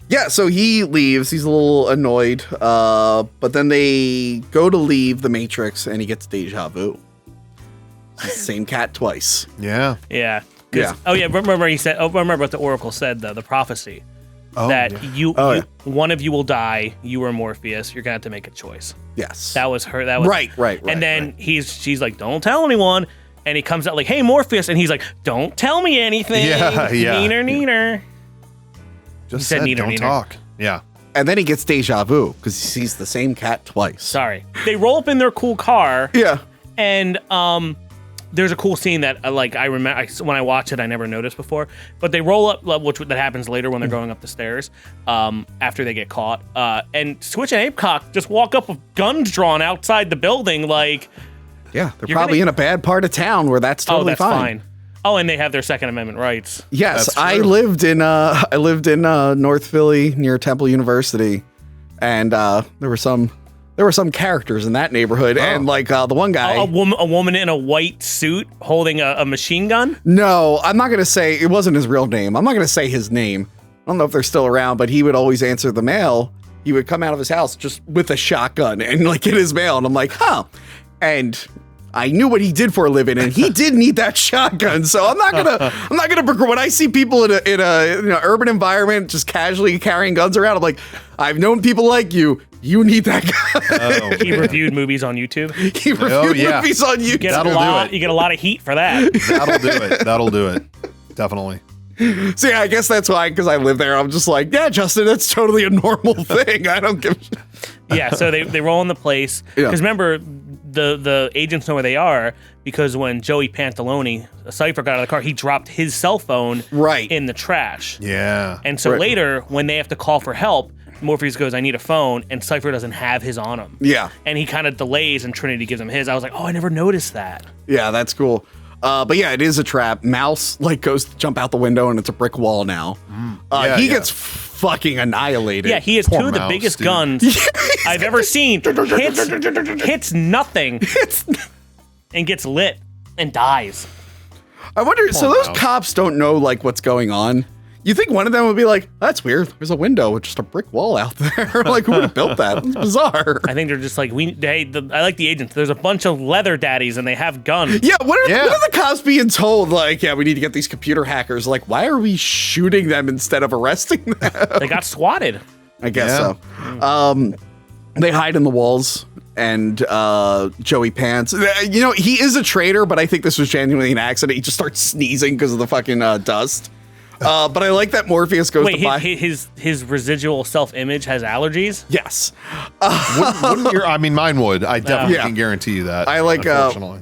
Yeah, so he leaves. He's a little annoyed. But then they go to leave the Matrix and he gets deja vu. It's the same cat twice. yeah. Yeah. Yeah. Oh yeah. Remember he said. Oh, remember what the Oracle said though. The prophecy that yeah. one of you will die. You or Morpheus. You're gonna have to make a choice. Yes. That was her. That was Right. And then she's like, "Don't tell anyone." And he comes out like, "Hey, Morpheus," and he's like, "Don't tell me anything." Yeah, yeah. Neener. Just said said neither, don't neither. talk. Yeah. And then he gets deja vu because he sees the same cat twice. Sorry. They roll up in their cool car. Yeah. And there's a cool scene that I remember when I watched it I never noticed before, but they roll up, which that happens later when they're going up the stairs after they get caught, and Switch and Apecock just walk up with guns drawn outside the building like, Yeah, they're You're probably gonna- in a bad part of town where that's totally that's fine. Oh, and they have their Second Amendment rights. Yes, That's I true. lived in North Philly near Temple University, and there were some characters in that neighborhood, and like the one guy. A woman in a white suit holding a machine gun. No, I'm not gonna say it wasn't his real name. I'm not gonna say his name. I don't know if they're still around, but he would always answer the mail. He would come out of his house just with a shotgun and like get his mail, and I'm like, huh. And I knew what he did for a living, and he did need that shotgun. So I'm not gonna. When I see people in a urban environment just casually carrying guns around, I'm like, I've known people like you. You need that gun. He reviewed movies on YouTube. He reviewed yeah. movies on You YouTube. get That'll a do lot. it. You get a lot of heat for that. That'll do it. That'll do it. Definitely. See, I guess that's why, because I live there. I'm just like, yeah, Justin, that's totally a normal thing. I don't give a shit. Yeah, so they roll in the place Yeah. because remember the agents know where they are because when Joey Pantalone, a Cypher, got out of the car, he dropped his cell phone Right. in the trash. Yeah. And so Right. later, when they have to call for help, Morpheus goes, "I need a phone," and Cypher doesn't have his on him. Yeah. And he kind of delays, and Trinity gives him his. I was like, "Oh, I never noticed that." Yeah, that's cool. But yeah, it is a trap. Mouse like goes to jump out the window, and it's a brick wall now. Yeah, He yeah. gets fucking annihilated. Yeah, he has Poor two of the Mouse, biggest dude. guns I've ever seen. Hits nothing and gets lit and dies. I wonder. So those Mouse. cops don't know like what's going on. You think one of them would be like, that's weird. There's a window with just a brick wall out there. Like, who would have built that? It's bizarre. I think they're just like, I like the agents. There's a bunch of leather daddies and they have guns. Yeah, what are the cops being told? Like, yeah, we need to get these computer hackers. Like, why are we shooting them instead of arresting them? They got swatted. I guess so. They hide in the walls. And Joey Pants, you know, he is a traitor, but I think this was genuinely an accident. He just starts sneezing because of the fucking dust. But I like that Morpheus goes to buy. His residual self-image has allergies? Yes. Wouldn't I mean, mine would. I definitely can guarantee you that. I like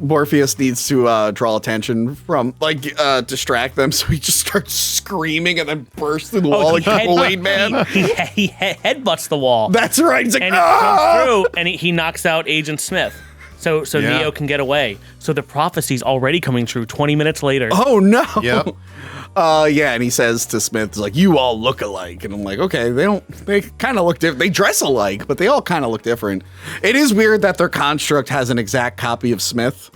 Morpheus needs to draw attention from, like, distract them, so he just starts screaming and then bursts through the wall like Kool-Aid Man. He headbutts the wall. That's right. He's like, and it comes through, and he knocks out Agent Smith. So Neo can get away. So the prophecy's already coming true 20 minutes later. Oh, no. Yep. Yeah, and he says to Smith, like, you all look alike. And I'm like, okay, they kind of look different. They dress alike, but they all kind of look different. It is weird that their construct has an exact copy of Smith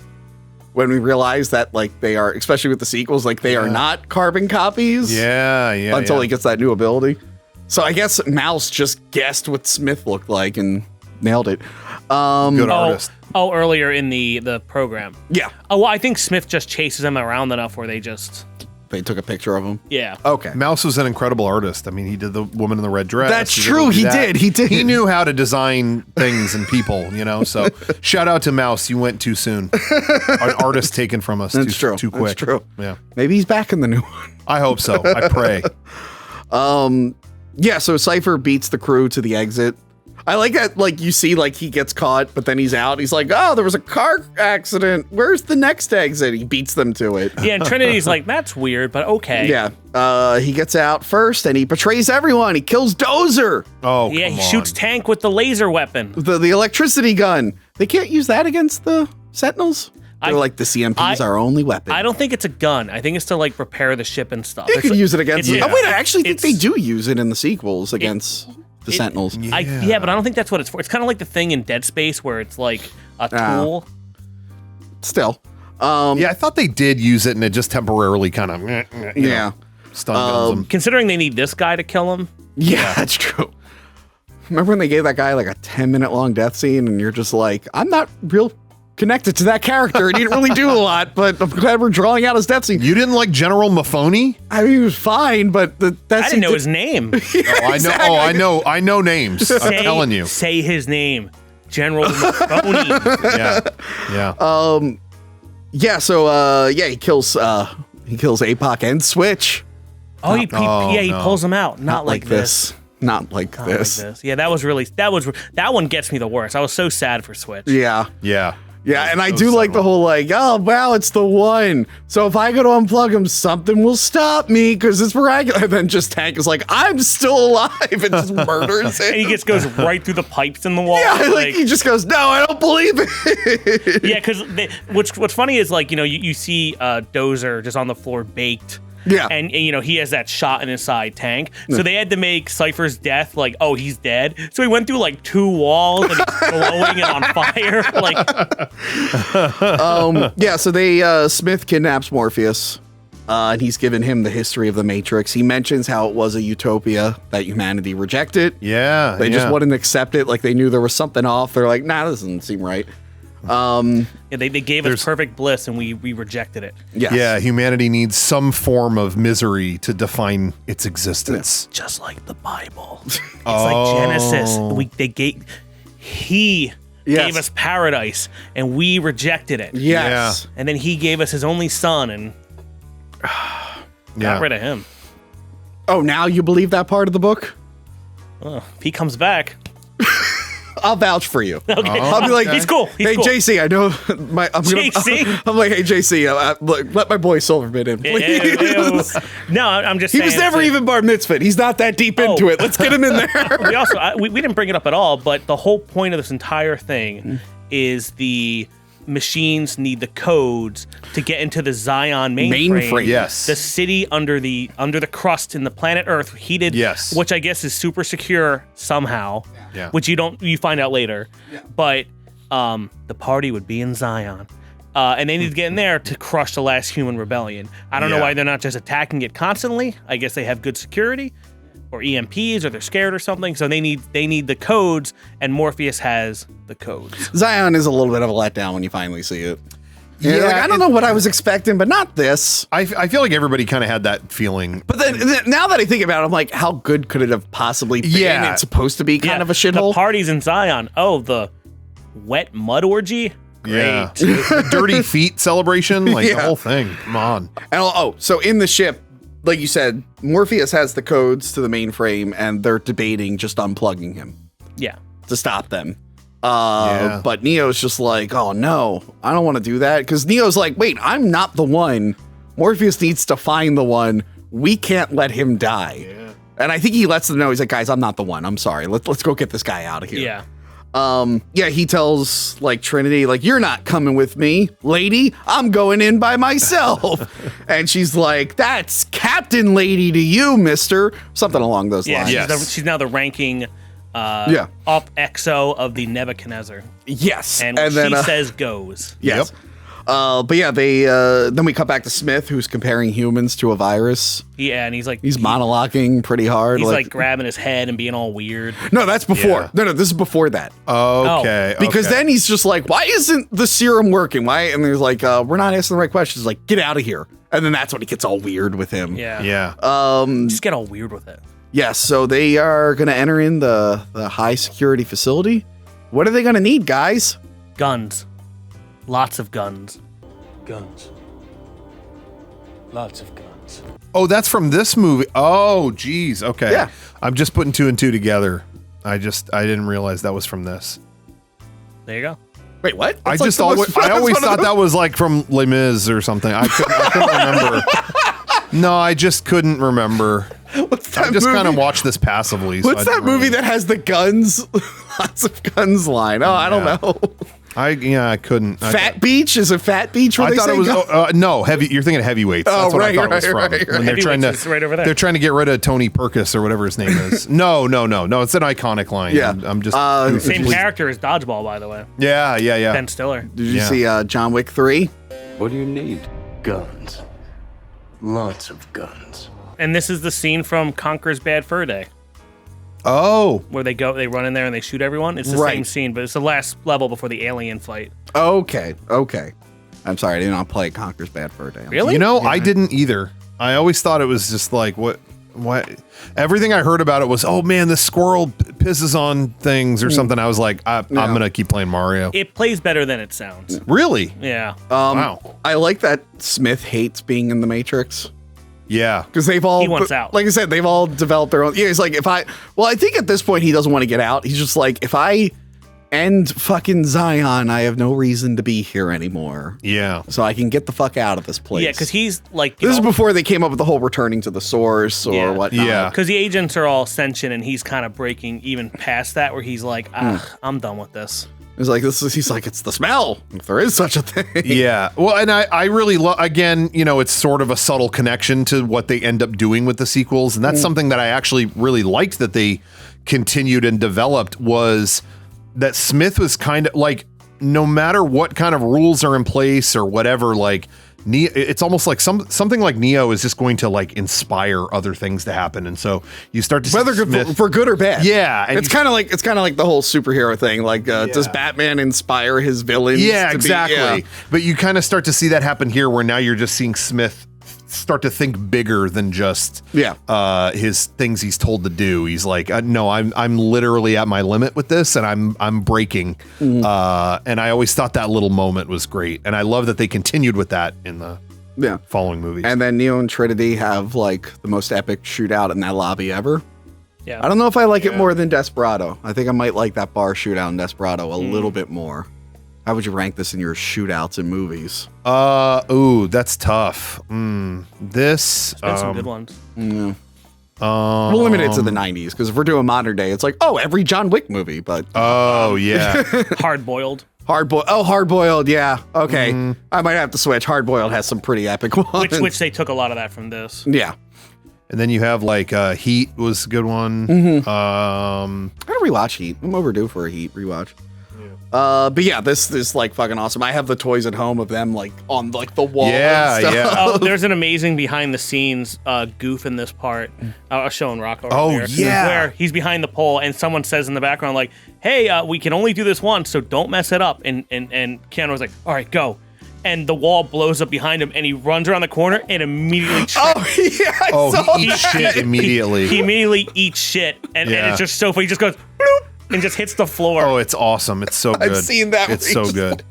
when we realize that, like, they are, especially with the sequels, like, they are not carbon copies. Yeah. Until he gets that new ability. So I guess Mouse just guessed what Smith looked like and nailed it. Good artist. Oh, earlier in the program. Yeah. Oh, well, I think Smith just chases him around enough where they took a picture of him. Yeah. Okay. Mouse was an incredible artist. I mean, he did the woman in the red dress. That's true. He did. He knew how to design things and people, you know? So shout out to Mouse. You went too soon. An artist taken from us too quick. That's true. Yeah. Maybe he's back in the new one. I hope so. I pray. Yeah, so Cypher beats the crew to the exit. I like that, like, you see, like, he gets caught, but then he's out. He's like, oh, there was a car accident. Where's the next exit? He beats them to it. Yeah, and Trinity's like, that's weird, but okay. Yeah. He gets out first, and he betrays everyone. He kills Dozer. Oh, yeah, he shoots Tank with the laser weapon. The electricity gun. They can't use that against the Sentinels? They're like, the CMP's our only weapon. I don't think it's a gun. I think it's to, like, repair the ship and stuff. They could use it against... Oh, wait, I actually think they do use it in the sequels against... the Sentinels. Yeah, but I don't think that's what it's for. It's kind of like the thing in Dead Space where it's like a tool. Still. Yeah, I thought they did use it and it just temporarily kind of stun guns them. Considering they need this guy to kill him. Yeah, that's true. Remember when they gave that guy like a 10-minute long death scene and you're just like, I'm not real connected to that character. He didn't really do a lot, but I'm glad we're drawing out his death scene. You didn't like General Mahoney? I mean, he was fine, but I didn't know his name. I know names. I'm telling you. Say his name. General Mahoney. Yeah. Yeah, so he kills APOC and Switch. Oh, he pulls him out. Not like this. Not like this. Yeah, that one gets me the worst. I was so sad for Switch. Yeah. Yeah, and I do like the whole like, oh, wow, it's the one. So if I go to unplug him, something will stop me because it's miraculous. And then just Tank is like, I'm still alive and just murders him. And he just goes right through the pipes in the wall. Yeah, like he just goes, no, I don't believe it. Yeah, because what's funny is like, you see Dozer just on the floor baked. Yeah. And he has that shot in his side, Tank. So they had to make Cypher's death like, oh, he's dead. So he went through like 2 walls and he's glowing and on fire. Yeah, so Smith kidnaps Morpheus. And he's given him the history of the Matrix. He mentions how it was a utopia that humanity rejected. Yeah. They just wouldn't accept it. Like they knew there was something off. They're like, nah, this doesn't seem right. They gave us perfect bliss and we rejected it. Yes. Yeah, humanity needs some form of misery to define its existence. Just like the Bible. It's like Genesis. He gave us paradise and we rejected it. Yes. Yeah. And then he gave us his only son and got rid of him. Oh, now you believe that part of the book? If he comes back. I'll vouch for you. Okay. I'll be like, he's cool. Hey, cool. JC, I know. I'm like, hey, JC, look, let my boy Silverman in, please. No, I'm just saying. He was never even bar mitzvah. He's not that deep into it. Let's get him in there. We didn't bring it up at all, but the whole point of this entire thing is the machines need the codes to get into the Zion mainframe. Yes. The city under the crust in the planet Earth, heated, which I guess is super secure somehow. Yeah. Which you find out later. Yeah. But the party would be in Zion. and they need to get in there to crush the last human rebellion. I don't know why they're not just attacking it constantly. I guess they have good security, or EMPs, or they're scared or something. So they need the codes, and Morpheus has the codes. Zion is a little bit of a letdown when you finally see it. Yeah, Like, I don't know what I was expecting, but not this. I feel like everybody kind of had that feeling. But then now that I think about it, I'm like, how good could it have possibly been? Yeah. It's supposed to be kind of a The shithole. parties in Zion. Oh, the wet mud orgy. Great. Yeah. The dirty feet celebration, like the Yeah. whole thing. Come on. And so in the ship, like you said, Morpheus has the codes to the mainframe, and they're debating just unplugging him Yeah. to stop them. Yeah. But Neo's just like, oh no, I don't want to do that. Because Neo's like, wait, I'm not the one. Morpheus needs to find the one. We can't let him die. Yeah. And I think he lets them know. He's like, guys, I'm not the one. I'm sorry. Let's go get this guy out of here. Yeah. He tells like Trinity, like, you're not coming with me, lady. I'm going in by myself. And she's like, that's Captain Lady to you, mister. Something along those Yeah. lines. Yes. She's now the ranking up XO of the Nebuchadnezzar. Yes. And then she says goes. yes. But yeah, they then we cut back to Smith, who's comparing humans to a virus. Yeah, and he's like He's monologuing pretty hard. He's like grabbing his head and being all weird. no, that's before. Yeah. No, this is before that. Okay. Because okay. then he's just like, why isn't the serum working? Why? And he's like, we're not asking the right questions. Like, get out of here. And then that's when he gets all weird with him. Yeah. Yeah. Just get all weird with it. Yes, so they are going to enter in the high security facility. What are they going to need, guys? Guns. Lots of guns. Guns. Lots of guns. Oh, that's from this movie. Oh, geez. Okay. Yeah. I'm just putting two and two together. I didn't realize that was from this. There you go. Wait, what? I That's like always the most- always that's one of thought that was like from Les Mis or something. I couldn't remember. No, I just couldn't remember. What's that I just movie? kind of watched this passively. so What's I that didn't movie really- that has the guns? Lots of guns line. Oh, I don't Yeah. know. I couldn't. Fat Beach? Is it Fat Beach? Where I they thought say it was guns? no heavy. You're thinking of Heavyweights. Oh, That's what right, I thought it was right, from. right, When they're trying Heavyweights is right over there. They're trying to get rid of Tony Perkis or whatever his name is. No. It's an iconic line. Yeah. I'm just Same character as Dodgeball, by the way. Yeah. Ben Stiller. Did you Yeah. see John Wick 3? What do you need? Guns. Lots of guns. And this is the scene from Conker's Bad Fur Day, Oh. where they run in there and they shoot everyone. It's the Right. same scene, but it's the last level before the alien fight. Okay. I'm sorry, I did not play Conker's Bad Fur Day. Really? You know, I didn't either. I always thought it was just like what. Everything I heard about it was, oh man, this squirrel pisses on things or something. I was like, I'm gonna keep playing Mario. It plays better than it sounds. Really? Yeah. Wow. I like that Smith hates being in the Matrix. Yeah. Because they've all, He wants out. like I said, they've all developed their own. Yeah, he's like, I think at this point he doesn't want to get out. He's just like, if I end fucking Zion, I have no reason to be here anymore. Yeah. So I can get the fuck out of this place. Yeah, because he's like, this is before they came up with the whole returning to the source or Yeah. whatnot. Yeah. because the agents are all sentient, and he's kind of breaking even past that, where he's like, I'm done with this. He's like, he's like, it's the smell, if there is such a thing. Yeah. Well, and I really love, again, it's sort of a subtle connection to what they end up doing with the sequels. And that's something that I actually really liked that they continued and developed, was that Smith was kind of like, no matter what kind of rules are in place or whatever, like it's almost like something like Neo is just going to like inspire other things to happen. And so you start to Whether see Smith, for good or bad. Yeah, and it's kind of like the whole superhero thing. Like, does Batman inspire his villains? Yeah, to exactly. Be, But you kind of start to see that happen here, where now you're just seeing Smith start to think bigger than just his things he's told to do. He's like, no, I'm literally at my limit with this, and I'm breaking. And I always thought that little moment was great, and I love that they continued with that in the following movies. And then Neo and Trinity have like the most epic shootout in that lobby ever. Yeah. I don't know if I like it more than Desperado. I think I might like that bar shootout in Desperado a little bit more. How would you rank this in your shootouts in movies? Ooh, that's tough. This There's some good ones. We'll limit it to the 90s, because if we're doing modern day, it's like, every John Wick movie, but oh yeah. Hard boiled. Hard boiled, yeah. Okay. I might have to switch. Hard boiled has some pretty epic ones. Which they took a lot of that from this. Yeah. And then you have like Heat was a good one. I gotta rewatch Heat. I'm overdue for a Heat rewatch. But yeah, this is like fucking awesome. I have the toys at home of them like on like the wall. Yeah, and stuff. yeah. Oh, there's an amazing behind the scenes goof in this part. I was showing Rocco. Oh, earlier, yeah. where he's behind the pole and someone says in the background like, "Hey, we can only do this once, so don't mess it up." And Keanu was like, "All right, go." And the wall blows up behind him, and he runs around the corner and immediately. He eats shit immediately. He immediately eats shit, and Yeah. it's just so funny. He just goes bloop and just hits the floor. Oh, it's awesome. It's so good. I've seen that. It's so good.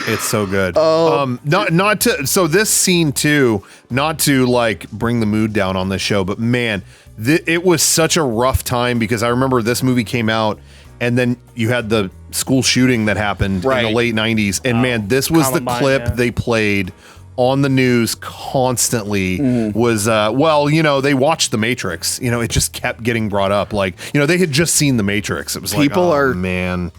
It's so good. Oh. Not to. So this scene too. Not to like bring the mood down on this show, but man, it was such a rough time because I remember this movie came out, and then you had the school shooting that happened in the late '90s, and man, this was Columbine, the clip they played on the news constantly. Was well, you know, they watched The Matrix. You know, it just kept getting brought up. Like, you know, they had just seen The Matrix. It was People like, oh, are- man.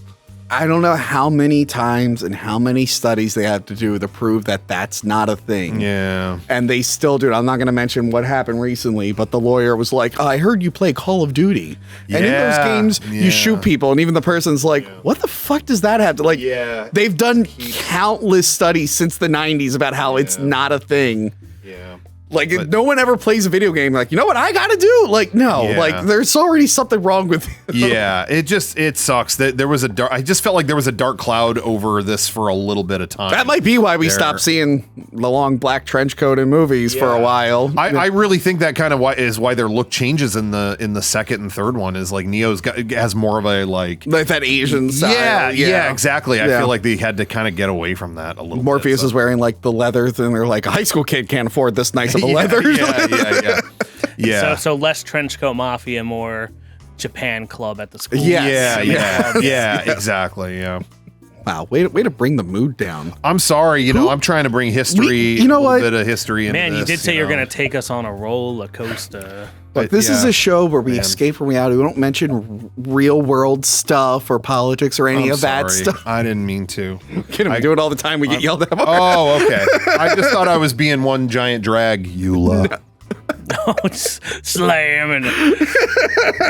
I don't know how many times and how many studies they have to do to prove that that's not a thing. Yeah. And they still do it. I'm not going to mention what happened recently, but the lawyer was like, I heard you play Call of Duty. And in those Yeah, games, yeah. you shoot people. And even the person's like, what the fuck does that have to, like, Yeah. they've done countless studies since the 90s about how it's not a thing. Yeah. Like, no one ever plays a video game like, you know what I got to do? Like, no, Yeah. like, there's already something wrong with you. Yeah, it sucks that there was I just felt like there was a dark cloud over this for a little bit of time. That might be why we There. stopped seeing the long black trench coat in movies for a while. I really think that kind of is why their look changes in the second and third one is like Neo's has more of a like that Asian style. yeah, exactly. I Yeah. feel like they had to kind of get away from that a little Morpheus bit. is wearing like the leathers, and they're like, a high school kid can't afford this nice of a Yeah, leather. yeah. So less trench coat mafia, more Japan club at the school. Yes. Yeah, exactly. Yeah. Wow, way to bring the mood down. I'm sorry, you know, I'm trying to bring history, you know a little what? bit of history into Man, you this, did say you're know. going to take us on a roller coaster. Look, this is yeah. a show where we escape from reality. We don't mention real world stuff or politics or any I'm of that sorry. stuff. I didn't mean to. Kidding, we do it all the time. We get yelled at. Oh, okay. I just thought I was being one giant drag. Eula. Slam and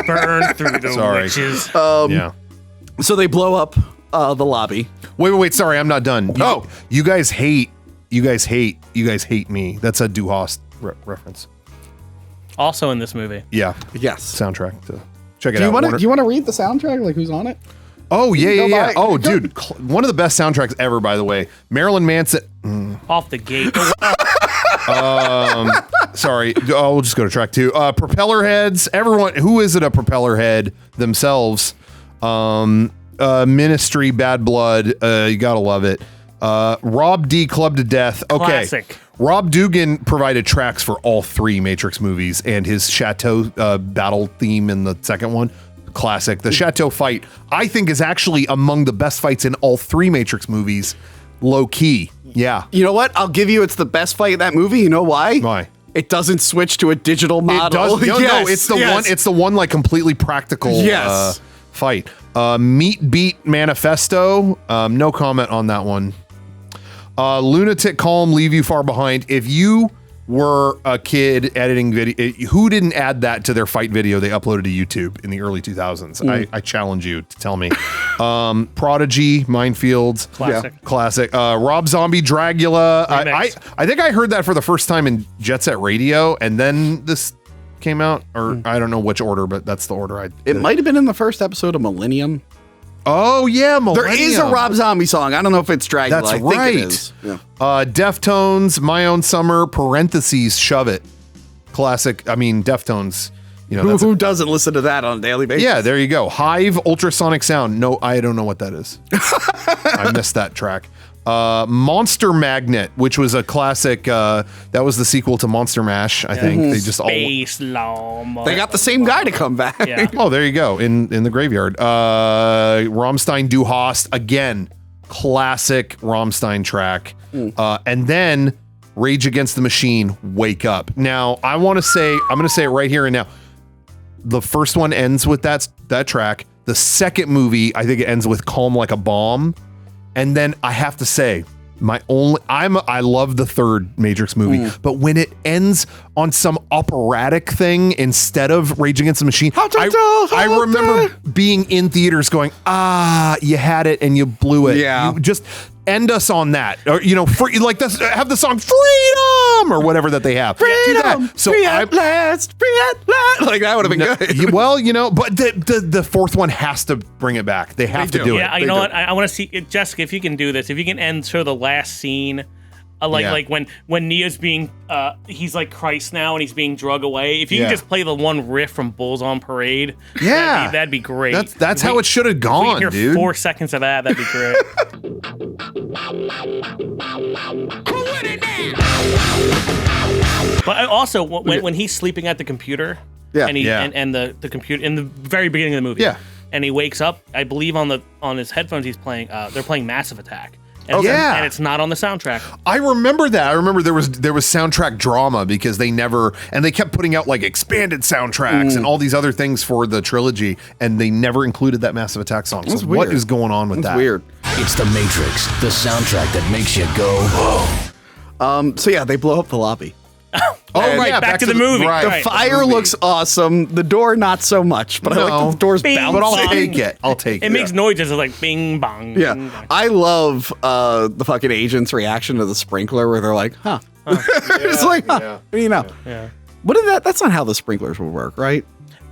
burn through the Sorry. witches. Yeah. So they blow up the lobby. Wait. Sorry, I'm not done. You guys hate me. That's a Duhast reference. Also in this movie. Yeah. Yes. Soundtrack. Check it Do out. you want Warner- to read the soundtrack? Like who's on it? Oh yeah. Go by- Oh, go- dude, one of the best soundtracks ever. By the way, Marilyn Manson. Off the gate. Sorry. Oh, we'll just go to track 2. Propeller heads. Everyone. Who is it? A propeller head themselves. Ministry. Bad Blood. You gotta love it. Rob D. Club to Death. Okay. Classic. Rob Dugan provided tracks for all 3 Matrix movies, and his Chateau battle theme in the second one, classic. The Chateau fight, I think, is actually among the best fights in all 3 Matrix movies. Low key, yeah. You know what? I'll give you. It's the best fight in that movie. You know why? Why? It doesn't switch to a digital model. It does. No, Yes, it's the yes. one. It's the one like completely practical Yes. fight. Meat Beat Manifesto. No comment on that one. Lunatic Calm, Leave You Far Behind. If you were a kid editing video, who didn't add that to their fight video they uploaded to YouTube in the early 2000s? I challenge you to tell me. Prodigy, Minefields. Classic. Rob Zombie, Dragula. Remix. I think I heard that for the first time in Jet Set Radio, and then this came out, or I don't know which order, but that's the order I did. It might have been in the first episode of Millennium. Oh yeah, Millennium. There is a Rob Zombie song. I don't know if it's Dragula. That's I think right. it is. Yeah. Deftones, My Own Summer, parentheses, Shove It. Classic. I mean, Deftones. You know, that's Who doesn't listen to that on a daily basis? yeah, there you go. Hive, Ultrasonic Sound. No, I don't know what that is. I missed that track. Monster Magnet, which was a classic. That was the sequel to Monster Mash. I think they just all. Space Llama. They got the same guy to come back. Yeah. Oh, there you go. In the graveyard. Rammstein Du Hast, again, classic Rammstein track. And then Rage Against the Machine, Wake Up. Now, I'm going to say it right here and now. The first one ends with that track. The second movie, I think it ends with Calm Like a Bomb. And then I have to say, I love the third Matrix movie, but when it ends on some operatic thing instead of Rage Against the Machine, I remember being in theaters going, you had it and you blew it. Yeah. You just end us on that, or like this, have the song "Freedom" or whatever that they have. Freedom, so free at last, like that would have been good. Well, but the fourth one has to bring it back. They have to do it. Yeah, you know what? I want to see Jessica, if you can do this, if you can end sort of the last scene. Like when Neo's being he's like Christ now and he's being drug away. If you can just play the one riff from Bulls on Parade, that'd be great. That's how it should have gone, hear dude. 4 seconds of that'd be great. But also when he's sleeping at the computer, and the computer in the very beginning of the movie, and he wakes up, I believe on his headphones he's playing they're playing Massive Attack. And it's not on the soundtrack. I remember that. I remember there was soundtrack drama because they kept putting out like expanded soundtracks and all these other things for the trilogy, and they never included that Massive Attack song. So what is going on with that? Weird. It's the Matrix, the soundtrack that makes you go, whoa. So yeah, they blow up the lobby. Back to the movie. Right. The fire looks awesome. The door, not so much, but I like the door's bouncing. But I'll take it. It makes noises like bing bong. Yeah, bing, bong. I love the fucking agent's reaction to the sprinkler, where they're like, "Huh." It's like, "Huh." You know. Yeah. What is that? That's not how the sprinklers will work, right?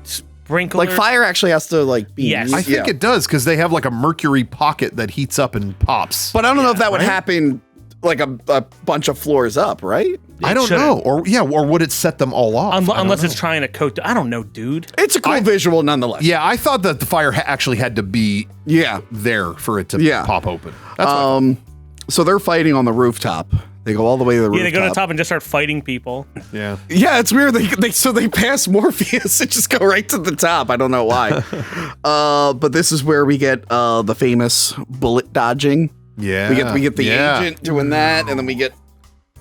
Sprinkler. Like fire actually has to like be. Yes. I think it does because they have like a mercury pocket that heats up and pops. But I don't know if that would happen like a bunch of floors up, right? I don't know. Or would it set them all off? Unless it's trying to coat. I don't know, dude. It's a cool visual nonetheless. Yeah, I thought that the fire actually had to be there for it to pop open. That's so they're fighting on the rooftop. They go all the way to the rooftop. Yeah, they go to the top and just start fighting people. Yeah. Yeah, it's weird. They pass Morpheus and just go right to the top. I don't know why. But this is where we get the famous bullet dodging. Yeah. We get the agent doing that, and then we get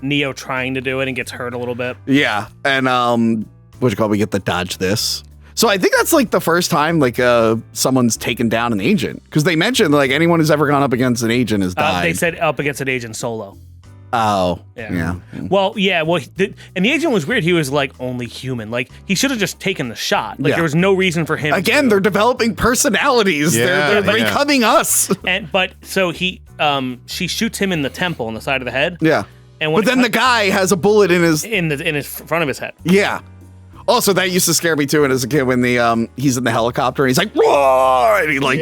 Neo trying to do it and gets hurt a little bit. Yeah, and we get the dodge this. So I think that's like the first time like someone's taken down an agent, because they mentioned like anyone who's ever gone up against an agent has died. They said up against an agent solo. Oh, yeah. Well, yeah. Well, and the agent was weird. He was like only human. Like he should have just taken the shot. Like there was no reason for him. Again, they're developing personalities. They're becoming us. But so she shoots him in the temple on the side of the head. Yeah. But then the guy has a bullet in his front of his head. Yeah. Also, that used to scare me too. And as a kid, when he's in the helicopter and he's like, roar! And he like,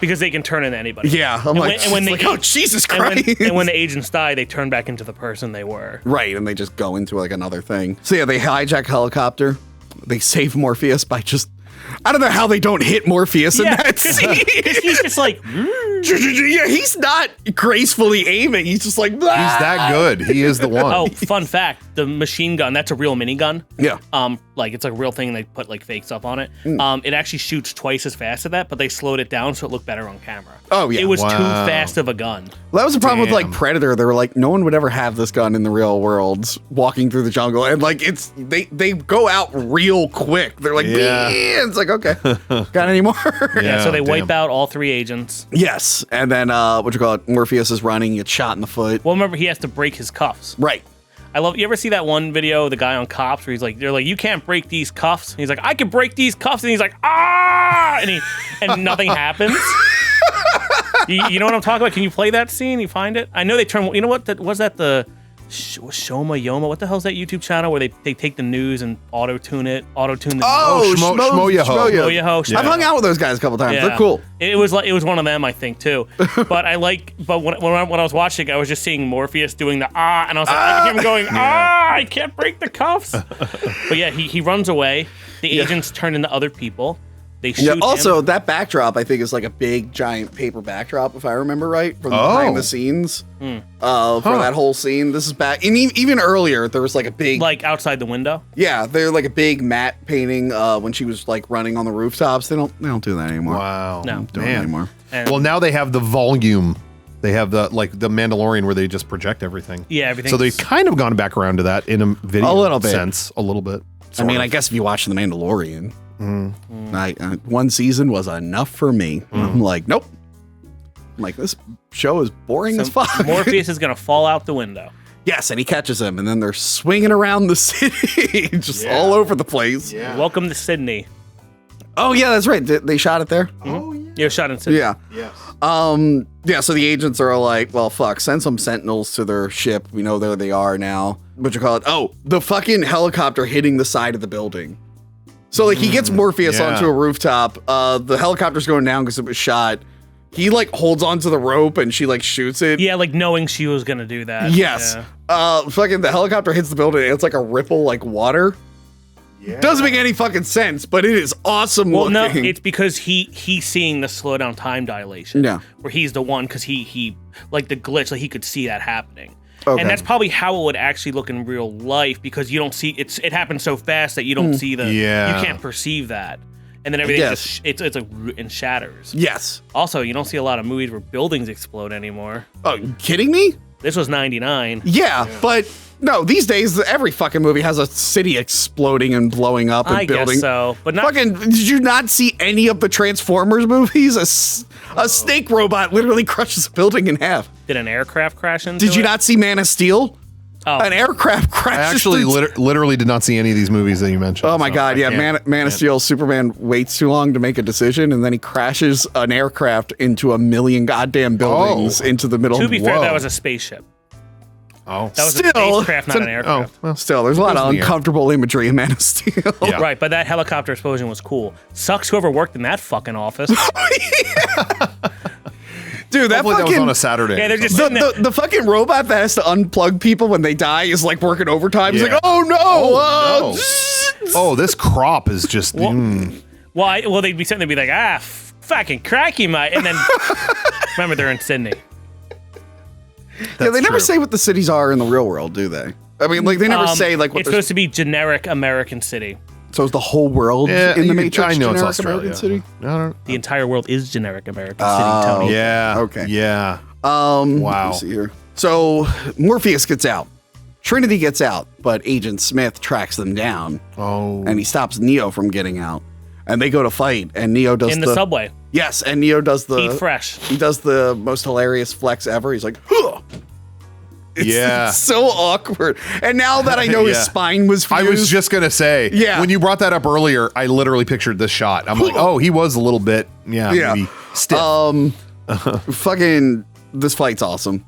because they can turn into anybody. Yeah. I'm oh, Jesus Christ. And when the agents die, they turn back into the person they were. Right. And they just go into like another thing. So yeah, they hijack a helicopter. They save Morpheus by just, I don't know how they don't hit Morpheus in that scene. He's just like, yeah, he's not gracefully aiming. He's just like, he's that good. He is the one. Oh, fun fact: the machine gun, that's a real minigun. Yeah. Like it's a real thing. And they put like fake stuff on it. It actually shoots twice as fast as that, but they slowed it down so it looked better on camera. Oh yeah, it was too fast of a gun. Well, that was the problem with like Predator. They were like, no one would ever have this gun in the real world, walking through the jungle, and like they go out real quick. They're like, it's like, okay, got any more? So they wipe out all 3 agents. Yes, and then Morpheus is running, gets shot in the foot. Well, remember he has to break his cuffs. Right. You ever see that one video of the guy on Cops where they're like, you can't break these cuffs. And he's like, I can break these cuffs, and he's like, and nothing happens. You know what I'm talking about? Can you play that scene? You find it? I know they turn. You know what? Was that the Shoma Yoma? What the hell is that YouTube channel where they take the news and auto-tune the Shmo-Yo-Ho. I've hung out with those guys a couple times. Yeah. They're cool. It was one of them, I think, too. But when I was watching, I was just seeing Morpheus doing the and I was like, I hear him going, I can't break the cuffs. But yeah, he runs away. The agents turn into other people. They shoot him. Also, that backdrop, I think, is like a big, giant paper backdrop, if I remember right, from behind the scenes for that whole scene. This is back. And even earlier, there was like a big... Like outside the window? Yeah, they're like a big matte painting when she was like running on the rooftops. They don't do that anymore. Wow. No. Don't do it anymore. Well, now they have the volume. They have the Mandalorian where they just project everything. Yeah, everything. So they've kind of gone back around to that in a video sense. A little bit. I mean, I guess if you watch The Mandalorian... one season was enough for me. I'm like, nope. I'm like, this show is boring as fuck. Morpheus is gonna fall out the window. Yes, and he catches him, and then they're swinging around the city, just all over the place. Yeah. Welcome to Sydney. Oh yeah, that's right. They shot it there. Oh yeah. Yeah, shot in Sydney. Yeah. Yes. Yeah, so the agents are like, well, fuck, send some sentinels to their ship. We know where they are now. What you call it? Oh, the fucking helicopter hitting the side of the building. So like he gets Morpheus onto a rooftop. The helicopter's going down because it was shot. He like holds onto the rope and she like shoots it. Yeah, like knowing she was gonna do that. Yes. Yeah. Fucking the helicopter hits the building and it's like a ripple like water. Yeah. Doesn't make any fucking sense, but it is awesome looking. No, it's because he's seeing the slowdown time dilation. Yeah. Where he's the one, because he like the glitch, like he could see that happening. Okay. And that's probably how it would actually look in real life, because you don't see it happens so fast that you don't see the you can't perceive that. And then everything just it's like and shatters. Yes. Also, you don't see a lot of movies where buildings explode anymore. Oh, you kidding me? This was 99. Yeah, but no, these days every fucking movie has a city exploding and blowing up and I building. guess so, but not fucking. Did you not see any of the Transformers movies? A snake robot literally crushes a building in half. Did an aircraft crash into Did you it? not see Man of Steel? Oh. An aircraft crashes. I actually literally did not see any of these movies that you mentioned. Oh my god, yeah, Man of Steel, Superman waits too long to make a decision, and then he crashes an aircraft into a million goddamn buildings into the middle. To be fair, that was a spaceship. Oh, that was a spacecraft, not an aircraft. Oh, well, still, there's a lot of uncomfortable imagery in Man of Steel. Yeah. Right, but that helicopter explosion was cool. Sucks whoever worked in that fucking office. Dude, that Hopefully fucking, that was on a Saturday. Yeah, they're just the fucking robot that has to unplug people when they die is like working overtime. He's Yeah. like, oh no, Oh, this crop is just. Well, they'd be sitting there, be like, fucking cracky, mate. And then remember, they're in Sydney. Yeah, they never say what the cities are in the real world, do they? I mean, like they never say like what it's supposed to be generic American city. So is the whole world in the Matrix? I know it's generic Australia. American city. No. The entire world is generic American city, Tony. Yeah. Okay. Yeah. Wow. Wow. See here. So Morpheus gets out. Trinity gets out, but Agent Smith tracks them down. Oh. And he stops Neo from getting out. And they go to fight, and Neo does in the subway. Yes, and Neo does the Eat fresh. He does the most hilarious flex ever. He's like, huh. It's so awkward. And now that I know his spine was fused, I was just gonna say, when you brought that up earlier, I literally pictured this shot. I'm like, oh, he was a little bit, maybe stiff. Fucking, this fight's awesome.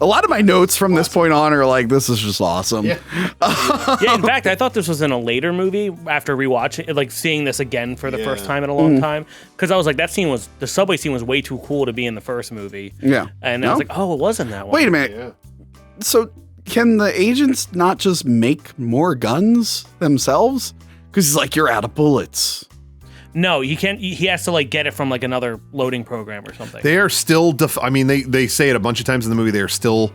A lot of my notes from this point on are like, this is just awesome. Yeah, in fact, I thought this was in a later movie after rewatching it, like seeing this again for the first time in a long time. Because I was like, the subway scene was way too cool to be in the first movie. Yeah. And I was like, oh, it wasn't that one. Wait a minute. Yeah. So can the agents not just make more guns themselves? Because he's like, you're out of bullets. No, he can't. He has to like get it from like another loading program or something. They are still, I mean, they say it a bunch of times in the movie, they are still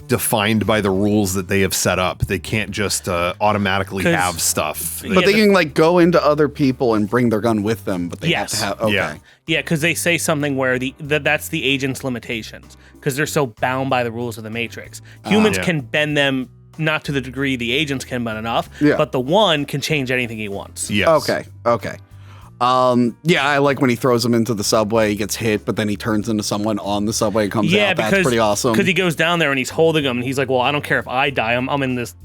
defined by the rules that they have set up. They can't just automatically have stuff. But they can like go into other people and bring their gun with them, but they have to have, okay. Yeah, because they say something where that's the agent's limitations, because they're so bound by the rules of the Matrix. Humans can bend them, not to the degree the agents can, but enough. Yeah. But the one can change anything he wants. Yes. Okay. Yeah, I like when he throws him into the subway, he gets hit, but then he turns into someone on the subway and comes out. That's pretty awesome. Because he goes down there and he's holding him, and he's like, well, I don't care if I die. I'm in this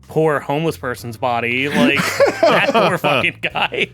poor homeless person's body. Like, that poor fucking guy.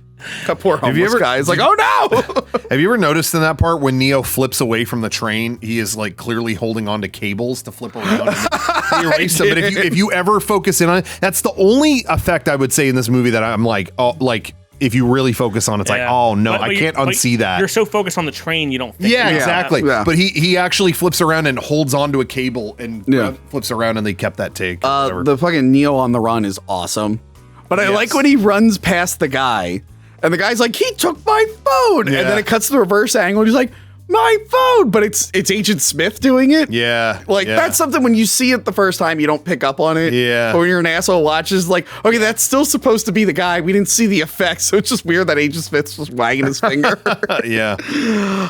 That poor homeless guy is like, oh no! Have you ever noticed in that part when Neo flips away from the train, he is like clearly holding on to cables to flip around and erase them. But if you ever focus in on it, that's the only effect I would say in this movie that I'm like, oh, like, if you really focus on it, it's like, oh no, I can't unsee that. You're so focused on the train, you don't think. Yeah, exactly. Yeah. But he actually flips around and holds onto a cable and flips around, and they kept that take. The fucking Neo on the run is awesome. But I like when he runs past the guy, and the guy's like, he took my phone! And then it cuts to the reverse angle, and he's like, my phone! But it's Agent Smith doing it. Yeah. That's something when you see it the first time, you don't pick up on it. Yeah. But when you're an asshole watches, like, okay, that's still supposed to be the guy. We didn't see the effects, so it's just weird that Agent Smith's just wagging his finger. Yeah.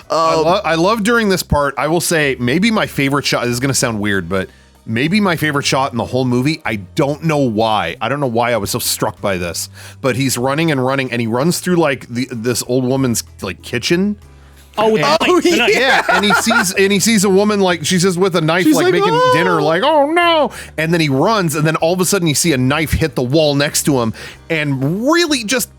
I love during this part, I will say, maybe my favorite shot, this is going to sound weird, but maybe my favorite shot in the whole movie. I don't know why. I don't know why I was so struck by this, but he's running and running, and he runs through like this old woman's like kitchen. Oh, with the knife. Yeah, and he sees a woman like she's just with a knife, She's like, making "Oh." dinner, like, oh no! And then he runs, and then all of a sudden you see a knife hit the wall next to him, and really just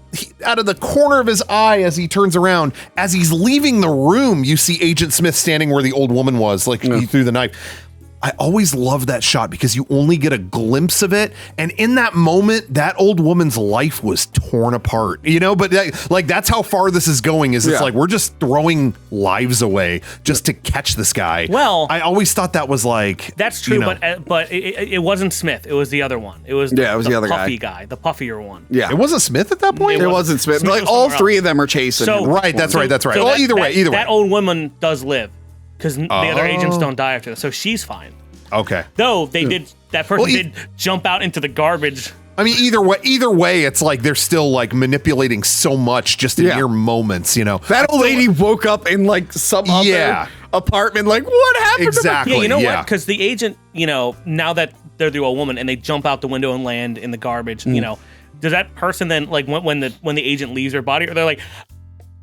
out of the corner of his eye as he turns around, as he's leaving the room, you see Agent Smith standing where the old woman was, like he threw the knife. I always love that shot because you only get a glimpse of it. And in that moment, that old woman's life was torn apart, you know, but that's how far this is going is it's like, we're just throwing lives away just to catch this guy. Well, I always thought that was like, that's true, but it wasn't Smith. It was the other one. It was it was the other puffy guy, the puffier one. Yeah. It wasn't Smith at that point? It wasn't Smith. Like all three of them are chasing him. Right, that's right. Well, either way. That old woman does live. Because the other agents don't die after this, so she's fine. Okay. Though that person did jump out into the garbage. I mean, either way, it's like they're still like manipulating so much just in mere moments, you know. That old lady woke up in like some other apartment, like, what happened? Exactly. Yeah, you know what? Because the agent, you know, now that they're the old woman and they jump out the window and land in the garbage, you know, does that person then like when the agent leaves her body, or they're like,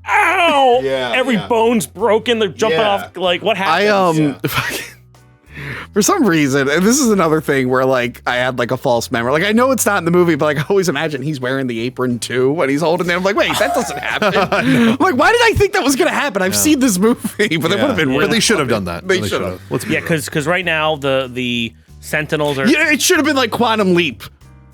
ow! Every bone's broken. They're jumping off. Like, what happened? For some reason, and this is another thing where like I had like a false memory. Like I know it's not in the movie, but like I always imagine he's wearing the apron too when he's holding it. I'm like, wait, that doesn't happen. I'm like, why did I think that was gonna happen? I've seen this movie, but it would have been. But they should have done that. They should have. Because right now the Sentinels are. Yeah, it should have been like Quantum Leap.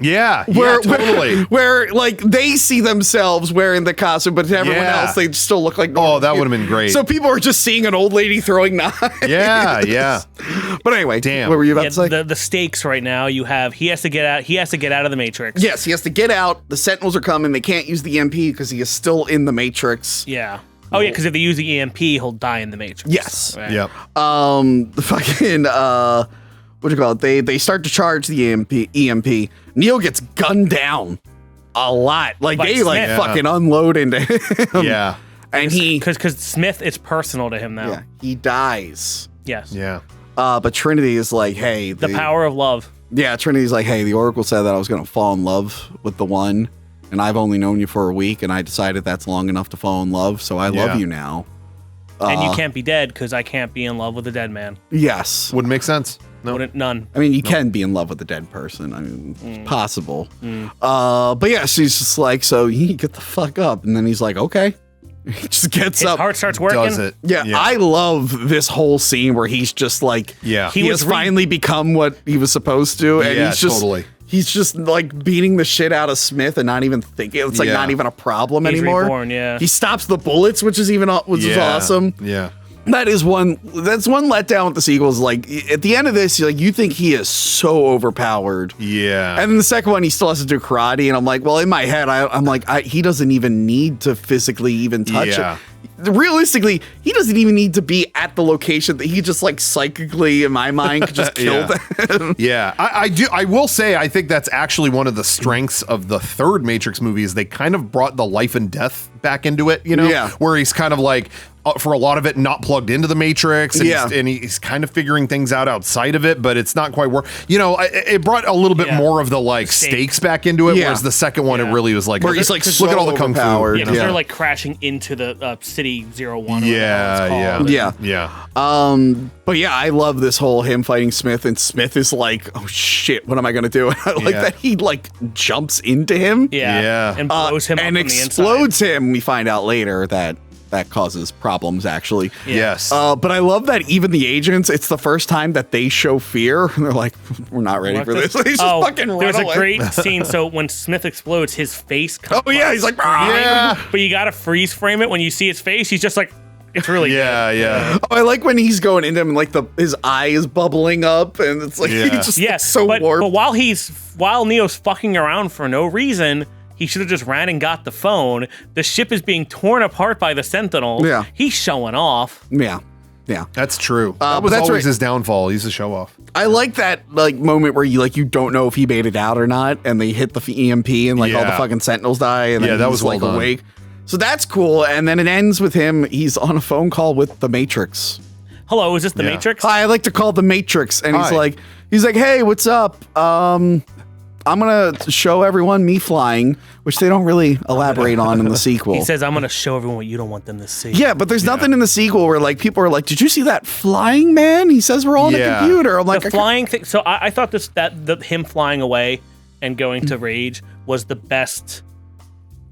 Yeah, totally. Where like they see themselves wearing the costume, but to everyone else, they still look like normal. Oh, that would have been great. So people are just seeing an old lady throwing knives. Yeah. But anyway, damn. What were you about to say? The stakes right now. You have he has to get out. He has to get out of the Matrix. Yes, he has to get out. The Sentinels are coming. They can't use the EMP because he is still in the Matrix. Yeah. Oh yeah, because if they use the EMP, he'll die in the Matrix. Yes. Right. Yep. The fucking what do you call it? They start to charge the EMP. Neo gets gunned down a lot. Like By they Smith. like fucking unload into him. Yeah. And because Smith, it's personal to him now. Yeah. He dies. Yes. Yeah. But Trinity is like, hey, the power of love. Yeah, Trinity's like, hey, the Oracle said that I was gonna fall in love with the one, and I've only known you for a week, and I decided that's long enough to fall in love, so I love you now. And you can't be dead because I can't be in love with a dead man. Yes. Wouldn't make sense. No. None. I mean, you can be in love with a dead person. I mean, it's possible. But yeah, she's just like, so you get the fuck up. And then he's like, okay. He just gets His up. heart starts working. Does it. Yeah, I love this whole scene where he's just like, he has finally become what he was supposed to. And he's just, he's just like beating the shit out of Smith and not even thinking. It's like not even a problem anymore. Reborn, yeah. He stops the bullets, which is is awesome. Yeah. That's one letdown with the sequels. Like at the end of this, you think he is so overpowered. Yeah. And then the second one, he still has to do karate, and I'm like, well, in my head, I'm like, he doesn't even need to physically even touch it. Realistically, he doesn't even need to be at the location. That he just like psychically, in my mind, could just kill them. Yeah, I will say, I think that's actually one of the strengths of the third Matrix movie is they kind of brought the life and death back into it. You know, where he's kind of like. For a lot of it, not plugged into the Matrix, and, he's kind of figuring things out outside of it, but it's not quite work. You know, it brought a little bit more of the like stakes back into it, whereas the second one, it really was like, where he's like, look at all the kung fu. Yeah, because they're like crashing into the City 01. Yeah. But yeah, I love this whole him fighting Smith, and Smith is like, oh shit, what am I gonna do? And I like that he like jumps into him, and blows him up and from the explodes inside. him. We find out later that causes problems, actually. Yes. But I love that even the agents, it's the first time that they show fear. And they're like, we're not ready for this. They just fucking run There's away. a great scene. So when Smith explodes, his face comes he's like, yeah. But you got to freeze frame it. When you see his face, he's just like, it's really good. Yeah. Oh, I like when he's going into him and like his eye is bubbling up and it's like, he just looks so warped. But while Neo's fucking around for no reason, he should have just ran and got the phone. The ship is being torn apart by the Sentinels. Yeah. He's showing off. Yeah. That's true. That was always his downfall. He's a show off. I like that like moment where you don't know if he made it out or not, and they hit the EMP and like all the fucking Sentinels die, and then that he's was well like done. awake. So that's cool, and then it ends with him. He's on a phone call with the Matrix. Hello, is this the Matrix? Hi, I like to call the Matrix, and he's like, hey, what's up? I'm going to show everyone me flying, which they don't really elaborate on in the sequel. He says, I'm going to show everyone what you don't want them to see. Yeah, but there's nothing in the sequel where like people are like, did you see that flying man? He says we're all on a computer. I'm like, the flying thing. So I thought him flying away and going to rage was the best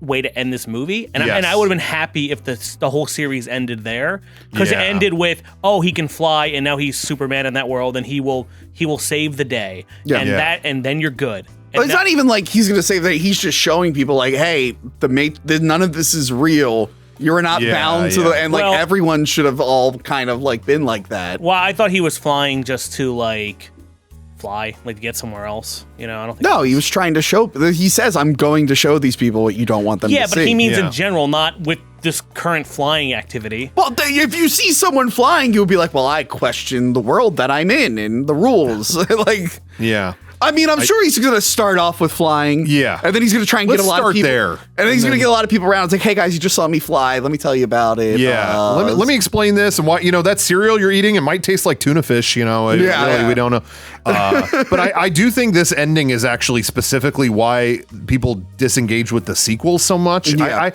way to end this movie, and I would have been happy if the whole series ended there, because it ended with, oh, he can fly and now he's Superman in that world and he will save the day, and then you're good. But it's not even like he's gonna save the day. He's just showing people like, hey, none of this is real. You're not bound to and like everyone should have all kind of like been like that. Well, I thought he was flying just to like fly, like to get somewhere else. I don't think. No, he was trying to show. He says, "I'm going to show these people what you don't want them to see." Yeah, but he means in general, not with this current flying activity. Well, if you see someone flying, you'll be like, "Well, I question the world that I'm in and the rules." Like, I mean, I'm sure he's going to start off with flying. Yeah. And then he's going to try and get a lot of people there. And then he's going to get a lot of people around. It's like, hey, guys, you just saw me fly. Let me tell you about it. Yeah. Let me explain this and why, that cereal you're eating, it might taste like tuna fish, we don't know. But I do think this ending is actually specifically why people disengage with the sequels so much. Yeah.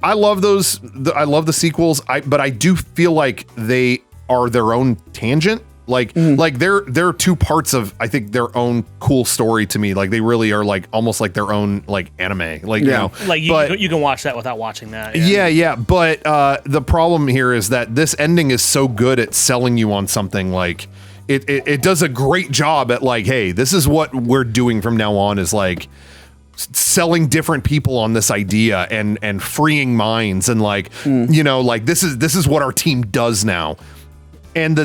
I love those. I love the sequels. But I do feel like they are their own tangent. Like they're two parts of, I think, their own cool story to me. Like they really are like almost like their own like anime. Like you can watch that without watching that. Yeah. But the problem here is that this ending is so good at selling you on something. Like it does a great job at like, hey, this is what we're doing from now on, is like selling different people on this idea and freeing minds and like like this is what our team does now. And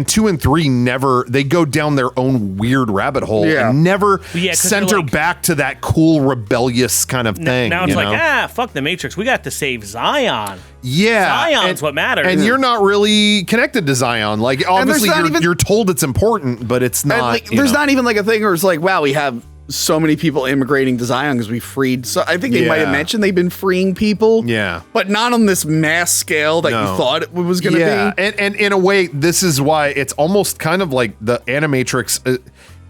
2 and 3 never, they go down their own weird rabbit hole and never center back to that cool rebellious kind of thing. Now it's fuck the Matrix. We got to save Zion. Yeah. Zion's what matters. And you're not really connected to Zion. Like obviously you're told it's important, but it's not. There's not even like a thing where it's like, wow, we have so many people immigrating to Zion because we freed. So I think they might have mentioned they've been freeing people. Yeah. But not on this mass scale that you thought it was going to be. And in a way, this is why it's almost kind of like the Animatrix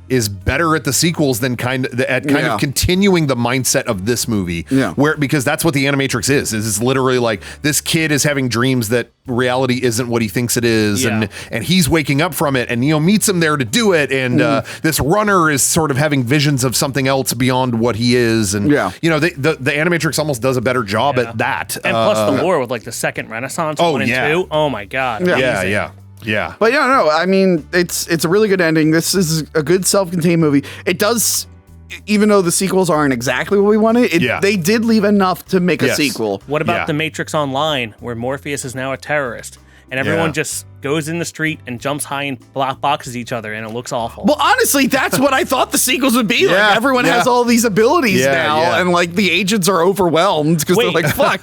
is better at the sequels than kind of continuing the mindset of this movie. Yeah. Because that's what the Animatrix is. It's literally like this kid is having dreams that reality isn't what he thinks it is, and he's waking up from it, and Neo meets him there to do it, and this runner is sort of having visions of something else beyond what he is, and the Animatrix almost does a better job at that. And plus the lore with like the second Renaissance 1 and 2. Oh my god. Yeah. But I mean, it's a really good ending. This is a good self-contained movie. It does, even though the sequels aren't exactly what we wanted, they did leave enough to make a sequel. What about the Matrix Online, where Morpheus is now a terrorist, and everyone just goes in the street and jumps high and boxes each other, and it looks awful? Well, honestly, that's what I thought the sequels would be. Like, everyone has all these abilities now, and like the agents are overwhelmed because they're like, fuck.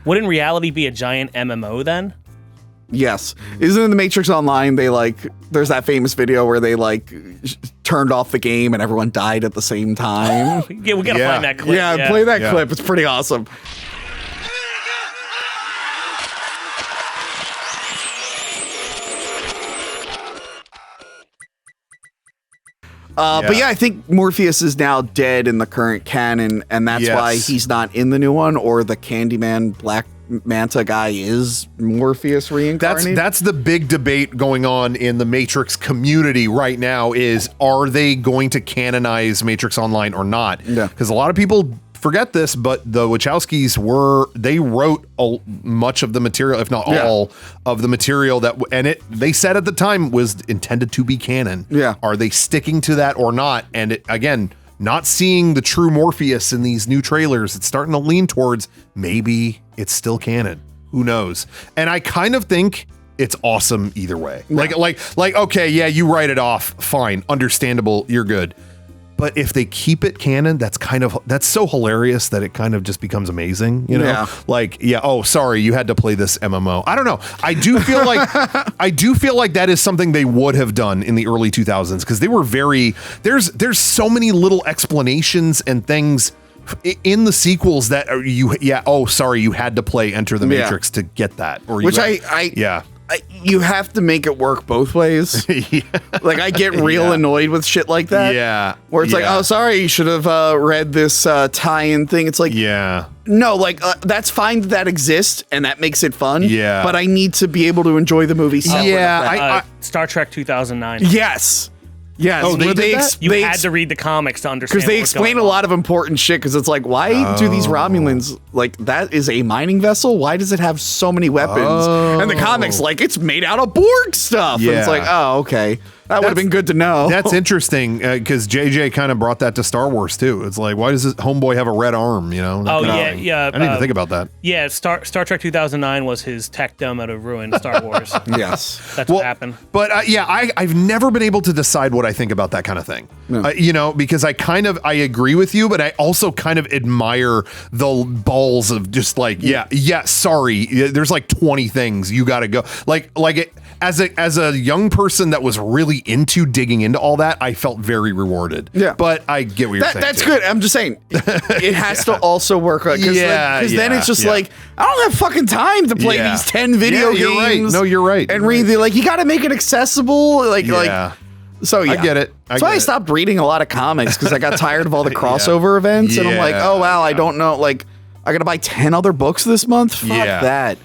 Wouldn't reality be a giant MMO then? Yes. Isn't in the Matrix Online, there's that famous video where they turned off the game and everyone died at the same time? We gotta find that clip. Yeah, play that clip. It's pretty awesome. But I think Morpheus is now dead in the current canon, and that's why he's not in the new one, or the Candyman Black Manta guy is Morpheus reincarnated. That's the big debate going on in the Matrix community right now, is are they going to canonize Matrix Online or not? Yeah. Because a lot of people forget this, but the Wachowskis wrote much of the material, if not all of the material they said at the time was intended to be canon. Yeah. Are they sticking to that or not? And again, not seeing the true Morpheus in these new trailers, it's starting to lean towards maybe it's still canon. Who knows? And I kind of think it's awesome either way. Like, okay, yeah, you write it off. Fine. Understandable. You're good. But if they keep it canon, that's so hilarious that it kind of just becomes amazing, Yeah. Oh, sorry, you had to play this MMO. I don't know. I do feel like that is something they would have done in the early 2000s, because they were there's so many little explanations and things in the sequels that you had to play Enter the Matrix to get that. you have to make it work both ways. Like I get real annoyed with shit like that. Yeah. Where it's like, oh, sorry, you should have read this tie-in thing. It's like, no, like that's fine that exists and that makes it fun. Yeah. But I need to be able to enjoy the movie separate. Yeah. Star Trek 2009. Yes. Yes. Oh, You had to read the comics to understand. Because they explain a lot of important shit. Because it's like, why do these Romulans, like, that is a mining vessel? Why does it have so many weapons? And the comics, like, it's made out of Borg stuff. And it's like, oh, okay. That would have been good to know. That's interesting because JJ kind of brought that to Star Wars too. It's like, why does this homeboy have a red arm? You know? Oh, yeah. Yeah. I didn't even think about that. Yeah, Star Trek 2009 was his tech demo to ruin Star Wars. Yes. That's what happened. But I've never been able to decide what I think about that kind of thing. No. You know, because I agree with you, but I also kind of admire the balls of just like, sorry, there's like 20 things you got to go. Like it, as a young person that was really into digging into all that, I felt very rewarded. Yeah. But I get what you're saying. That's good. I'm just saying, it has to also work. Because then it's just like, I don't have fucking time to play these 10 video games. You're right. No, you're right. And read the, like, you got to make it accessible. So yeah. I get it. That's why I stopped reading a lot of comics because I got tired of all the crossover events. And I'm like, oh, wow, I don't know. Like, I got to buy 10 other books this month? Fuck that.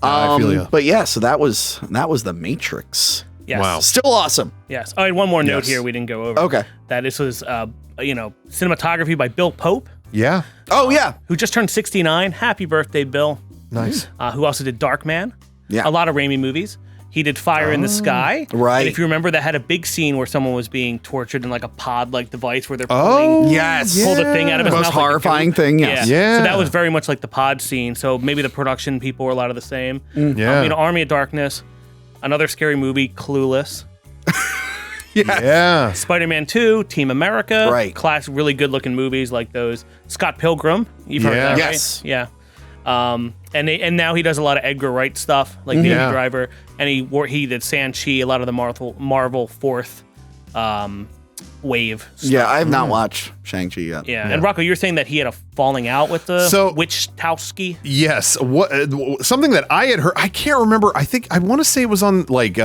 I feel you. But yeah, so that was The Matrix. Yes. Wow. Still awesome. Yes. Oh, and one more note here we didn't go over. Okay. That this was, cinematography by Bill Pope. Yeah. Oh, yeah. Who just turned 69. Happy birthday, Bill. Nice. Who also did Darkman. Yeah. A lot of Raimi movies. He did Fire in the Sky. Right. And if you remember, that had a big scene where someone was being tortured in like a pod-like device where they're pull the thing out of his mouth. Most horrifying thing, yes. Yeah. So that was very much like the pod scene. So maybe the production people were a lot of the same. Yeah. Army of Darkness. Another scary movie, Clueless. Yeah. Spider-Man 2, Team America. Right. Classic, really good-looking movies like those. Scott Pilgrim. You've heard of that, right? Yes. Yeah. And now he does a lot of Edgar Wright stuff, like Baby Driver, and he did Shang-Chi, a lot of the Marvel fourth wave stuff. Yeah, I have not watched Shang-Chi yet. Yeah, and Rocco, you're saying that he had a falling out with the Witch-Towski? Yes. Something that I had heard, I can't remember. I want to say it was on like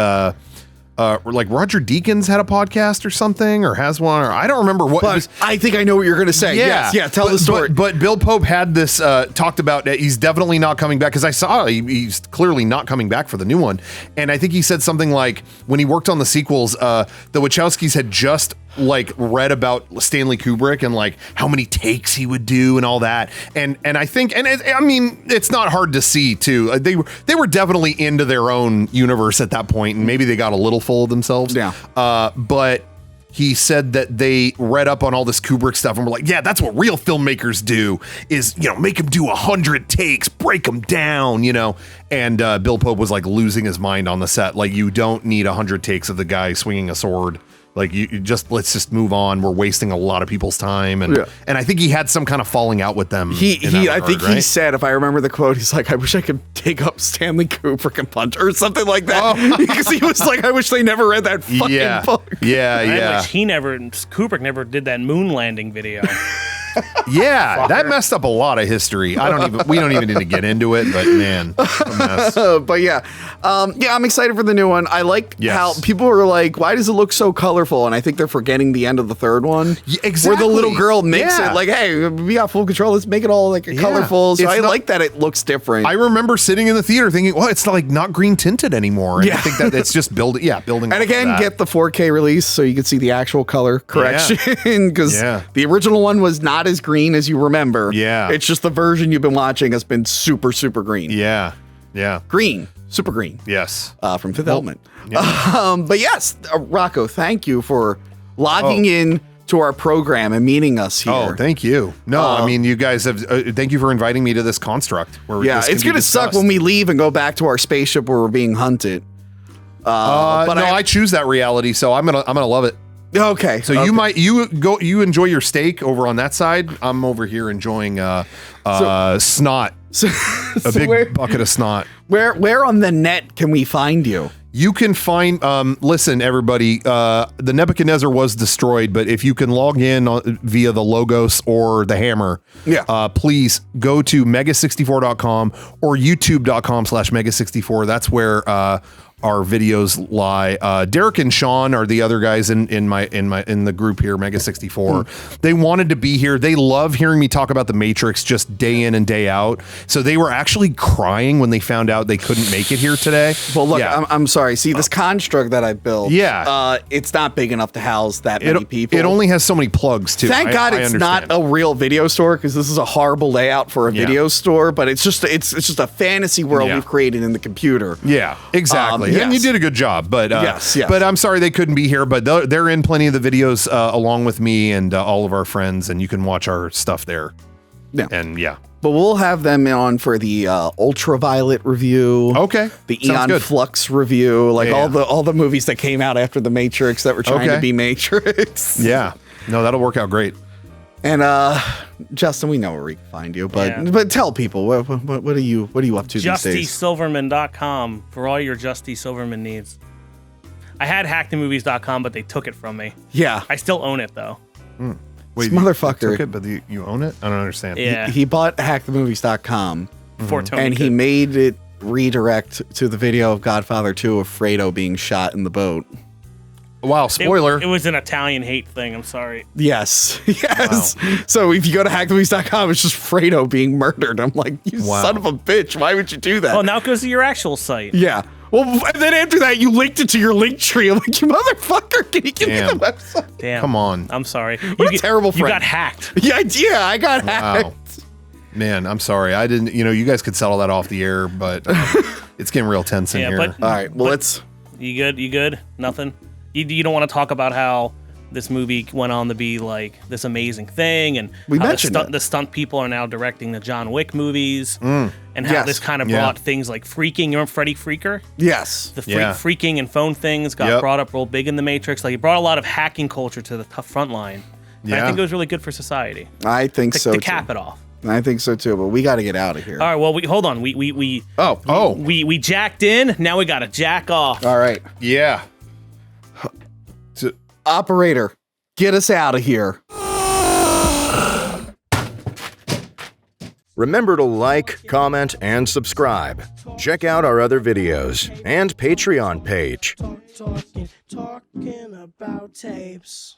Roger Deakins had a podcast or something, or has one, or I don't remember what. But I think I know what you're going to say. Yes, tell the story. But Bill Pope had this talked about that he's definitely not coming back, because I saw he's clearly not coming back for the new one, and I think he said something like when he worked on the sequels, the Wachowskis had just like read about Stanley Kubrick and like how many takes he would do and all that, and I think I mean it's not hard to see too. They were definitely into their own universe at that point, and maybe they got a little full of themselves. Yeah. But he said that they read up on all this Kubrick stuff and were like, yeah, that's what real filmmakers do, is, make them do 100 takes, break them down, and Bill Pope was like losing his mind on the set. Like, you don't need 100 takes of the guy swinging a sword. Like, let's just move on. We're wasting a lot of people's time. And I think he had some kind of falling out with them. He said, if I remember the quote, he's like, I wish I could take up Stanley Kubrick and punch her, or something like that. Because he was like, I wish they never read that fucking book. I wish Kubrick never did that moon landing video. Yeah, that messed up a lot of history. We don't even need to get into it, but man, a mess. But I'm excited for the new one. I like how people are like, why does it look so colorful? And I think they're forgetting the end of the third one. Yeah, exactly. Where the little girl makes it like, hey, we got full control. Let's make it all like colorful. So I like that it looks different. I remember sitting in the theater thinking, well, it's like not green tinted anymore. And I think that it's just building. And again, get the 4K release so you can see the actual color correction, because the original one was not as green as you remember. Yeah. It's just the version you've been watching has been super, super green. Yeah. Yeah. Green. Super green. Yes. From Fifth Element. Yeah. But yes, Rocco, thank you for logging in to our program and meeting us here. Oh, thank you. No, I mean, you guys have, thank you for inviting me to this construct. Where it's going to suck when we leave and go back to our spaceship where we're being hunted. But I choose that reality, so I'm gonna love it. Okay. So you enjoy your steak over on that side. I'm over here enjoying snot. A big bucket of snot. Where on the net can we find you? You can find, listen, everybody, the Nebuchadnezzar was destroyed, but if you can log in via the Logos or the Hammer, please go to mega64.com or youtube.com/mega64. That's where our videos lie. Derek and Sean are the other guys in the group here, Mega64. They wanted to be here. They love hearing me talk about the Matrix just day in and day out. So they were actually crying when they found out they couldn't make it here today. Well, look, I'm sorry. See, this construct that I built, it's not big enough to house that many people. It only has so many plugs too. Thank God it's not a real video store, because this is a horrible layout for a video store. But it's just a fantasy world we've created in the computer. Yeah, exactly. And you did a good job, but yes. But I'm sorry they couldn't be here. But they're in plenty of the videos along with me and all of our friends, and you can watch our stuff there. Yeah, and but we'll have them on for the Ultraviolet review. Okay, the Eon Flux review, like all the movies that came out after the Matrix that were trying to be Matrix. Yeah, no, that'll work out great. And Justin, we know where we can find you, but tell people what are you up to these days? JustySilverman.com for all your Justy Silverman needs. I had hackthemovies.com, but they took it from me. Yeah, I still own it though. Wait, this motherfucker took it, but you own it? I don't understand. Yeah, he bought hackthemovies.com before Tony and could. he made it redirect to the video of Godfather 2 of Fredo being shot in the boat. Wow, spoiler. It was an Italian hate thing. I'm sorry. Yes. Wow. So if you go to hackthemovies.com, it's just Fredo being murdered. I'm like, you son of a bitch. Why would you do that? Well, now it goes to your actual site. Yeah. Well, and then after that, you linked it to your link tree. I'm like, you motherfucker. Can you give me the website? Damn. Come on. I'm sorry. What a terrible friend. You got hacked. Yeah, I got hacked. Man, I'm sorry. I didn't, you guys could settle that off the air, but it's getting real tense in here. All right. Well, let's. You good? You good? Nothing? You don't want to talk about how this movie went on to be like this amazing thing, and we how mentioned the stunt people are now directing the John Wick movies, and how this kind of brought things like freaking. You remember Freddy Freaker? Yes. The freaking and phone things got brought up real big in the Matrix. Like it brought a lot of hacking culture to the tough front line. And I think it was really good for society. I think so to too. cap it off. I think so too, but we got to get out of here. All right, well, hold on. We jacked in. Now we got to jack off. All right. Yeah. Operator, get us out of here. Remember to like, comment, and subscribe. Check out our other videos and Patreon page. Talking about tapes.